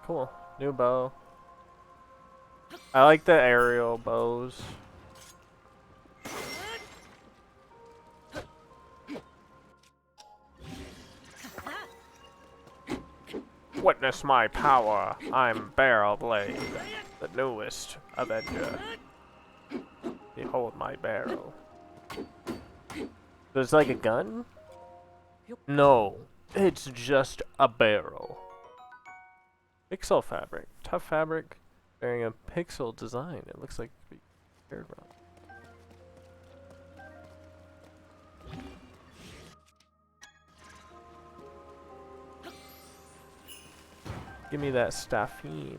Cool. New bow. I like the aerial bows. Witness my power. I'm Barrel Blade, the newest Avenger. Behold my barrel. So it's like a gun? No, it's just a barrel. Pixel fabric. Tough fabric bearing a pixel design. It looks like it could be paired around. Give me that staffine.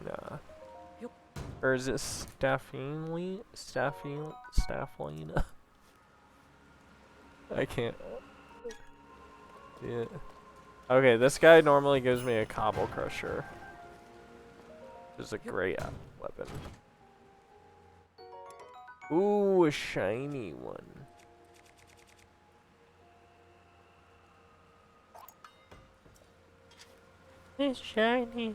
Or is it staffine? Stafflina? I can't. Yeah. Okay, this guy normally gives me a Cobble Crusher. Which is a great weapon. Ooh, a shiny one. It's shiny.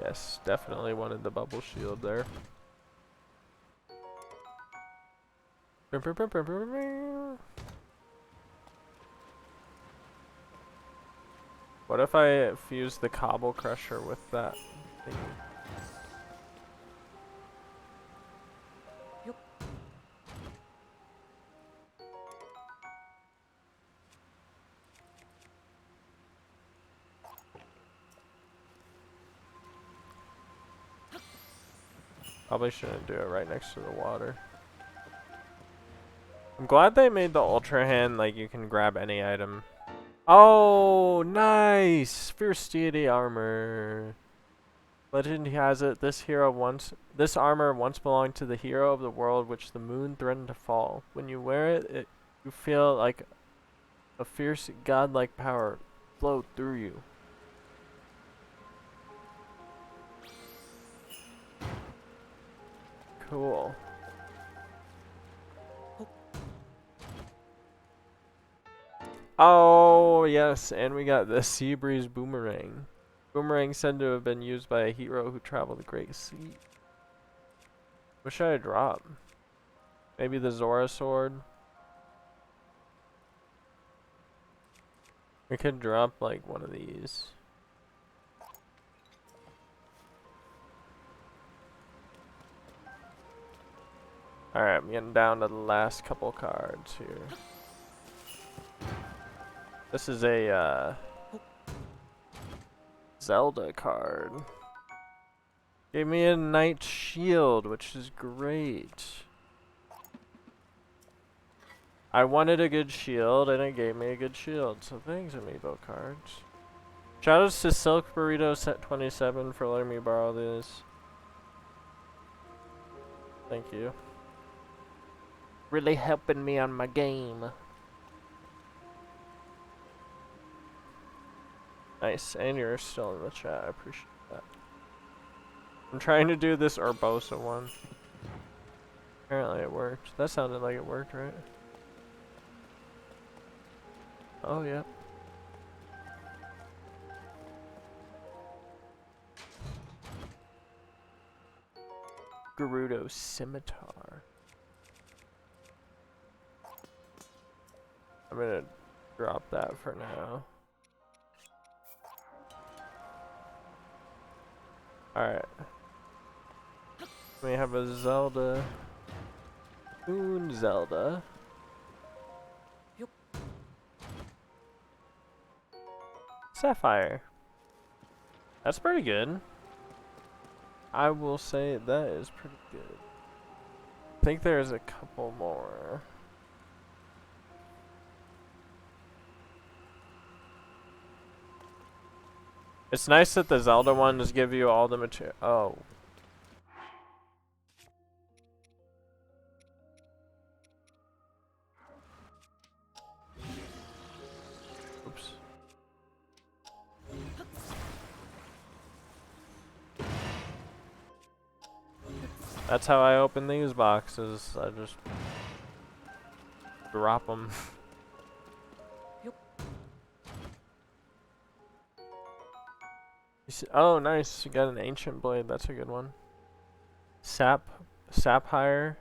Yes, definitely wanted the bubble shield there. What if I fuse the Cobble Crusher with that thing? Probably shouldn't do it right next to the water. I'm glad they made the Ultra Hand like you can grab any item. Oh, nice! Fierce Deity armor. Legend has it, this armor once belonged to the hero of the world which the moon threatened to fall. When you wear it, you feel like a fierce godlike power flow through you. Cool. Oh, yes, and we got the Sea Breeze Boomerang. Boomerang said to have been used by a hero who traveled the Great Sea. What should I drop? Maybe the Zora Sword? We could drop like one of these. Alright, I'm getting down to the last couple cards here. This is a Zelda card. Gave me a Knight Shield, which is great. I wanted a good shield, and it gave me a good shield. So thanks, Amiibo cards. Shoutouts to Silk Burrito Set 27 for letting me borrow this. Thank you. Really helping me on my game. Nice, and you're still in the chat. I appreciate that. I'm trying to do this Urbosa one. Apparently it worked. That sounded like it worked, right? Oh, yeah. Gerudo Scimitar. I'm gonna drop that for now. Alright. We have a Zelda. Moon Zelda. Sapphire. That's pretty good. I will say that is pretty good. I think there's a couple more. It's nice that the Zelda ones give you all the material. Oh. Oops. That's how I open these boxes. I just drop them. Oh, nice. You got an ancient blade. That's a good one. Sapphire.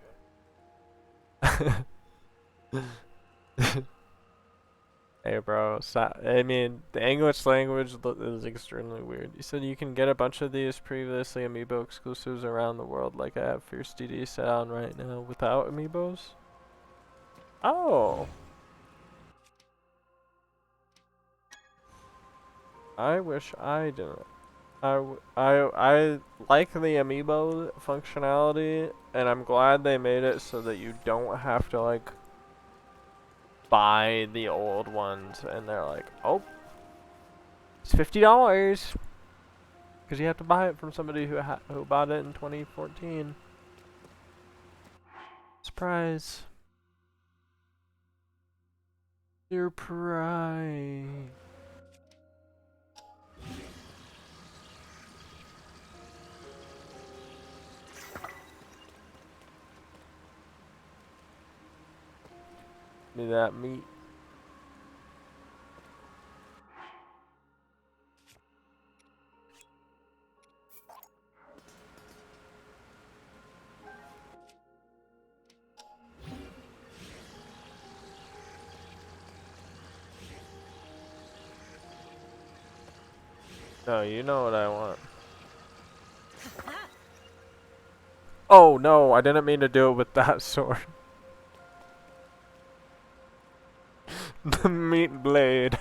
Hey bro, I mean, the English language is extremely weird. You said you can get a bunch of these previously Amiibo exclusives around the world, like I have Fierce DD set on right now, without Amiibos? Oh! I wish I didn't. I like the Amiibo functionality, and I'm glad they made it so that you don't have to, like, buy the old ones, and they're like, oh, it's $50 because you have to buy it from somebody who bought it in 2014. Surprise! Surprise! Give me that meat. No, you know what I want. Oh no, I didn't mean to do it with that sword. The meat blade.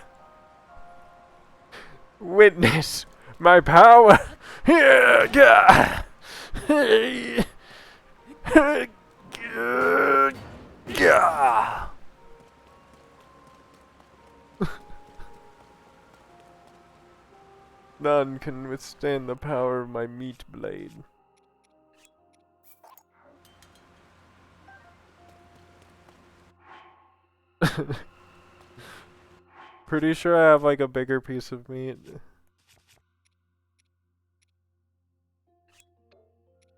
Witness my power. Here, gah. Hey. Gah. None can withstand the power of my meat blade. Pretty sure I have like a bigger piece of meat.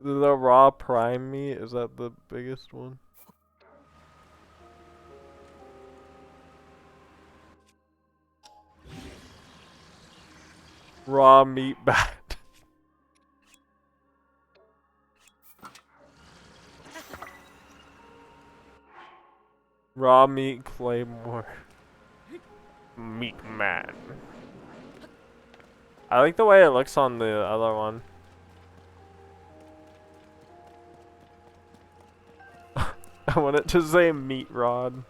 The raw prime meat, is that the biggest one? Raw meat bat. Raw meat claymore. Meat man. I like the way it looks on the other one. I want it to say meat rod.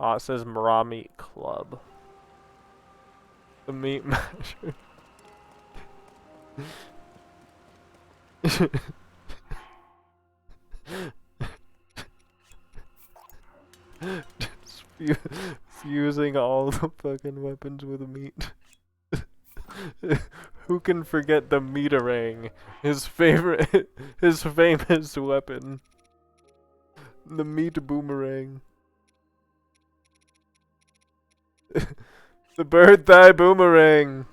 Oh, it says Raw Meat Club. The meat masher. Just fusing all the fucking weapons with meat. Who can forget the meaterang? His famous weapon. The meat boomerang. The bird thigh boomerang.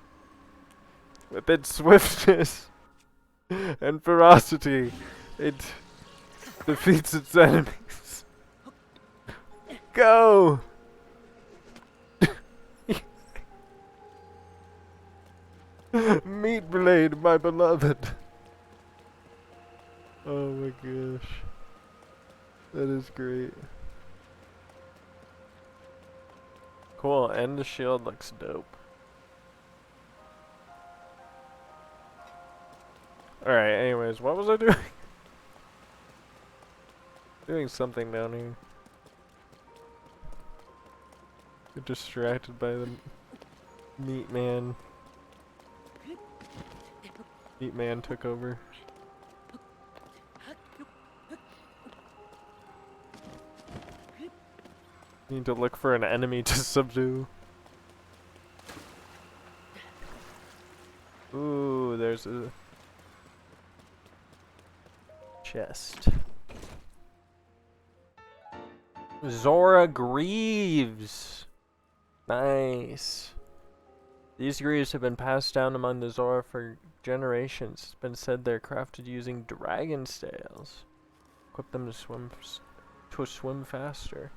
With its swiftness and ferocity, it defeats its enemies. Go! Meat blade, my beloved. Oh my gosh. That is great. Cool, and the shield looks dope. Alright, anyways, what was I doing? Doing something down here. Get distracted by the meat man. Meat man took over. Need to look for an enemy to subdue. Ooh, there's a chest. Zora Greaves. Nice. These greaves have been passed down among the Zora for generations. It's been said they're crafted using dragon scales. Equip them to swim faster.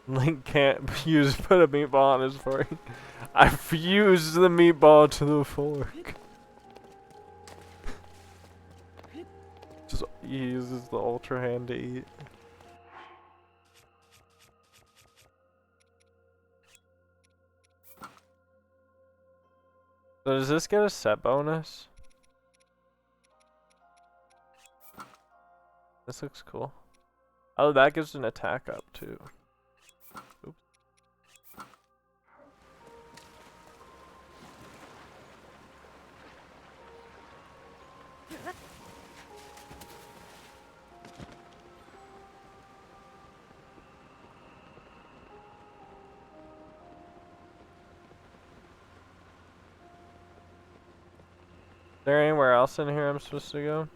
Link can't put a meatball on his fork. I fused the meatball to the fork. Just he uses the ultra hand to eat. So does this get a set bonus? This looks cool. Oh, that gives an attack up too. Oops. Is there anywhere else in here I'm supposed to go?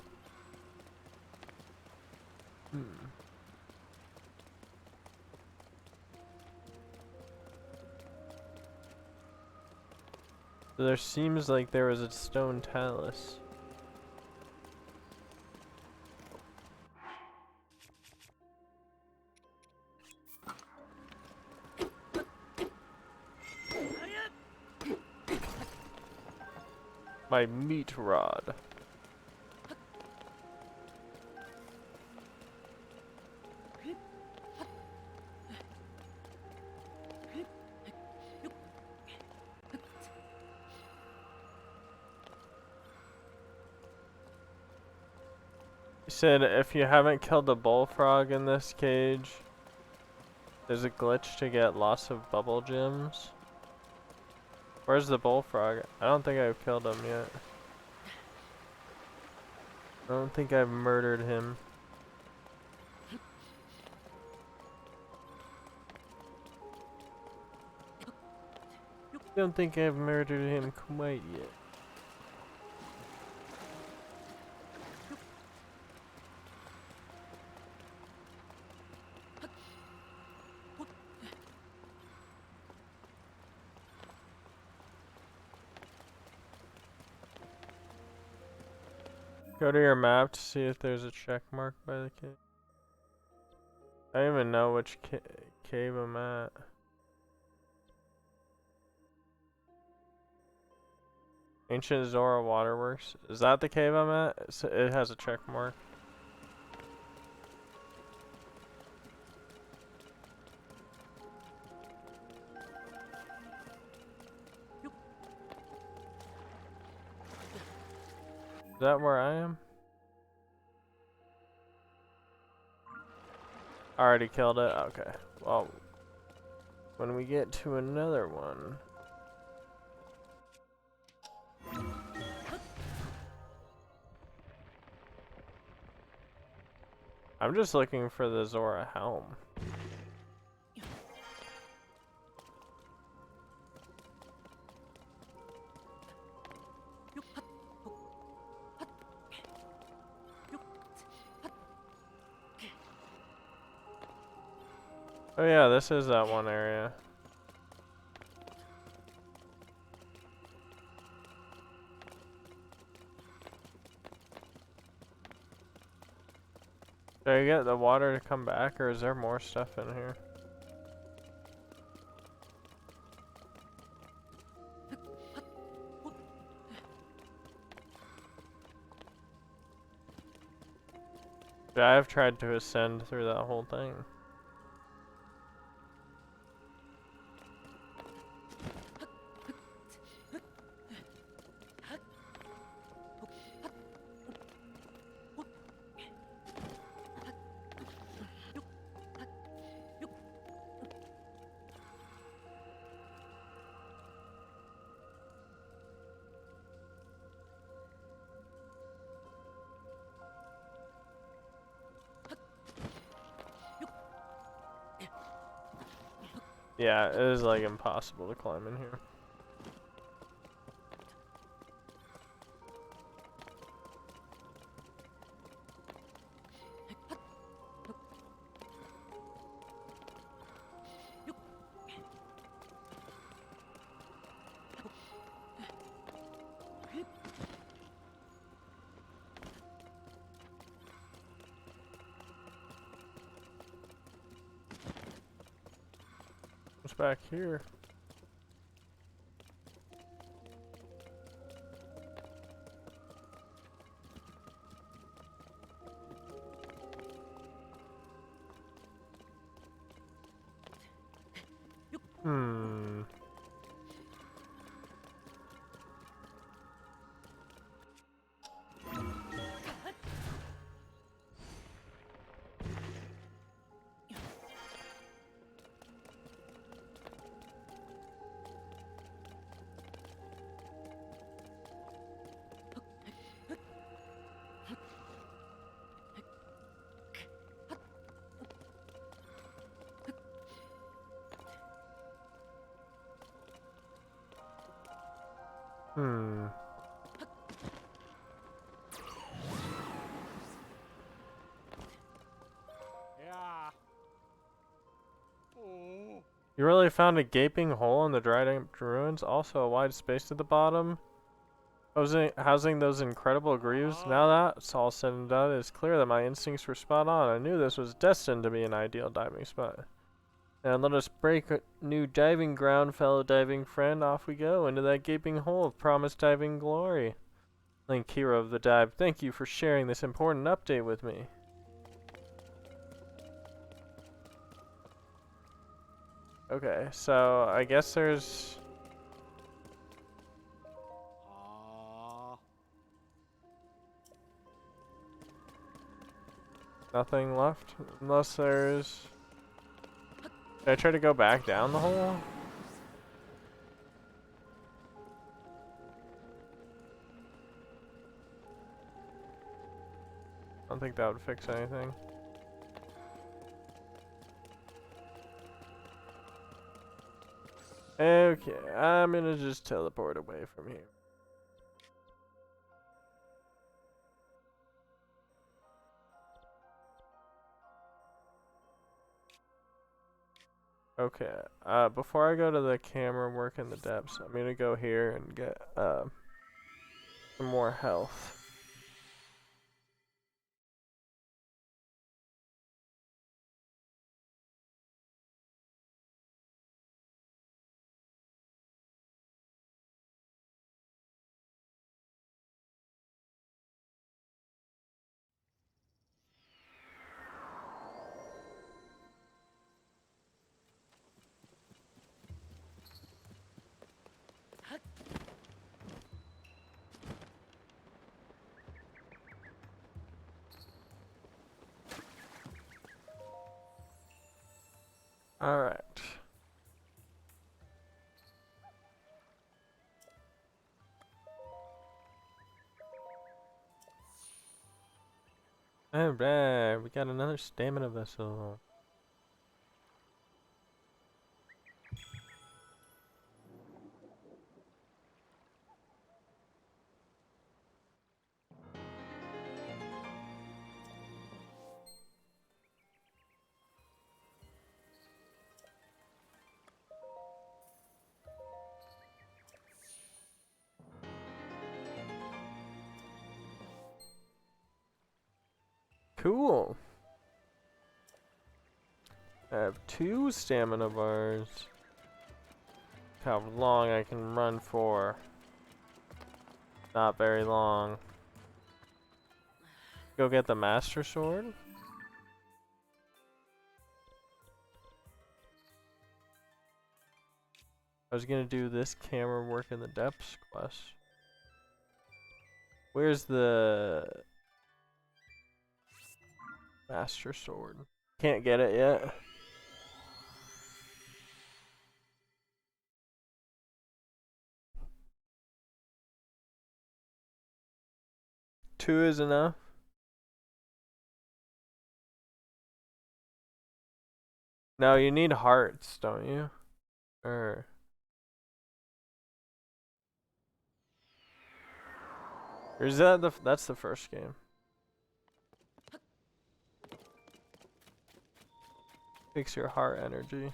So there seems like there was a stone talus. My meat rod. Said if you haven't killed a bullfrog in this cage, there's a glitch to get lots of bubble gems. Where's the bullfrog? I don't think I've killed him yet. I don't think I've murdered him. Don't think I've murdered him quite yet. Go to your map to see if there's a check mark by the cave. I don't even know which cave I'm at. Ancient Zora Waterworks. Is that the cave I'm at? It has a check mark. Is that where I am? Already killed it? Okay. Well, when we get to another one. I'm just looking for the Zora helm. Oh yeah, this is that one area. Did I get the water to come back, or is there more stuff in here? Yeah, I've tried to ascend through that whole thing. Yeah, it is like impossible to climb in here. What's back here? Hmm. Hmm. Yeah. Oh. You really found a gaping hole in the dried up ruins, also a wide space at the bottom, housing those incredible greaves. Now that's all said and done, it's clear that my instincts were spot on. I knew this was destined to be an ideal diving spot. And let us break a new diving ground, fellow diving friend. Off we go into that gaping hole of promised diving glory. Link, hero of the dive, thank you for sharing this important update with me. Okay, so I guess there's nothing left, unless there's... Should I try to go back down the hole? I don't think that would fix anything. Okay, I'm gonna just teleport away from here. Okay, before I go to the camera work in the depths, I'm gonna go here and get some more health. Alright. Alright, we got another stamina vessel. Cool. I have 2 stamina bars. How long I can run for. Not very long. Go get the Master Sword. I was gonna do this camera work in the depths quest. Where's the Master Sword? Can't get it yet. Two is enough. No, you need hearts, don't you? Or is that that's the first game? Takes your heart energy.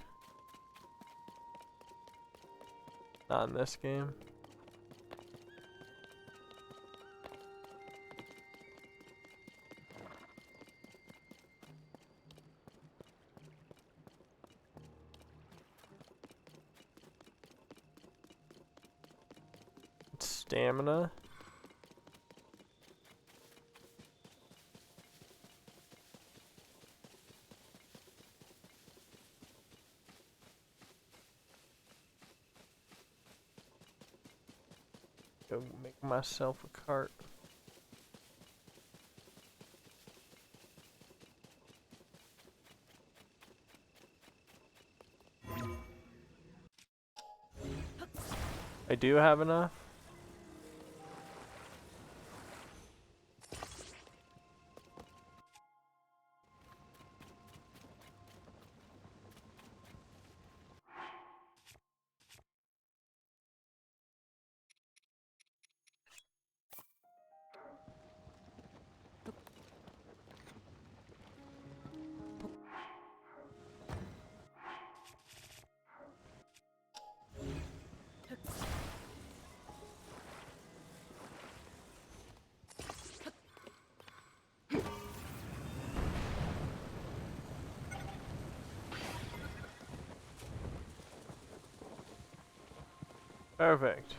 Not in this game. stamina. Go make myself a cart. I do have enough. Perfect.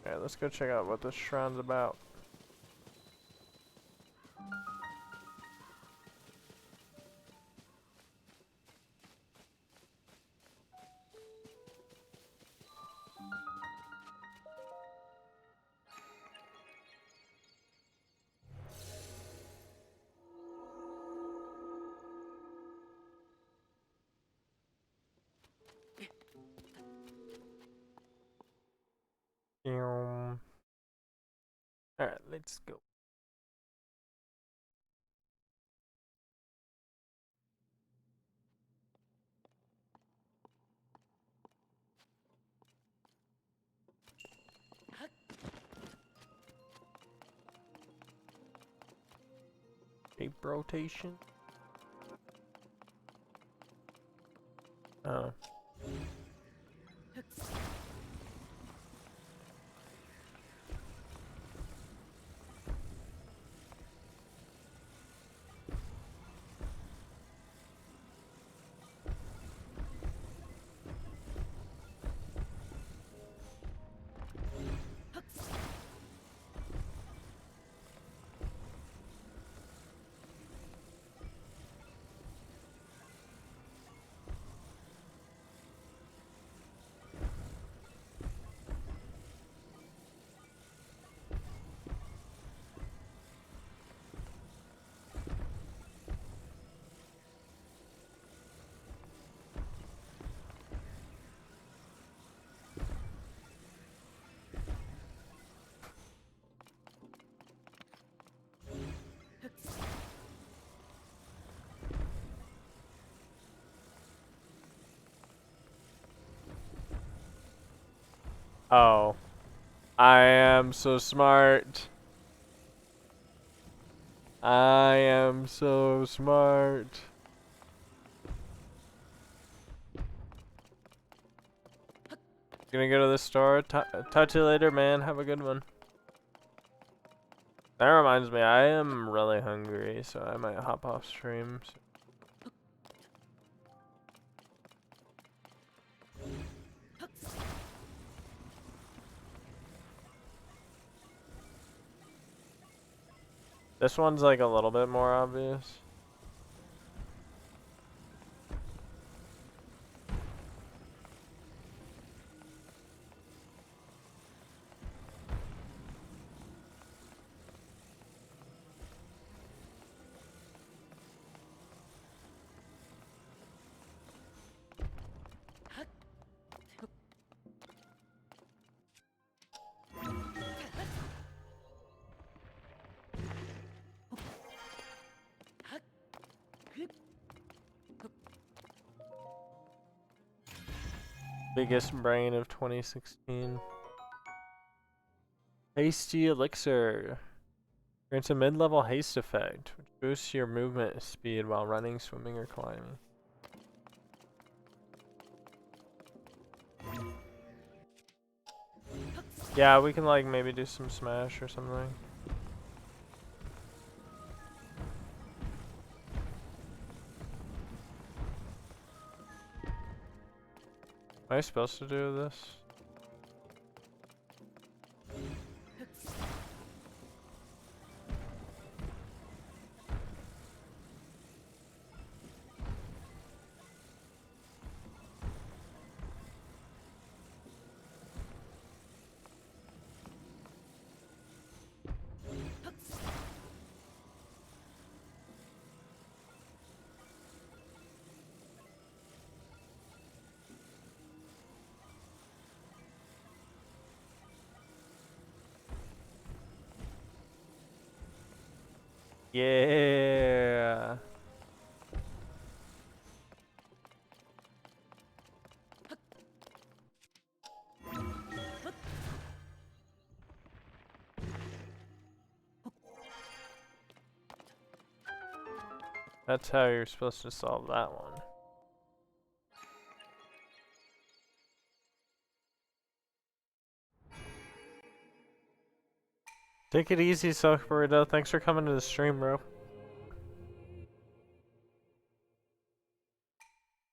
Alright, let's go check out what this shrine's about. Alright, let's go. Shape rotation. Oh. Oh. I am so smart. I am so smart. Gonna go to the store. Talk to you later, man. Have a good one. That reminds me, I am really hungry, so I might hop off stream. This one's like a little bit more obvious. Biggest brain of 2016. Hasty Elixir. Grants a mid-level haste effect, which boosts your movement speed while running, swimming, or climbing. Yeah, we can like maybe do some smash or something. Am I supposed to do this? Yeah. That's how you're supposed to solve that one. Take it easy, Silk Burrito. Thanks for coming to the stream, bro.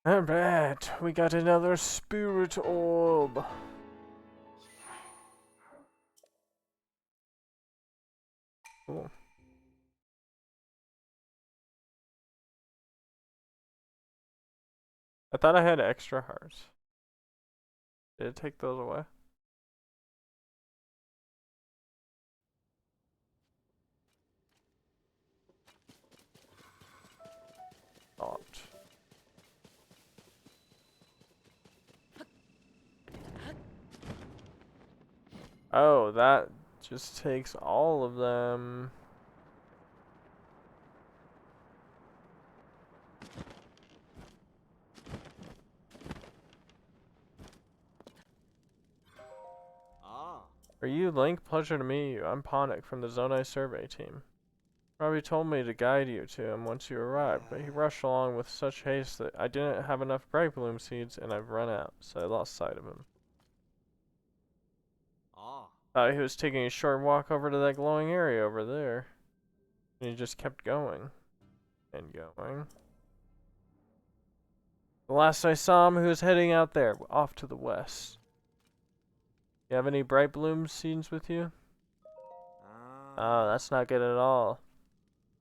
Alright, we got another spirit orb. Cool. I thought I had extra hearts. Did it take those away? Thought. Oh, that just takes all of them. Ah. Are you Link? Pleasure to meet you. I'm Ponic from the Zonai survey team. Robbie told me to guide you to him once you arrived, but he rushed along with such haste that I didn't have enough bright bloom seeds and I've run out, so I lost sight of him. Ah. He was taking a short walk over to that glowing area over there. And he just kept going. And going. The last I saw him, he was heading out there, off to the west. You have any bright bloom seeds with you? Oh, that's not good at all.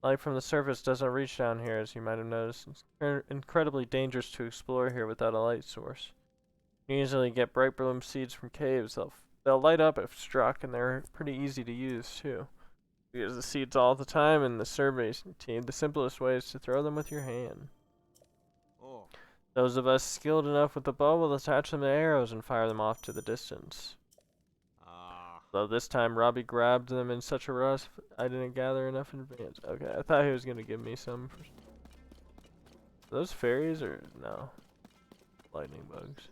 Light from the surface doesn't reach down here, as you might have noticed. It's incredibly dangerous to explore here without a light source. You can easily get bright bloom seeds from caves. They'll light up if struck, and they're pretty easy to use, too. We use the seeds all the time in the survey team. The simplest way is to throw them with your hand. Oh. Those of us skilled enough with the bow will attach them to arrows and fire them off to the distance. Ah. Though this time Robbie grabbed them in such a rush, I didn't gather enough in advance. Okay, I thought he was gonna give me some. Are those fairies or no? Lightning bugs.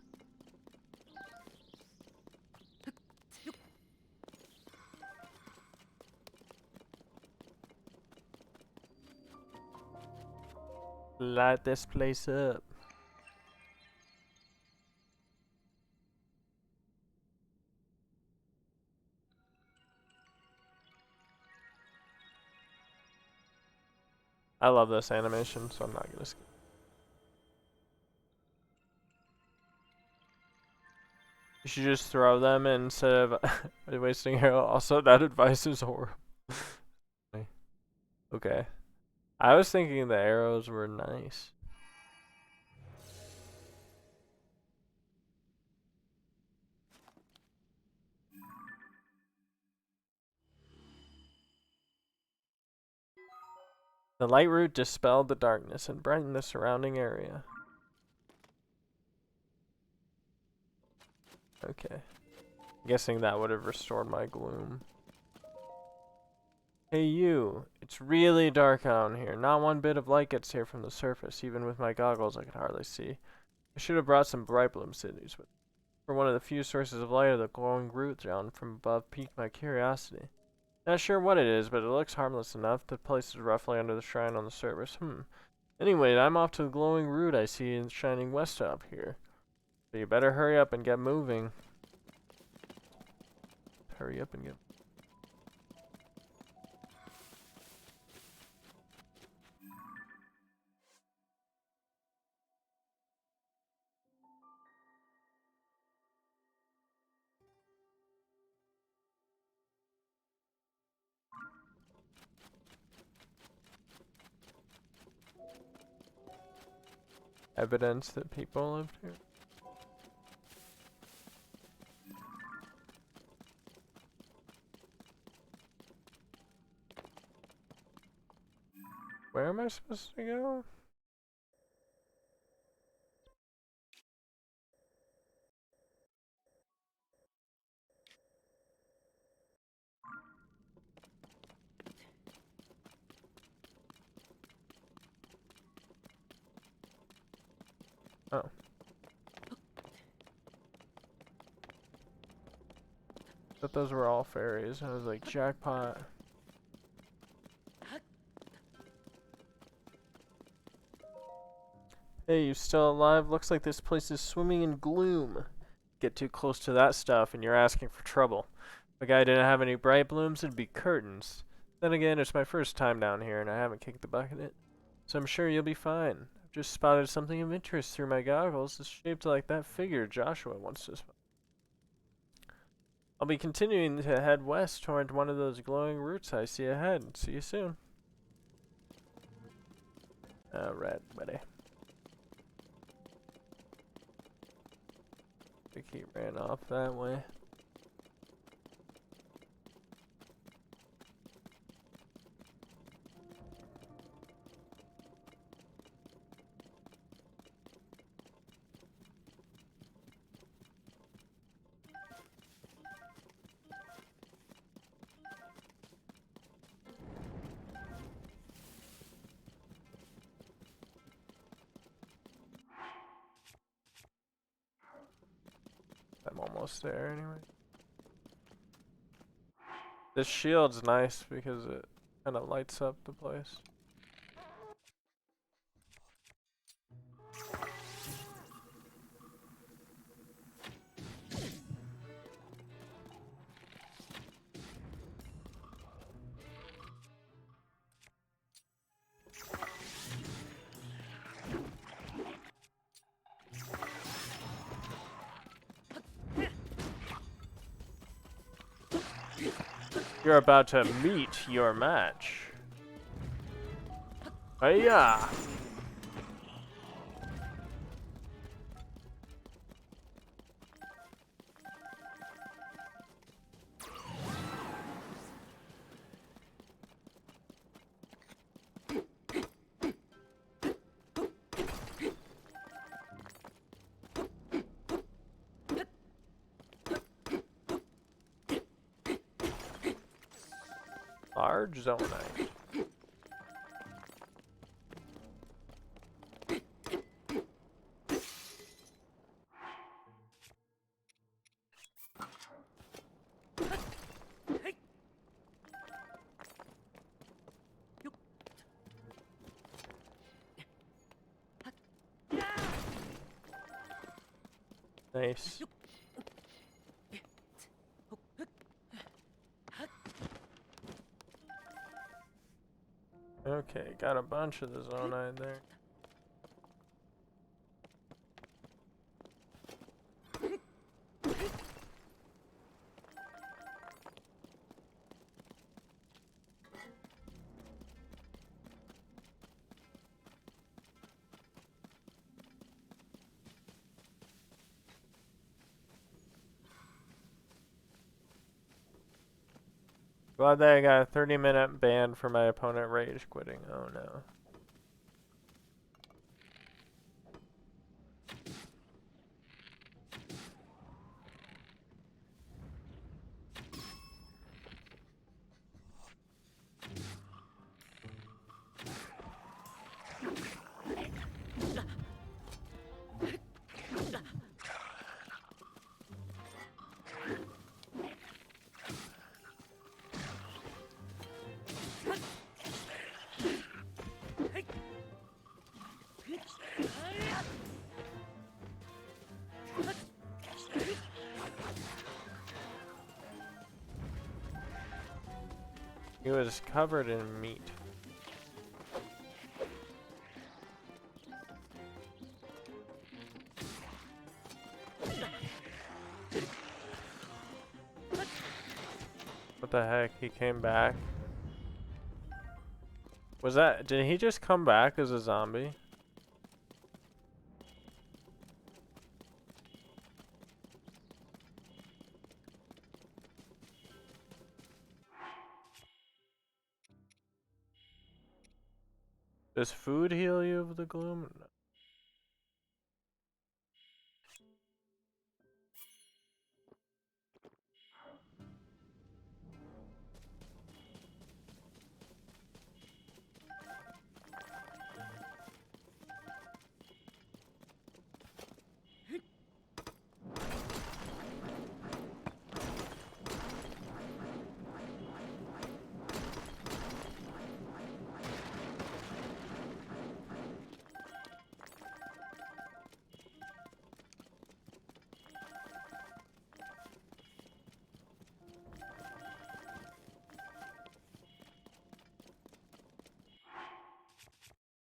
Light this place up. I love this animation, so I'm not gonna skip. You should just throw them instead of wasting arrow. Also, that advice is horrible. Okay. I was thinking the arrows were nice. The light root dispelled the darkness and brightened the surrounding area. Okay. Guessing that would have restored my gloom. Hey you, it's really dark out here. Not one bit of light gets here from the surface. Even with my goggles I could hardly see. I should have brought some bright bloom cities with me. For one of the few sources of light of the glowing root down from above piqued my curiosity. Not sure what it is, but it looks harmless enough. The place is roughly under the shrine on the surface. Anyway, I'm off to the glowing root I see in shining west up here. So you better hurry up and get moving. Hurry up and get... Evidence that people lived here. Where am I supposed to go? Oh. Thought those were all fairies. I was like, jackpot. Hey, you still alive? Looks like this place is swimming in gloom. Get too close to that stuff and you're asking for trouble. If a guy didn't have any bright blooms, it'd be curtains. Then again, it's my first time down here and I haven't kicked the bucket. So I'm sure you'll be fine. I've just spotted something of interest through my goggles. It's shaped like that figure Joshua wants to spot. I'll be continuing to head west toward one of those glowing routes I see ahead. See you soon. Alright, buddy. He ran off that way. I'm almost there anyway. This shield's nice because it kind of lights up the place. You're about to meet your match. Hiya! Large zonite. Nice. Okay, got a bunch of the zonite there. Glad that I got a 30-minute ban for my opponent rage quitting. Oh no. He was covered in meat. What the heck? He came back? Was that... Did he just come back as a zombie? Does food heal you of the gloom? No.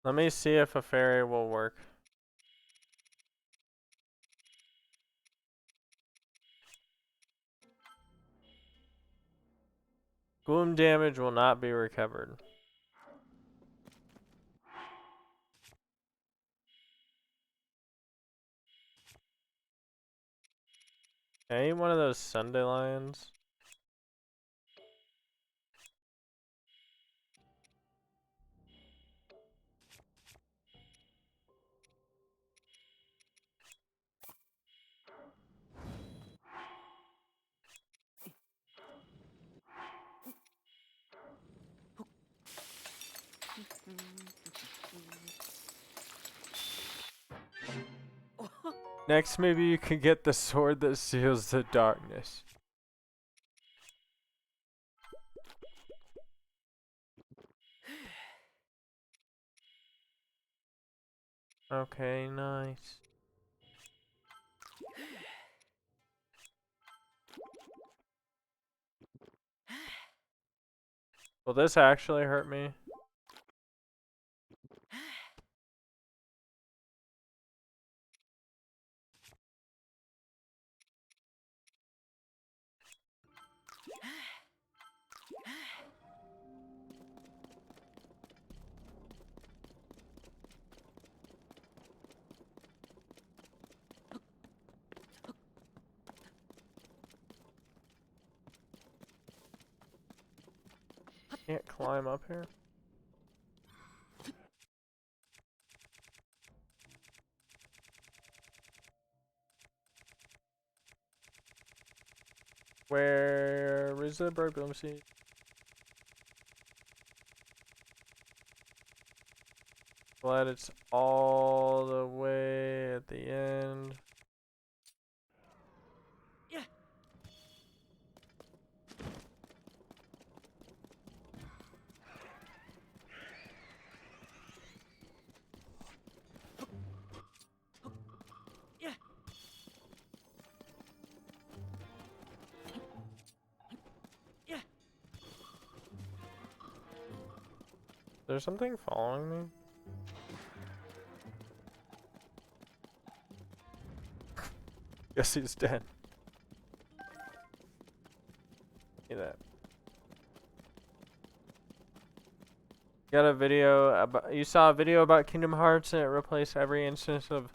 Let me see if a fairy will work. Gloom damage will not be recovered. I need one of those Sunday lions. Next, maybe you can get the sword that seals the darkness. Okay, nice. Will this actually hurt me? Can't climb up here. Where is the bird? Let me see. Glad it's all the way at the end. There's something following me? Guess he's dead. See that. Got a video about, you saw a video about Kingdom Hearts and it replaced every instance of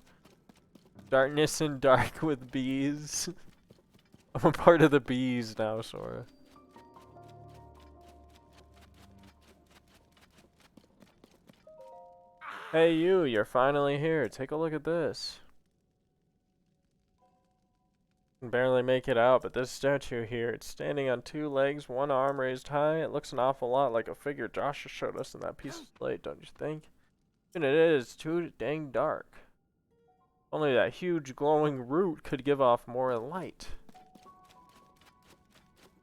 darkness and dark with bees. I'm a part of the bees now, Sora. Hey you're finally here. Take a look at this. Can barely make it out, but this statue here, it's standing on two legs, one arm raised high. It looks an awful lot like a figure Josh showed us in that piece of slate, don't you think? And it is too dang dark. Only that huge glowing root could give off more light.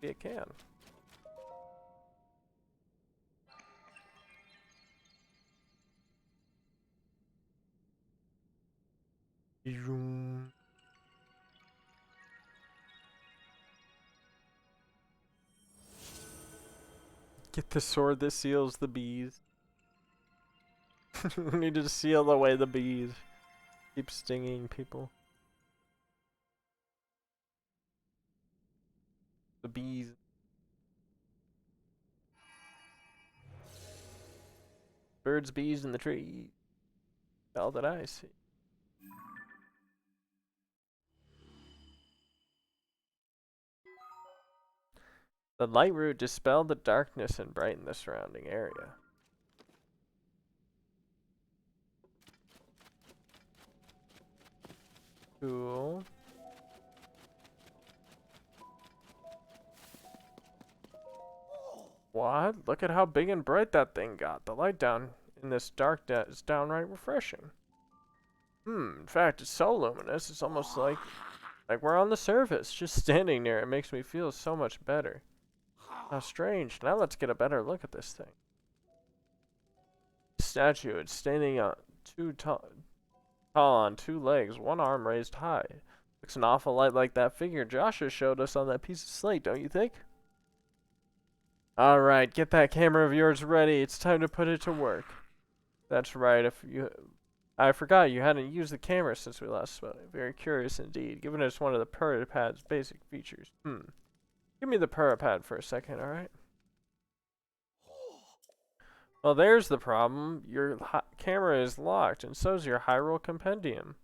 Maybe it can. Get the sword that seals the bees. We need to seal away the bees. Keep stinging people. The bees. Birds, bees in the tree. All that I see. The light root dispelled the darkness and brightened the surrounding area. Cool. What? Look at how big and bright that thing got. The light down in this dark is downright refreshing. In fact, it's so luminous, it's almost like we're on the surface. Just standing near it makes me feel so much better. How strange. Now let's get a better look at this thing. Statue, it's standing on tall on two legs, one arm raised high. Looks an awful lot like that figure Joshua showed us on that piece of slate, don't you think? Alright, get that camera of yours ready. It's time to put it to work. That's right. I forgot you hadn't used the camera since we last spoke. Very curious indeed, given it's one of the Purapad's basic features. Give me the Purapad for a second, alright? Well, there's the problem. Your camera is locked, and so's your Hyrule Compendium.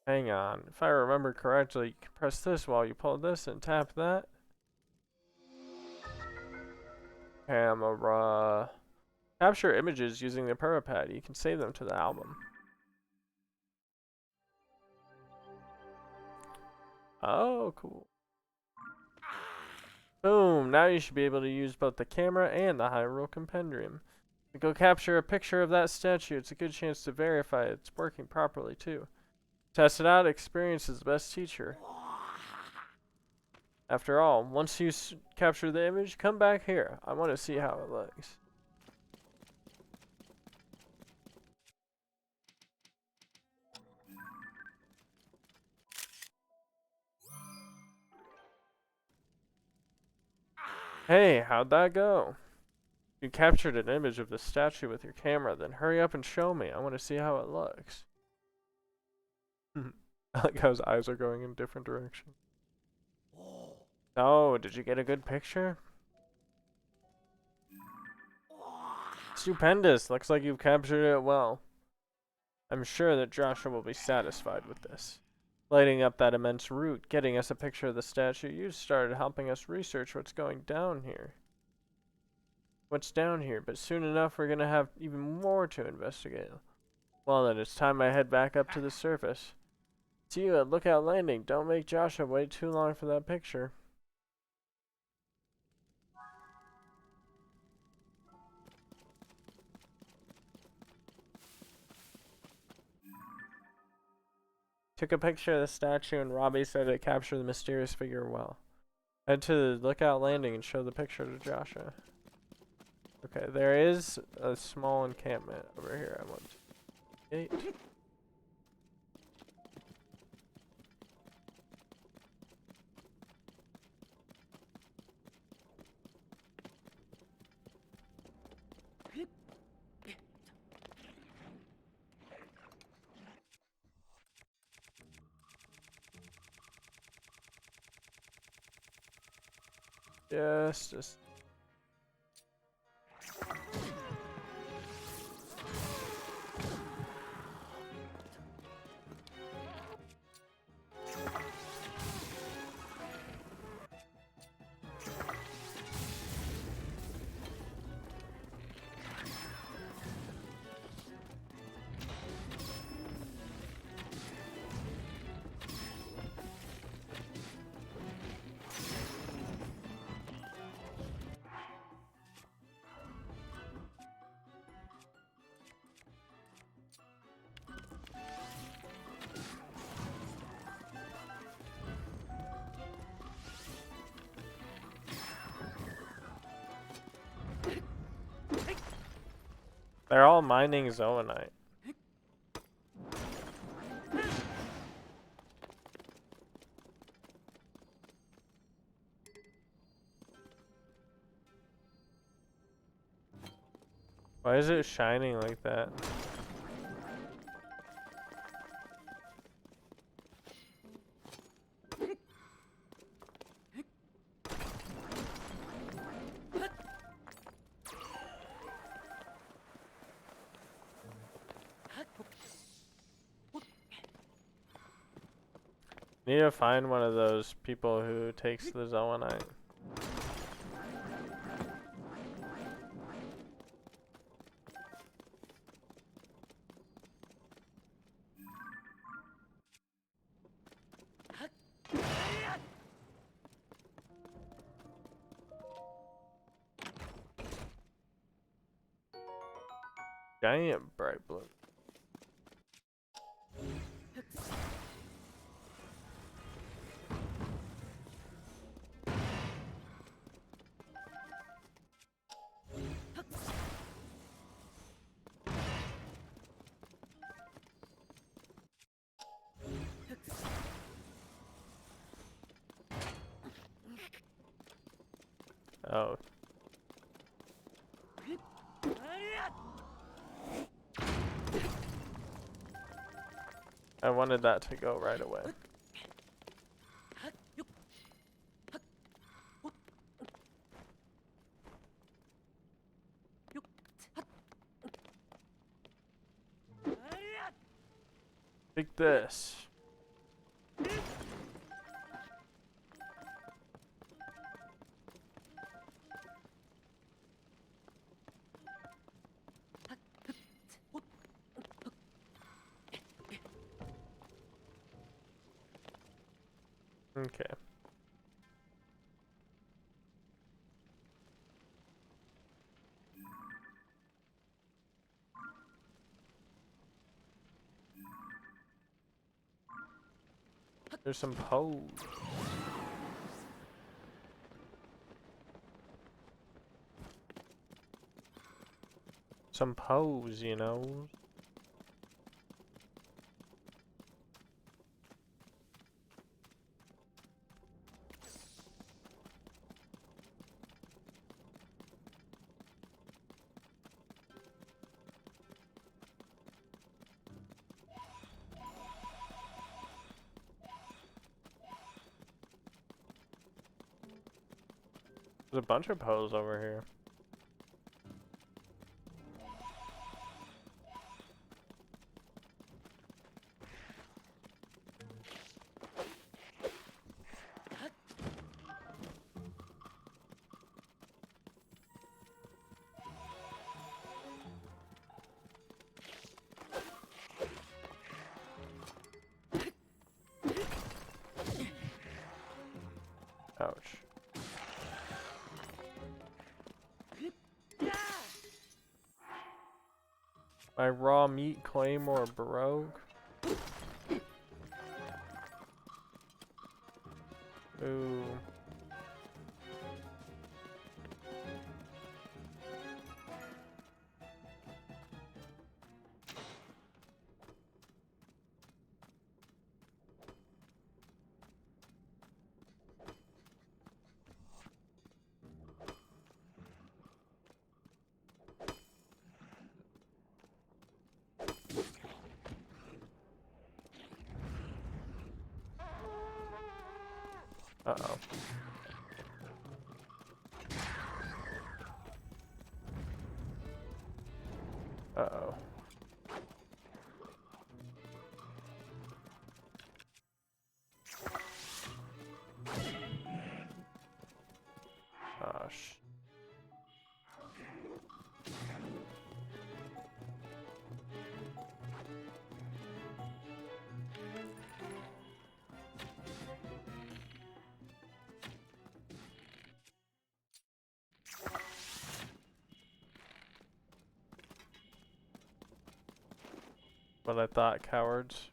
Hang on. If I remember correctly, you can press this while you pull this and tap that. Camera. Capture images using the Purapad. You can save them to the album. Oh, cool. Boom! Now you should be able to use both the camera and the Hyrule Compendium. Go capture a picture of that statue. It's a good chance to verify it's working properly, too. Test it out. Experience is the best teacher. After all, once you capture the image, come back here. I want to see how it looks. Hey, how'd that go? You captured an image of the statue with your camera, then hurry up and show me. I want to see how it looks. I like how his eyes are going in different directions. Oh, did you get a good picture? Stupendous. Looks like you've captured it well. I'm sure that Joshua will be satisfied with this. Lighting up that immense root, getting us a picture of the statue, you started helping us research what's going down here. What's down here, but soon enough we're gonna have even more to investigate. Well then, it's time I head back up to the surface. See you at Lookout Landing. Don't make Joshua wait too long for that picture. Took a picture of the statue and Robbie said it captured the mysterious figure well. Head to the Lookout Landing and show the picture to Joshua. Okay, there is a small encampment over here. I want to gate. Just they're all mining Zoanite. Why is it shining like that? Need to find one of those people who takes the Zoanite. Giant bright blue. Oh. I wanted that to go right away. Take this. Okay. There's some pose. Some pose, you know. There's a bunch of pose over here. Ouch. My raw meat claymore broke. Ooh. Uh-oh. Uh-oh. Gosh. What I thought, cowards.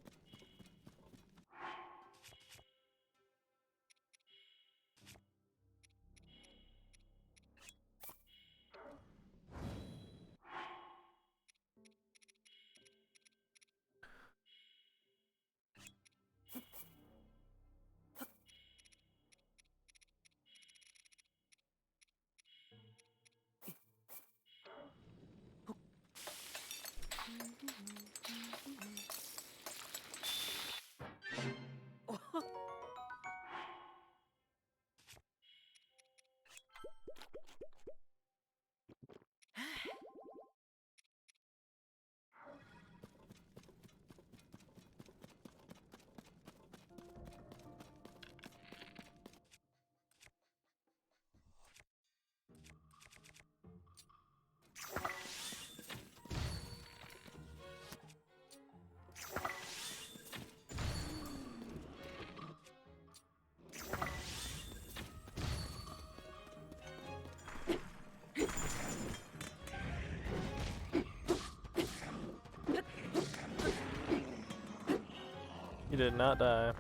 He did not die.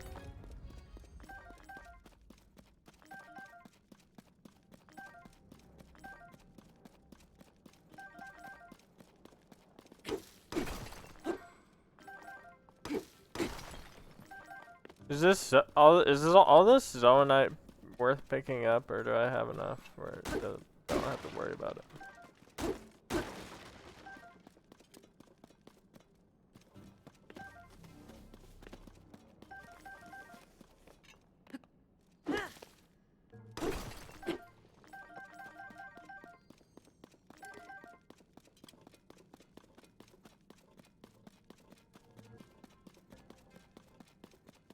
Is this all this Zoanite worth picking up, or do I have enough where I don't have to worry about it?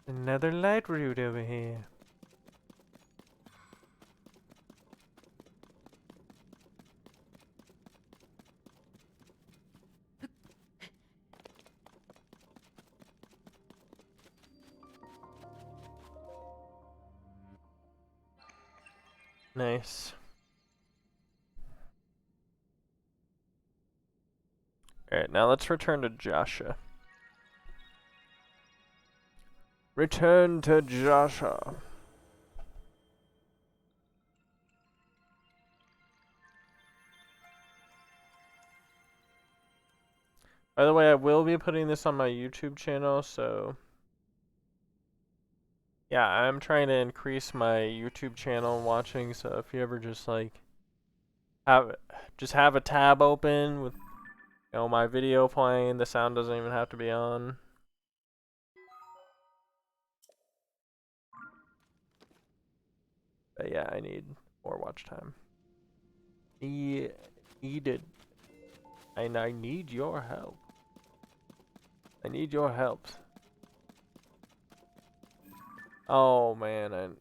Another light route over here. Nice. Alright, now let's return to Joshua. Return to Joshua. By the way, I will be putting this on my YouTube channel, so yeah, I'm trying to increase my YouTube channel watching, so if you ever just like have a tab open with my video playing, the sound doesn't even have to be on. But yeah, I need more watch time. Needed. And I need your help. I need your help. Oh man,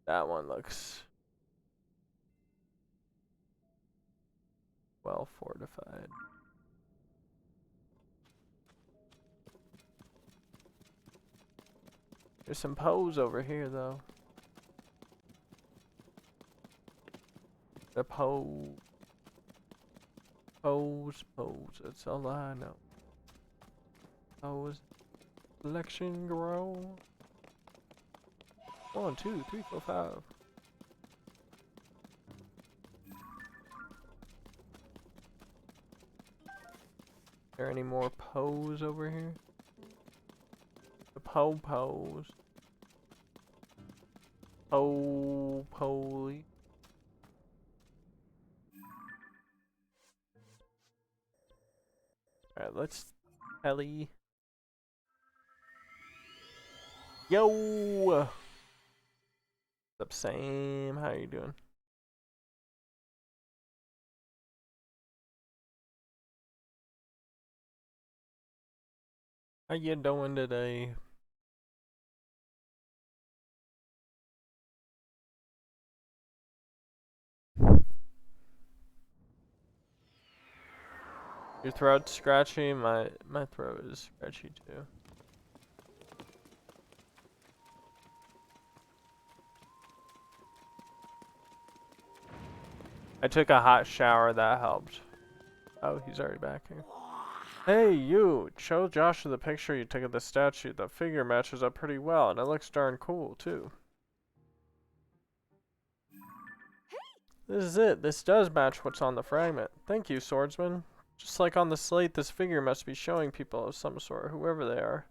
that one looks well fortified. There's some pose over here though. The pose. Pose. That's all I know. Pose. Selection grow. 1, 2, 3, 4, 5. There any more pose over here? The pose. Poly. Alright, let's Ellie. Yo! What's up, Sam? How you doing? How you doing today? Your throat's scratchy? My throat is scratchy too. I took a hot shower, that helped. Oh, he's already back here. Hey, you! Show Joshua the picture you took of the statue. The figure matches up pretty well, and it looks darn cool, too. This is it. This does match what's on the fragment. Thank you, swordsman. Just like on the slate, this figure must be showing people of some sort, whoever they are.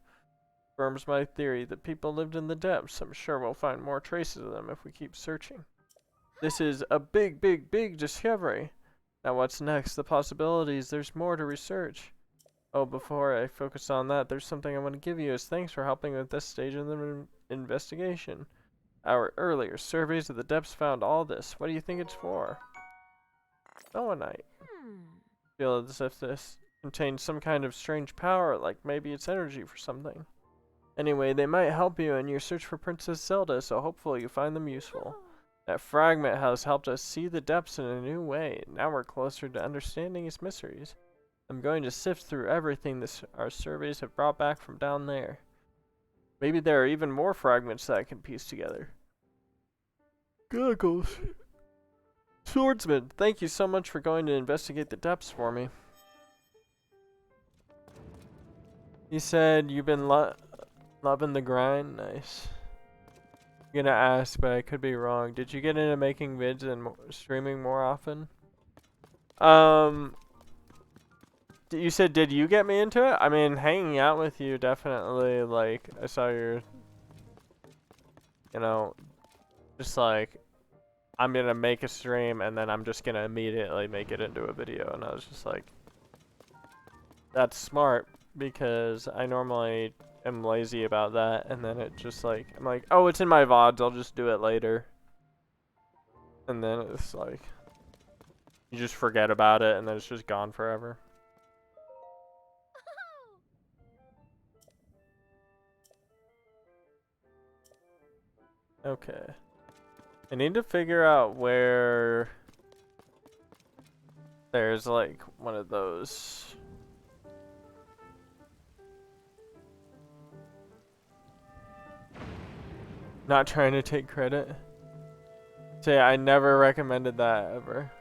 Confirms my theory that people lived in the depths. I'm sure we'll find more traces of them if we keep searching. This is a big discovery. Now what's next? The possibilities. There's more to research. Oh, before I focus on that, there's something I want to give you as thanks for helping with this stage of the investigation. Our earlier surveys of the depths found all this. What do you think it's for? Selenite. Feel as if this contains some kind of strange power, like maybe it's energy for something. Anyway, they might help you in your search for Princess Zelda, so hopefully you find them useful. That fragment has helped us see the depths in a new way. Now we're closer to understanding its mysteries. I'm going to sift through everything our surveys have brought back from down there. Maybe there are even more fragments that I can piece together. Goggles. Swordsman, thank you so much for going to investigate the depths for me. You said you've been loving the grind? Nice. I'm gonna ask, but I could be wrong. Did you get into making vids and streaming more often? You said, did you get me into it? I mean, hanging out with you definitely, like, I saw your, just like, I'm gonna make a stream and then I'm just gonna immediately make it into a video. And I was just like, that's smart, because I normally am lazy about that. And then it just like, I'm like, oh, it's in my VODs, I'll just do it later. And then it's like, you just forget about it and then it's just gone forever. Okay. I need to figure out where there's like one of those. Not trying to take credit. Say, I never recommended that ever.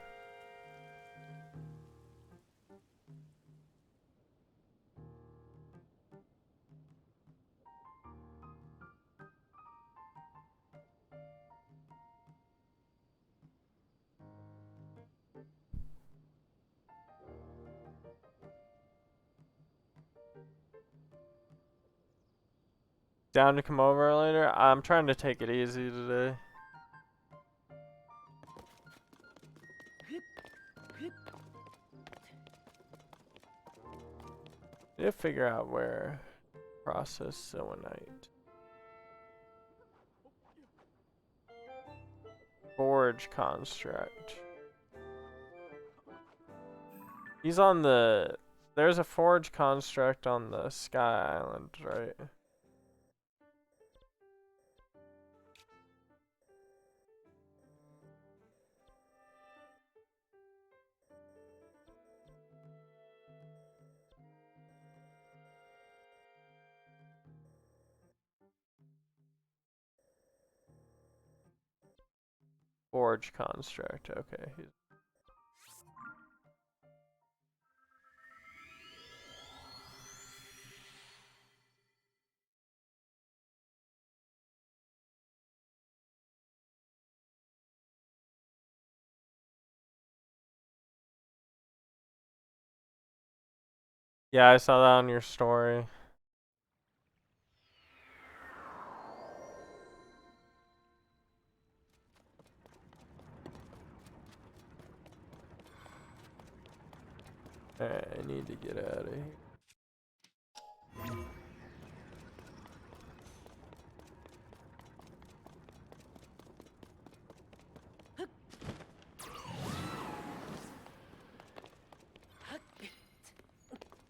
Down to come over later? I'm trying to take it easy today. Need to figure out where process selenite. Forge construct. He's on the... There's a forge construct on the Sky Island, right? Forge construct, okay. Yeah, I saw that on your story. Alright, I need to get out of here.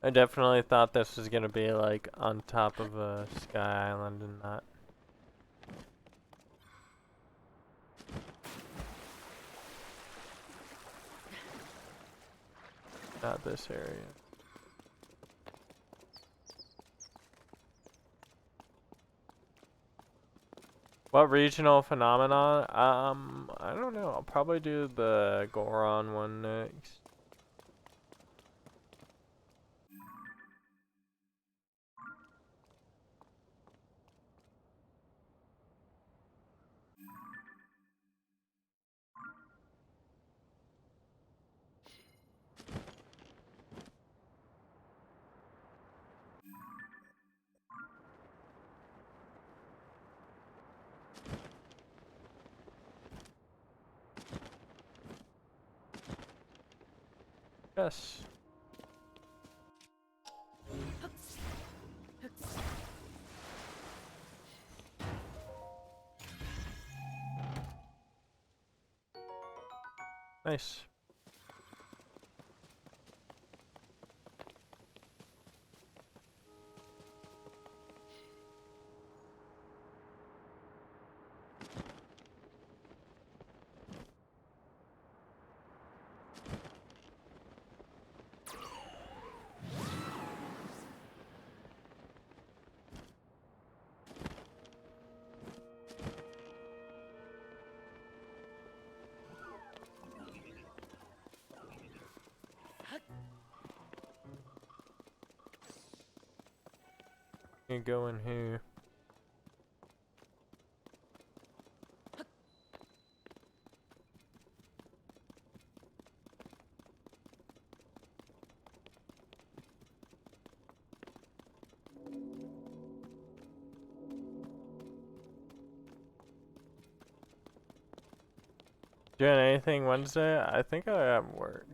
I definitely thought this was gonna be like on top of a Sky Island and not this area. What regional phenomenon? I don't know. I'll probably do the Goron one next. Yes. Nice. You go in here. Doing anything Wednesday? I think I have work.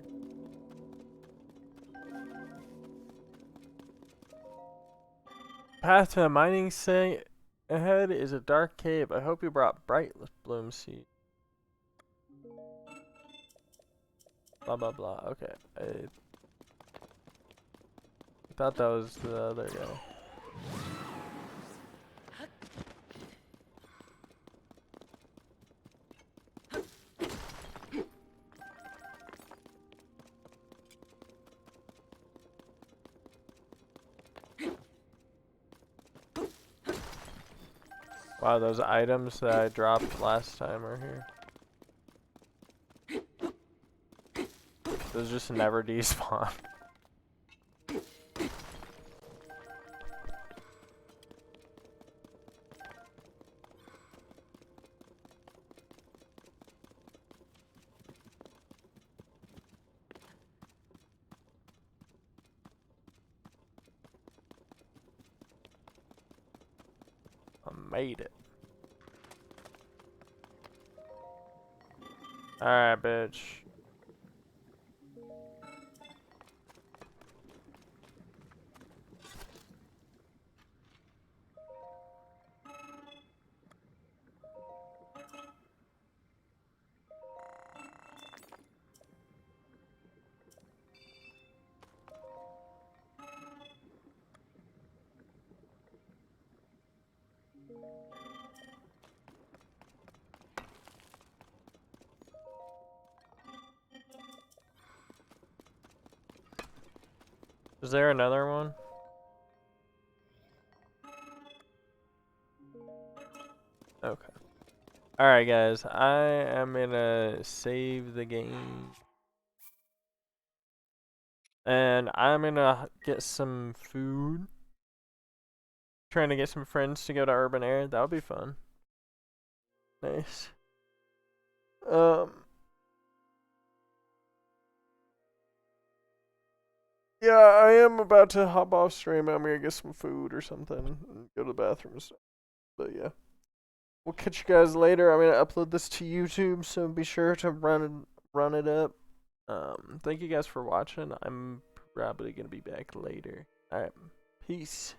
Path to the mining site ahead is a dark cave. I hope you brought bright bloom seed. Blah blah blah. Okay. I thought that was the other guy. Wow, those items that I dropped last time are here. Those just never despawn. I made it. Alright, bitch. Is there another one? Okay. Alright guys, I am gonna save the game. And I'm gonna get some food. Trying to get some friends to go to Urban Air. That would be fun. Nice. Yeah, I am about to hop off stream. I'm gonna get some food or something and go to the bathroom and stuff. But yeah. We'll catch you guys later. I'm gonna upload this to YouTube, so be sure to run it up. Thank you guys for watching. I'm probably gonna be back later. Alright. Peace.